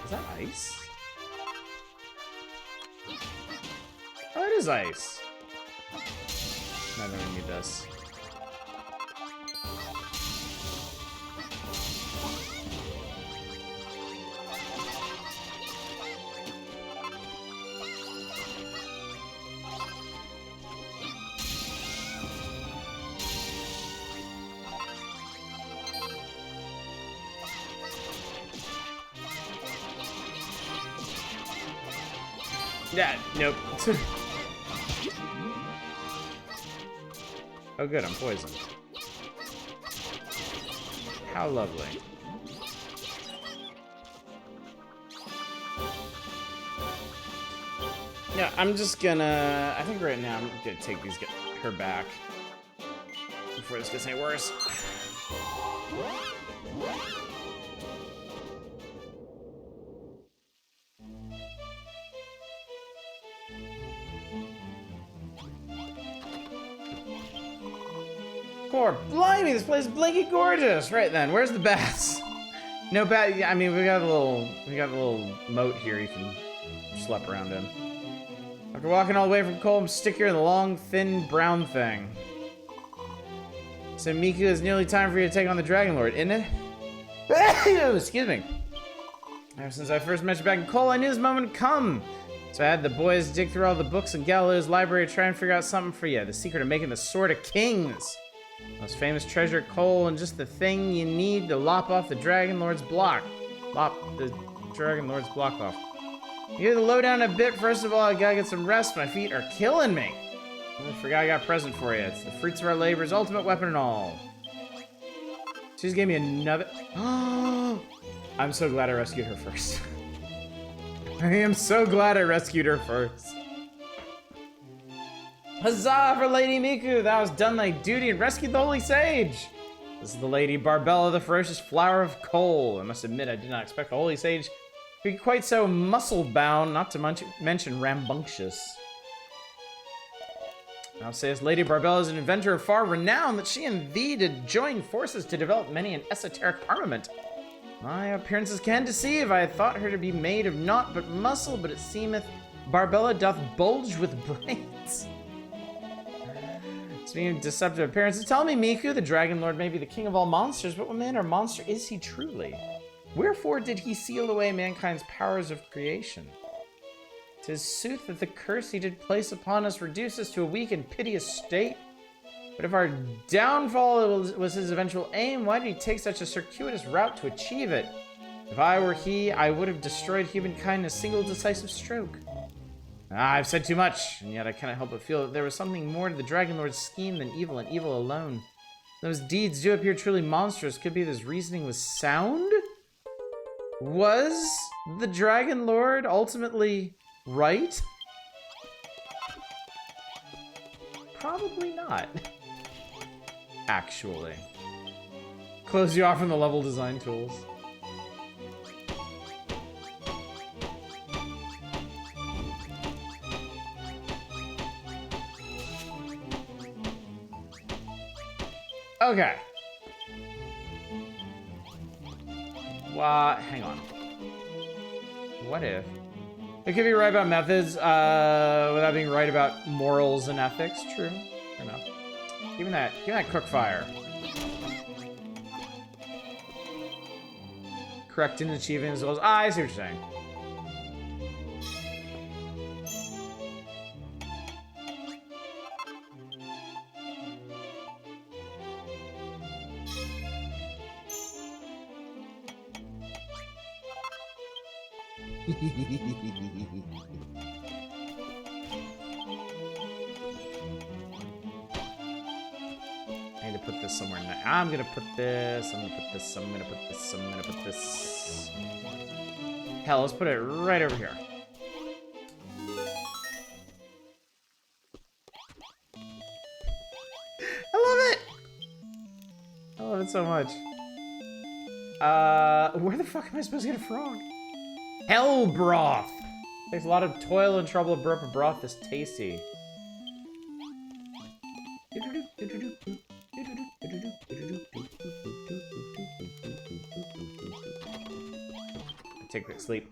Is that ice? Oh, it is ice. No, I don't need this. Yeah, nope. Oh good, I'm poisoned. How lovely. Yeah, I'm just gonna... I think right now I'm gonna take her back before this gets any worse. Poor blimey, this place is blinky gorgeous. Right then, where's the bats? No bat. I mean, we got a little moat here you can schlep around in. After walking all the way from Cole, I'm stickier than the long, thin, brown thing. So Miku, it's nearly time for you to take on the Dragon Lord, isn't it? Excuse me. Ever since I first met you back in Cole, I knew this moment would come. So I had the boys dig through all the books in Galileo's library to try and figure out something for you. The secret of making the Sword of Kings. Most famous treasure, Cole, and just the thing you need to lop off the Dragon Lord's block. Lop the Dragon Lord's block off. You hear the lowdown a bit. First of all, I gotta get some rest. My feet are killing me. I forgot I got a present for you. It's the fruits of our labors, ultimate weapon and all. She just gave me another... I'm so glad I rescued her first. I am so glad I rescued her first. Huzzah for Lady Miku! Thou hast done thy duty and rescued the Holy Sage! This is the Lady Barbella, the ferocious flower of Cole. I must admit, I did not expect the Holy Sage to be quite so muscle-bound, not to mention rambunctious. Thou sayest Lady Barbella is an inventor of far renown, that she and thee did join forces to develop many an esoteric armament. My appearances can deceive. I had thought her to be made of naught but muscle, but it seemeth Barbella doth bulge with brains. Speaking of deceptive appearances, tell me, Miku, the Dragon Lord may be the king of all monsters, but what man or monster is he truly? Wherefore did he seal away mankind's powers of creation? 'Tis sooth that the curse he did place upon us reduced us to a weak and piteous state. But if our downfall was his eventual aim, why did he take such a circuitous route to achieve it? If I were he, I would have destroyed humankind in a single decisive stroke. I've said too much, and yet I cannot help but feel that there was something more to the Dragon Lord's scheme than evil and evil alone. Those deeds do appear truly monstrous. Could be this reasoning was sound? Was the Dragon Lord ultimately right? Probably not. Actually. Close you off from the level design tools. Okay. Hang on. What if? It could be right about methods, without being right about morals and ethics. True. Fair enough. Give me that cook fire. Correct in achieving as well as... I see what you're saying. I need to put this somewhere. I'm gonna put this. I'm gonna put this. I'm gonna put this. I'm gonna put this. Hell, let's put it right over here. I love it. I love it so much. Where the fuck am I supposed to get a frog? Hell broth. Takes a lot of toil and trouble to brew up a broth this tasty. Take a quick sleep.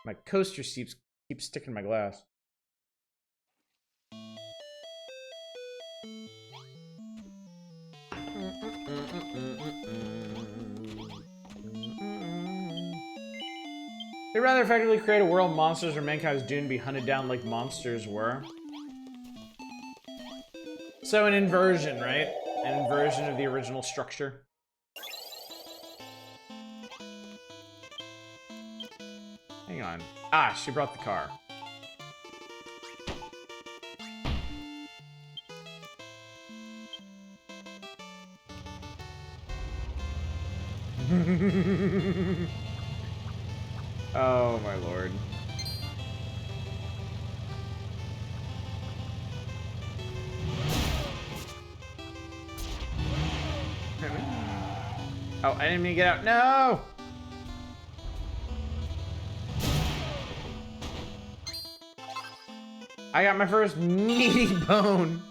My coaster keeps sticking to my glass. They rather effectively create a world of monsters where mankind is doomed to be hunted down like monsters were. So an inversion, right? An inversion of the original structure. Hang on. Ah, she brought the car. Oh my lord. Oh, I didn't mean to get out. No! I got my first meaty bone.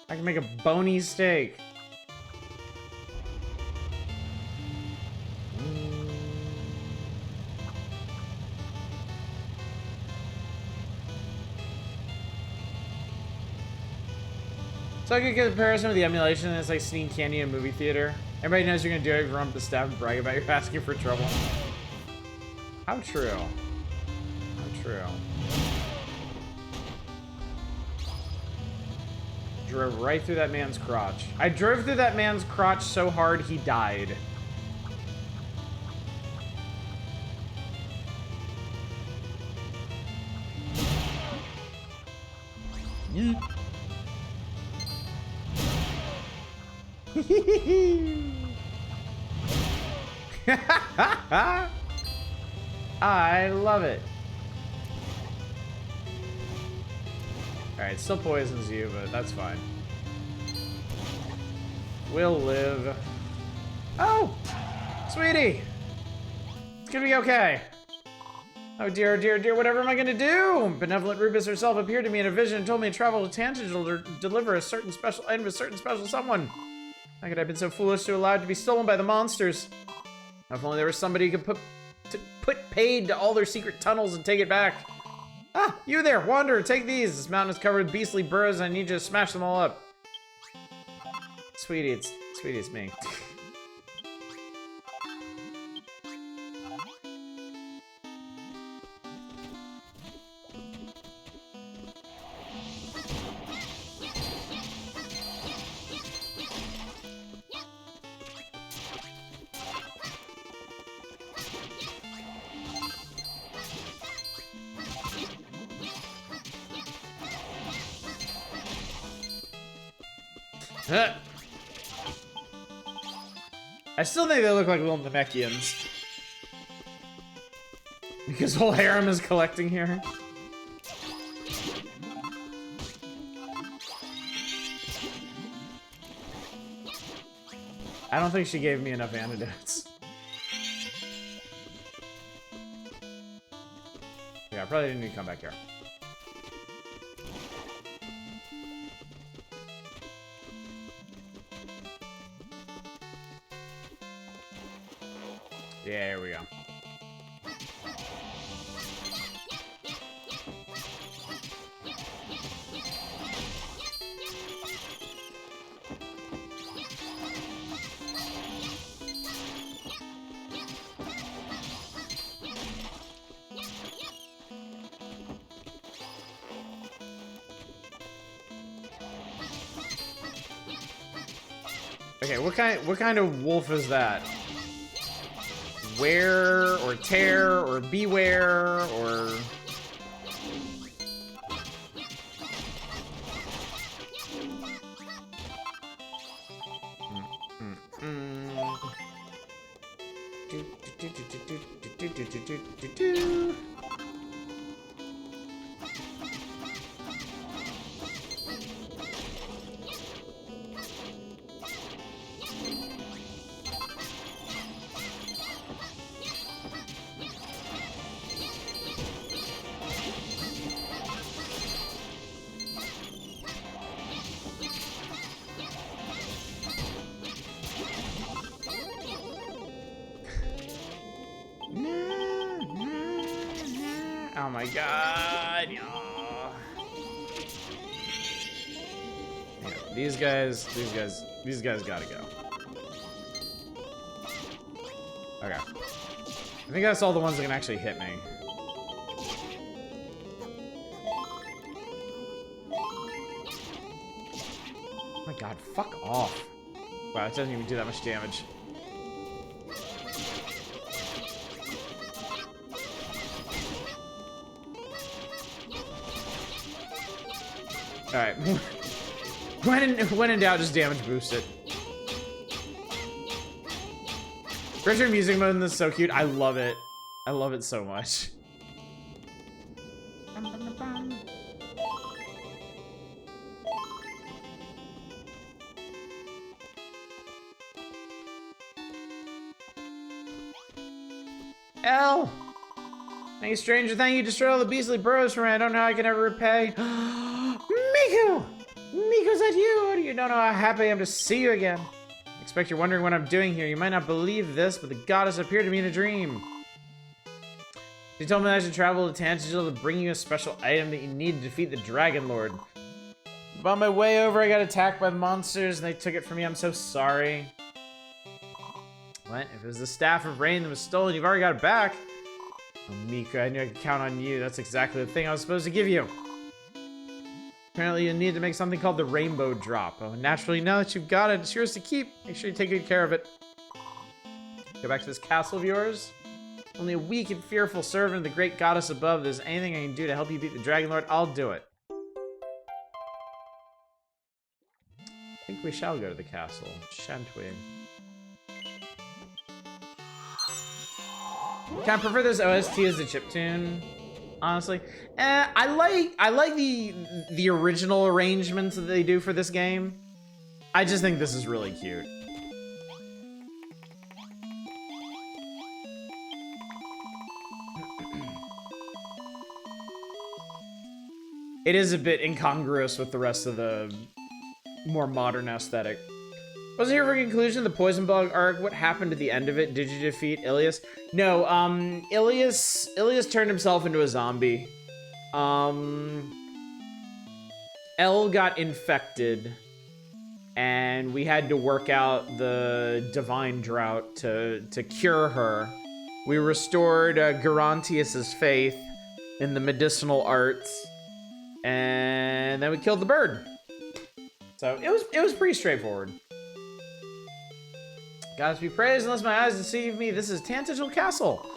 I can make a bony steak. So I could get a comparison with the emulation, and it's like sneaking candy in a movie theater. Everybody knows you're gonna do it if you run up the staff and brag about you asking for trouble. How true. How true. Drove right through that man's crotch. I drove through that man's crotch so hard he died. Yeet. I love it. Alright, still poisons you, but that's fine. We'll live. Oh! Sweetie! It's gonna be okay. Oh dear, dear, dear, whatever am I gonna do? Benevolent Rubus herself appeared to me in a vision and told me to travel to Tangent to deliver a certain special item to a certain special someone. How could I have been so foolish to allow it to be stolen by the monsters? If only there was somebody who could put paid to all their secret tunnels and take it back. Ah, you there, Wanderer, take these. This mountain is covered with beastly burrows and I need you to smash them all up. Sweetie, it's me. I still think they look like little Namekians. Because whole harem is collecting here. I don't think she gave me enough antidotes. Yeah, I probably didn't need to come back here. Yeah, here we go. Okay, what kind of wolf is that? Wear or tear or beware or oh my god. Oh. Yeah, these guys gotta go. Okay. I think that's all the ones that can actually hit me. Oh my god, fuck off. Wow, it doesn't even do that much damage. Alright. when in doubt, just damage boost it. Retro music mode in this is so cute. I love it. I love it so much. L! Thank you, stranger. Thank you. Destroyed all the beastly burrows for me. I don't know how I can ever repay. Miku! Miku, is that you? You don't know how happy I am to see you again. I expect you're wondering what I'm doing here. You might not believe this, but the goddess appeared to me in a dream. She told me that I should travel to Tangential to bring you a special item that you need to defeat the Dragon Lord. But on my way over, I got attacked by the monsters and they took it from me. I'm so sorry. What? If it was the Staff of Rain that was stolen, you've already got it back. Oh, Miku, I knew I could count on you. That's exactly the thing I was supposed to give you. Apparently, you need to make something called the Rainbow Drop. Oh, naturally, now that you've got it, it's yours to keep. Make sure you take good care of it. Go back to this castle of yours. Only a weak and fearful servant of the great goddess above. If there's anything I can do to help you beat the Dragon Lord, I'll do it. I think we shall go to the castle, shan't we? Can I prefer this OST as the chiptune? Honestly, I like the original arrangements that they do for this game. I just think this is really cute. It is a bit incongruous with the rest of the more modern aesthetic. Wasn't here for a conclusion, the Poison Bug arc. What happened at the end of it? Did you defeat Ilias? No, Ilias turned himself into a zombie. Elle got infected, and we had to work out the divine drought to cure her. We restored Gerontius's faith in the medicinal arts, and then we killed the bird. So it was pretty straightforward. Goddess be praised, unless my eyes deceive me. This is Tangential Castle.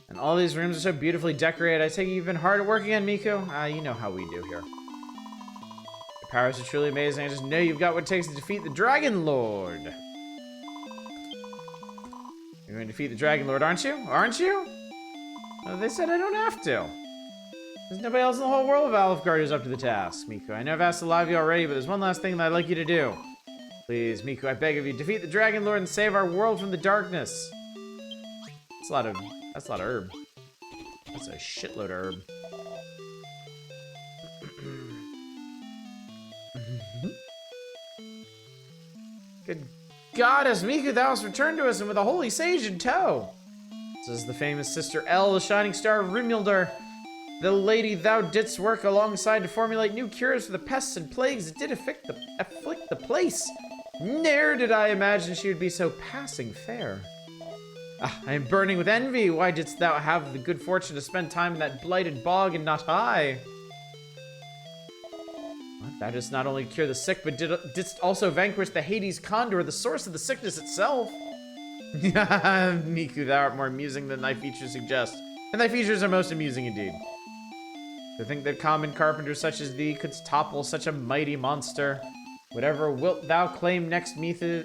And all these rooms are so beautifully decorated. I take it you've been hard at work again, Miku. You know how we do here. Your powers are truly amazing. I just know you've got what it takes to defeat the Dragon Lord. You're going to defeat the Dragon Lord, aren't you? Aren't you? Well, they said I don't have to. There's nobody else in the whole world of Alfgard who's up to the task, Miku. I know I've asked a lot of you already, but there's one last thing that I'd like you to do. Please, Miku, I beg of you, defeat the Dragon Lord and save our world from the darkness. That's a lot of herb. That's a shitload of herb. Good goddess, Miku, thou hast returned to us, and with a holy sage in tow. This is the famous Sister El, the shining star of Rimildar. The lady thou didst work alongside to formulate new cures for the pests and plagues that did afflict the place. Ne'er did I imagine she would be so passing fair. I am burning with envy. Why didst thou have the good fortune to spend time in that blighted bog and not I? What? Thou didst not only cure the sick, but didst also vanquish the Hades condor, the source of the sickness itself. Miku, thou art more amusing than thy features suggest. And thy features are most amusing indeed. To think that common carpenter such as thee couldst topple such a mighty monster. Whatever wilt thou claim next, Miku,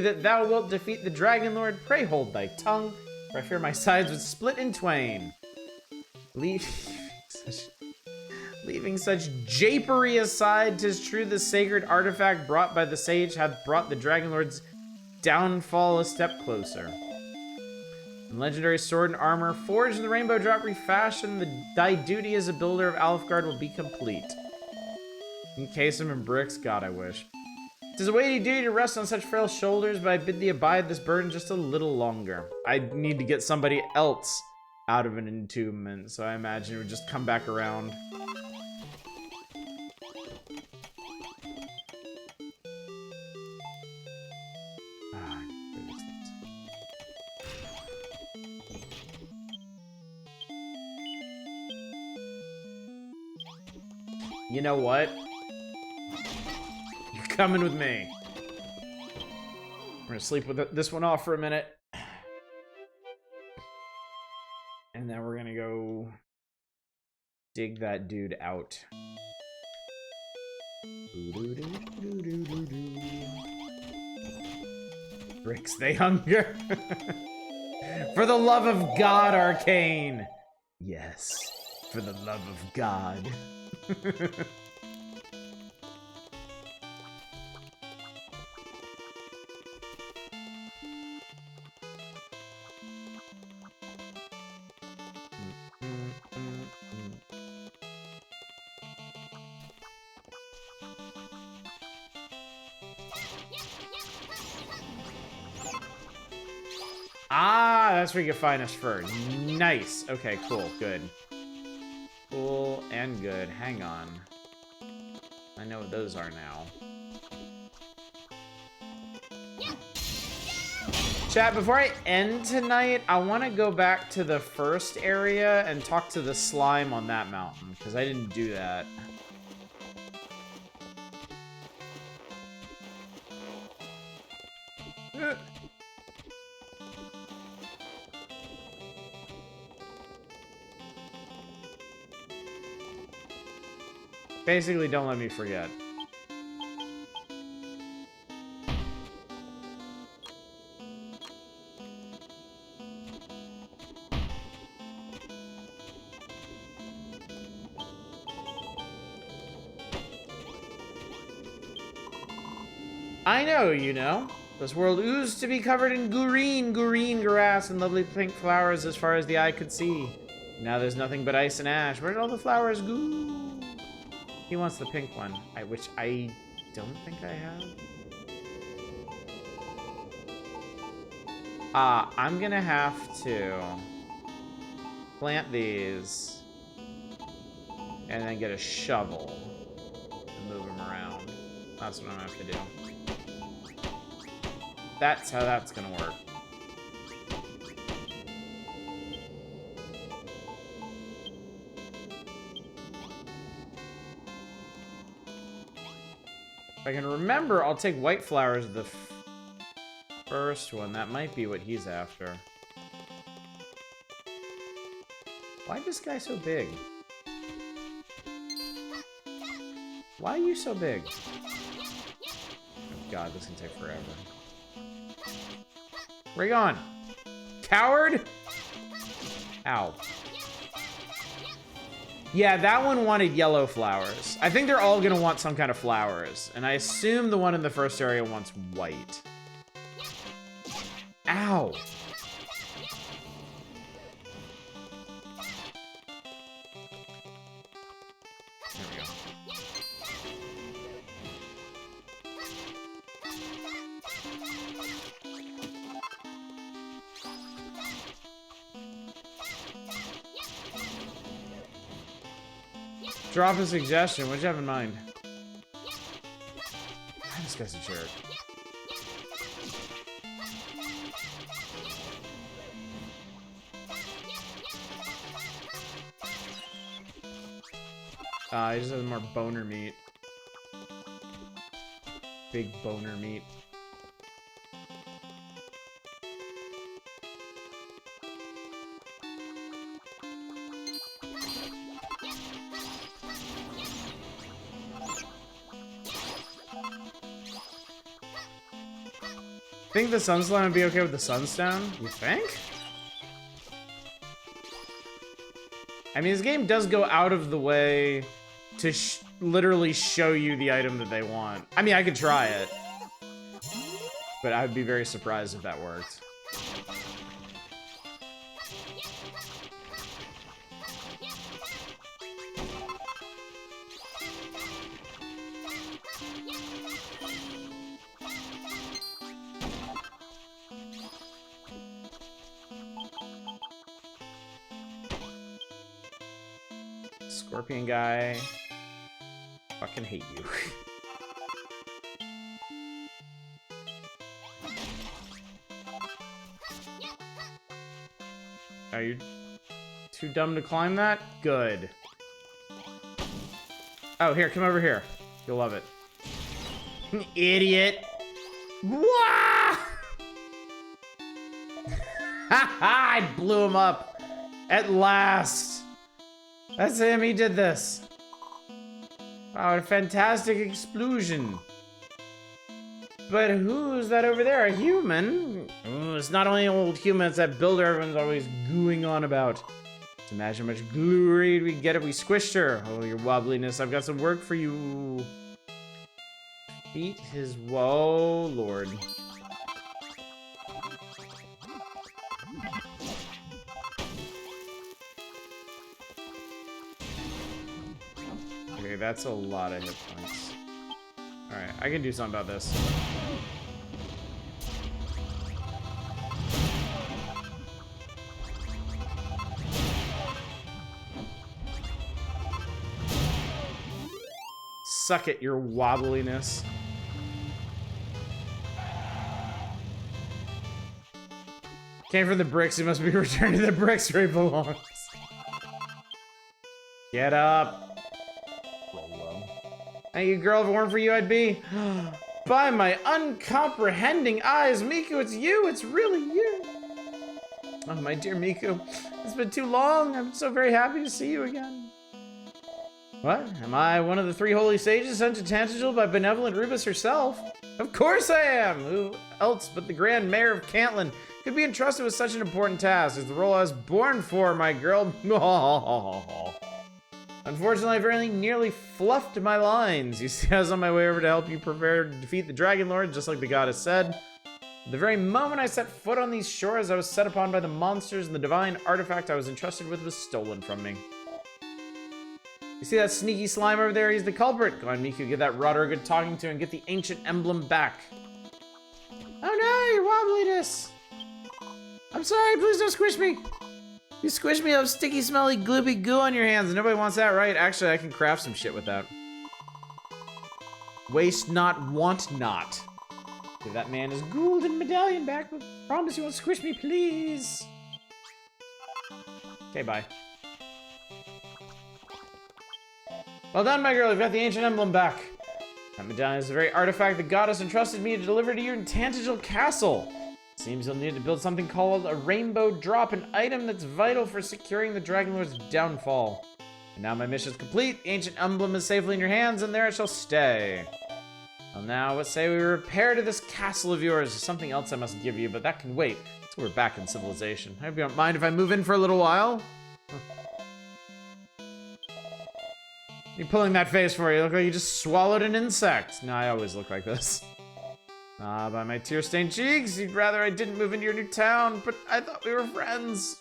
that thou wilt defeat the Dragon Lord, pray hold thy tongue, for I fear my sides would split in twain. Leaving such japery aside, 'tis true the sacred artifact brought by the sage hath brought the Dragon Lord's downfall a step closer. And legendary sword and armor, forged in the Rainbow Drop refashioned, thy duty as a builder of Alfgard will be complete. Encase him in bricks, God I wish. 'Tis a weighty duty to rest on such frail shoulders, but I bid thee abide this burden just a little longer. I need to get somebody else out of an entombment, so I imagine it would just come back around. You know what? You're coming with me. We're gonna sleep with this one off for a minute. And then we're gonna go dig that dude out. Bricks, they hunger. For the love of God, Arcane. Yes, for the love of God. Ah, that's where you can find us fur. Nice. Okay, cool. Good. Cool and good. Hang on. I know what those are now. Chat, before I end tonight, I want to go back to the first area and talk to the slime on that mountain, because I didn't do that. Basically, don't let me forget. I know, you know. This world oozed to be covered in green grass and lovely pink flowers as far as the eye could see. Now there's nothing but ice and ash. Where did all the flowers go? He wants the pink one, which I don't think I have. I'm gonna have to plant these and then get a shovel and move them around. That's what I'm gonna have to do. That's how that's gonna work. If I can remember, I'll take white flowers the first one. That might be what he's after. Why is this guy so big? Why are you so big? Oh god, this can take forever. Where you going? Coward? Ow. Yeah, that one wanted yellow flowers. I think they're all gonna want some kind of flowers. And I assume the one in the first area wants white. Ow. There we go. Drop a suggestion. What'd you have in mind? This guy's a jerk. He just has more boner meat. Big boner meat. Think the sunstone would be okay with the sunstone? You think? I mean, this game does go out of the way to literally show you the item that they want. I mean, I could try it, but I'd be very surprised if that worked. Scorpion guy. Fucking hate you. Are you too dumb to climb that? Good. Oh, here, come over here. You'll love it. Idiot. Wah! I blew him up. At last. That's him, he did this. Wow, a fantastic explosion. But who's that over there? A human? It's not only old humans, that builder everyone's always gooing on about. Just imagine how much glory we get if we squished her. Oh, your wobbliness. I've got some work for you. Feet his... Whoa, Lord. Okay, that's a lot of hit points. Alright, I can do something about this. Suck it, your wobbliness. Came from the bricks, he must be returned to the bricks where he belongs. Get up. Thank you, girl. If it weren't for you, I'd be... By my uncomprehending eyes, Miku, it's you. It's really you. Oh, my dear Miku. It's been too long. I'm so very happy to see you again. What? Am I one of the 3 holy sages sent to Tantegel by benevolent Rubus herself? Of course I am! Who else but the Grand Mayor of Cantlin could be entrusted with such an important task? It's the role I was born for, my girl. Unfortunately, I've really nearly fluffed my lines. You see, I was on my way over to help you prepare to defeat the Dragon Lord, just like the goddess said. The very moment I set foot on these shores, I was set upon by the monsters, and the divine artifact I was entrusted with was stolen from me. You see that sneaky slime over there? He's the culprit. Go on, Miku, give that rotter a good talking to and get the ancient emblem back. Oh no, your wobbliness. I'm sorry, please don't squish me. You squish me, have sticky, smelly, gloopy goo on your hands. Nobody wants that, right? Actually, I can craft some shit with that. Waste not, want not. Give that man his golden medallion back, but promise you won't squish me, please. Okay, bye. Well done, my girl. You've got the ancient emblem back. That medallion is the very artifact the goddess entrusted me to deliver to you in Tantegel Castle. Seems you'll need to build something called a rainbow drop, an item that's vital for securing the Dragon Lord's downfall. And now my mission's complete. The ancient emblem is safely in your hands, and there it shall stay. Well, now, what say we repair to this castle of yours? There's something else I must give you, but that can wait. So we're back in civilization. I hope you don't mind if I move in for a little while. You pulling that face for you? Look like you just swallowed an insect. No, I always look like this. Ah, by my tear-stained cheeks, you'd rather I didn't move into your new town, but I thought we were friends.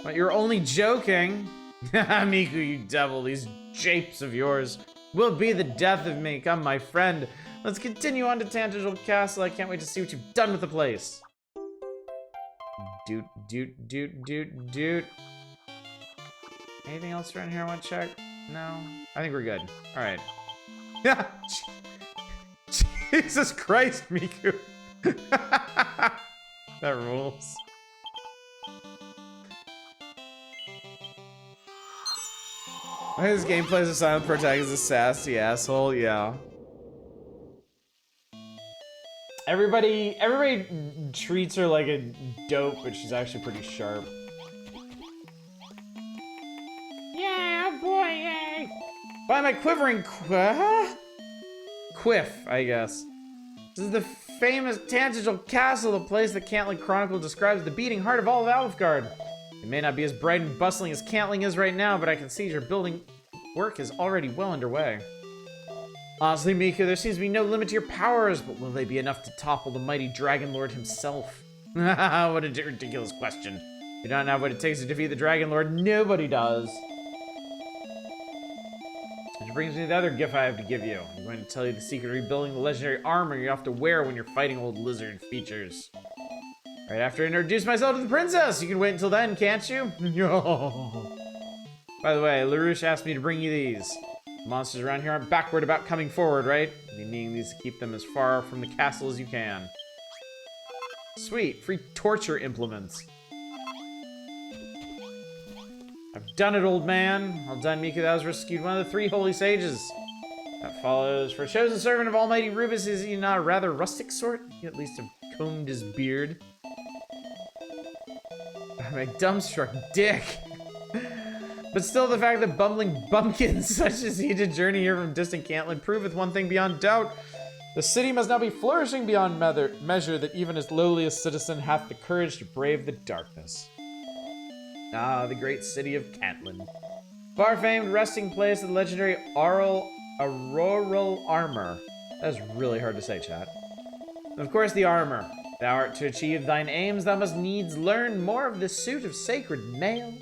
But you're only joking. Miku, you devil, these japes of yours will be the death of me. Come, my friend. Let's continue on to Tantegel Castle. I can't wait to see what you've done with the place. Doot, doot, doot, doot, doot. Anything else around here I want to check? No? I think we're good. Alright. Yeah. Jesus Christ, Miku. That rules. His gameplay as a silent protagonist is a sassy asshole, yeah. Everybody treats her like a dope, but she's actually pretty sharp. Yeah, boy, yay! By my quivering quiff, I guess. This is the famous Tantegel Castle, the place that Cantling Chronicle describes as the beating heart of all of Alfgard. It may not be as bright and bustling as Cantling is right now, but I can see your building work is already well underway. Honestly, Miku, there seems to be no limit to your powers, but will they be enough to topple the mighty Dragon Lord himself? What a ridiculous question. You don't know what it takes to defeat the Dragon Lord. Nobody does. Which brings me to the other gift I have to give you. I'm going to tell you the secret of rebuilding the legendary armor you have to wear when you're fighting old lizard features. Right after I introduce myself to the princess! You can wait until then, can't you? By the way, LaRouche asked me to bring you these. Monsters around here aren't backward about coming forward, right? You need these to keep them as far from the castle as you can. Sweet, free torture implements. I've done it, old man. Well done, Miku. That was rescued one of the 3 holy sages. That follows. For a chosen servant of Almighty Rubus, is he not a rather rustic sort? He at least have combed his beard. My dumbstruck dick. But still, the fact that bumbling bumpkins such as he did journey here from distant Cantland proveth one thing beyond doubt. The city must now be flourishing beyond measure, that even as lowliest citizen hath the courage to brave the darkness. Ah, the great city of Cantland. Far-famed resting place of the legendary Auroral Armor. That is really hard to say, chat. And of course, the armor. Thou art to achieve thine aims, thou must needs learn more of this suit of sacred mail.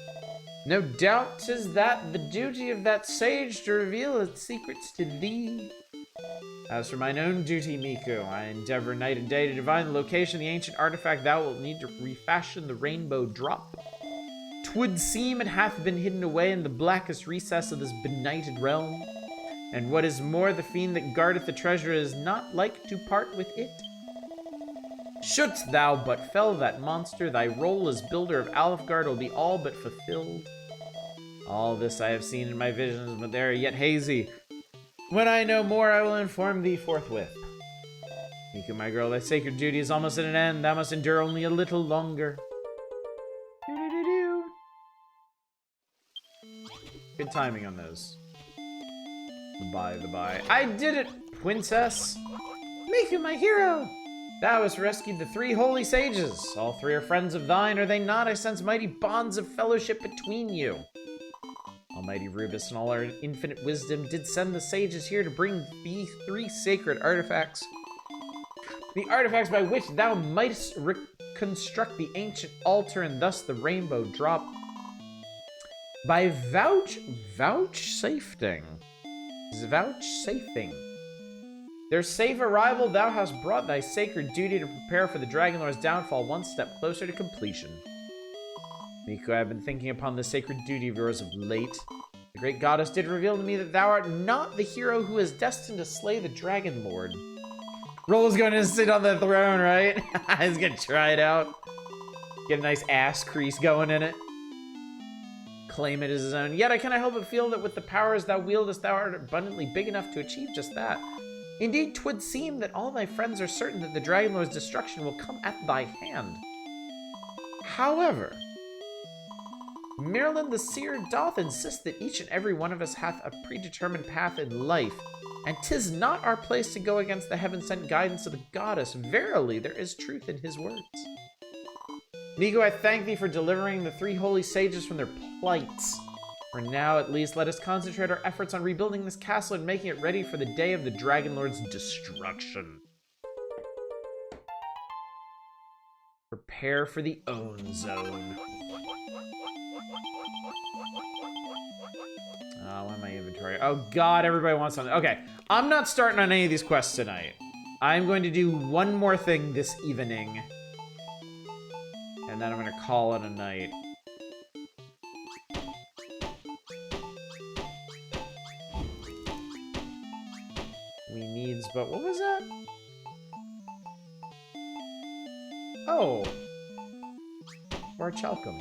No doubt 'tis that the duty of that sage to reveal its secrets to thee. As for mine own duty, Miku, I endeavor night and day to divine the location of the ancient artifact thou wilt need to refashion the rainbow drop. 'Twould seem it hath been hidden away in the blackest recess of this benighted realm. And what is more, the fiend that guardeth the treasure is not like to part with it. Shouldst thou but fell that monster, thy role as builder of Alfgard will be all but fulfilled. All this I have seen in my visions, but they are yet hazy. When I know more, I will inform thee forthwith. Miku, my girl, thy sacred duty is almost at an end. Thou must endure only a little longer. Good timing on those. The bye. I did it, princess! Miku, my hero! Thou hast rescued the 3 holy sages. All 3 are friends of thine, are they not? I sense mighty bonds of fellowship between you. Almighty Rubus and all our infinite wisdom did send the sages here to bring thee 3 sacred artifacts. The artifacts by which thou mightst reconstruct the ancient altar and thus the rainbow drop. By vouchsafing. Their safe arrival, thou hast brought thy sacred duty to prepare for the Dragon Lord's downfall one step closer to completion. Miku, I have been thinking upon the sacred duty of yours of late. The great goddess did reveal to me that thou art not the hero who is destined to slay the Dragon Lord. Roll's going to sit on the throne, right? He's gonna try it out. Get a nice ass crease going in it. Claim it as his own. Yet I cannot help but feel that with the powers thou wieldest, thou art abundantly big enough to achieve just that. Indeed, 'twould seem that all thy friends are certain that the Dragon Lord's destruction will come at thy hand. However, Merlin the Seer doth insist that each and every one of us hath a predetermined path in life, and 'tis not our place to go against the heaven-sent guidance of the goddess. Verily, there is truth in his words. Miku, I thank thee for delivering the 3 holy sages from their plights. For now, at least, let us concentrate our efforts on rebuilding this castle and making it ready for the day of the Dragon Lord's destruction. Prepare for the Own Zone. Why my inventory? Oh god, everybody wants something. Okay, I'm not starting on any of these quests tonight. I'm going to do one more thing this evening. And then I'm going to call it a night. But what was that? Oh. Barchalcum.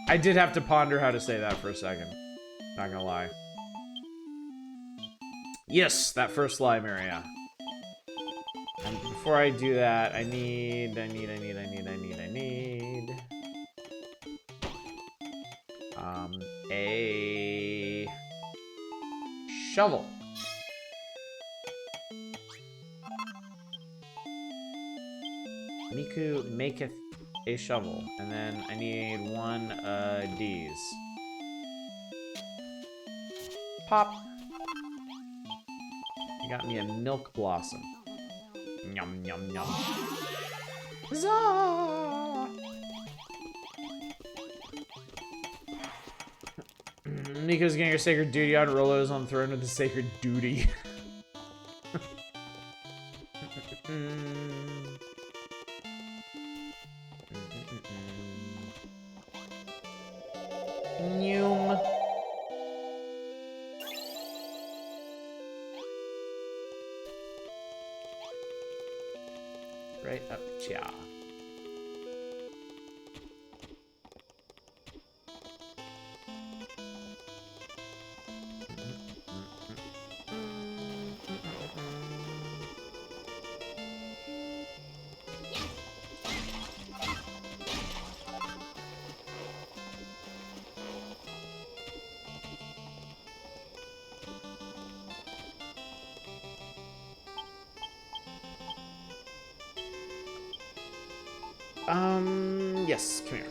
I did have to ponder how to say that for a second. Not gonna lie. Yes, that first slime area. And before I do that, I need a shovel. Miku maketh a shovel, and then I need 1 of these. Pop. You got me a milk blossom. Yum, yum, yum. Huzzah! Miku's getting her sacred duty on. Rolo's on the throne with the sacred duty. Noom. Right up, cha. Yes, come here.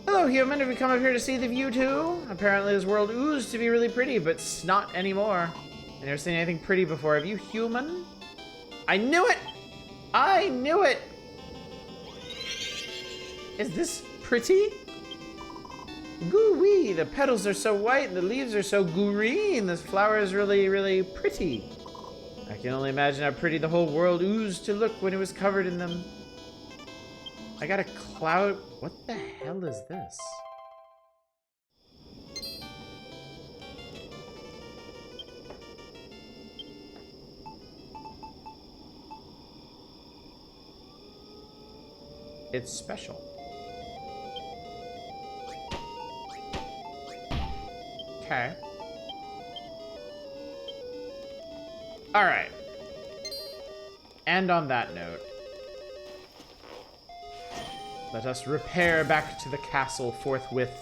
Hello, human. Have you come up here to see the view, too? Apparently this world oozed to be really pretty, but it's not anymore. I never seen anything pretty before. Have you, human? I knew it! I knew it! Is this pretty? Goo-wee! The petals are so white and the leaves are so green. This flower is really, really pretty. I can only imagine how pretty the whole world oozed to look when it was covered in them. I got a cloud. What the hell is this? It's special. Okay. All right. And on that note, let us repair back to the castle forthwith.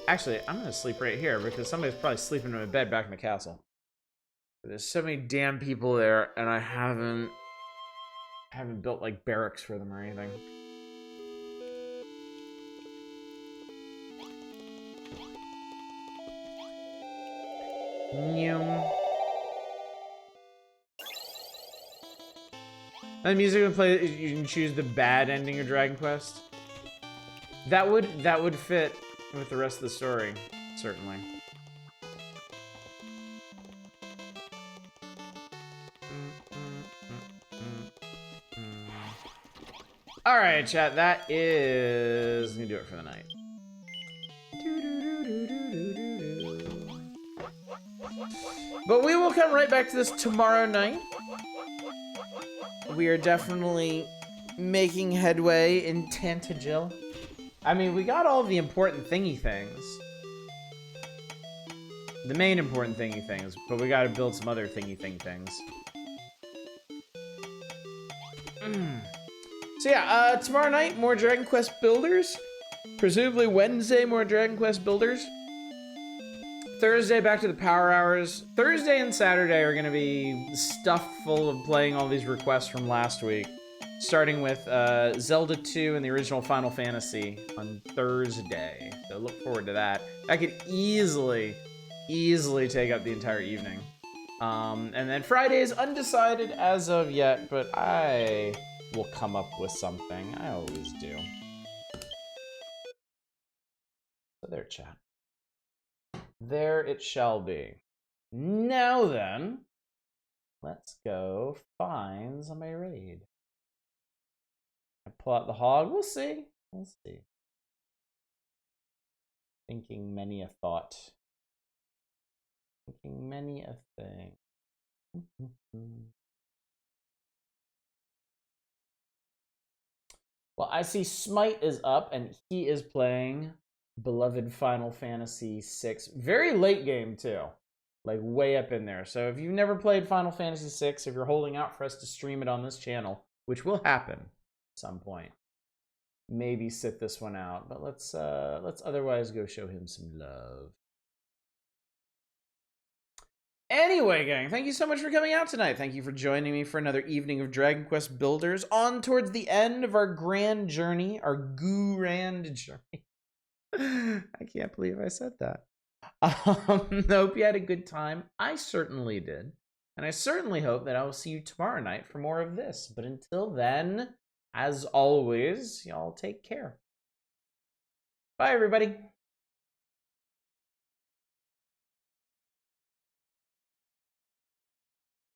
Actually, I'm gonna sleep right here because somebody's probably sleeping in my bed back in the castle. There's so many damn people there, and I haven't built like barracks for them or anything. The music would play. You can choose the bad ending of Dragon Quest. That would fit with the rest of the story, certainly. All right, chat. That is gonna do it for the night. But we will come right back to this tomorrow night. We are definitely making headway in Tantagil. I mean, we got all the important thingy things. The main important thingy things, but we gotta build some other thingy things. So yeah, tomorrow night, more Dragon Quest Builders. Presumably Wednesday, more Dragon Quest Builders. Thursday, back to the Power Hours. Thursday and Saturday are gonna be stuffed full of playing all these requests from last week. Starting with Zelda 2 and the original Final Fantasy on Thursday. So look forward to that. That could easily take up the entire evening. And then Friday is undecided as of yet, but I will come up with something. I always do. So there, chat. There it shall be. Now then, let's go find somebody raid. I pull out the hog. We'll see. We'll see. Thinking many a thought. Thinking many a thing. Well, I see Smite is up, and he is playing beloved Final Fantasy VI. Very late game, too. Like, way up in there. So if you've never played Final Fantasy VI, if you're holding out for us to stream it on this channel, which will happen at some point, maybe sit this one out. But let's otherwise go show him some love. Anyway, gang, thank you so much for coming out tonight. Thank you for joining me for another evening of Dragon Quest Builders, on towards the end of our grand journey, our grand journey. I can't believe I said that. Hope you had a good time. I certainly did. And I certainly hope that I will see you tomorrow night for more of this. But until then, as always, y'all take care. Bye, everybody.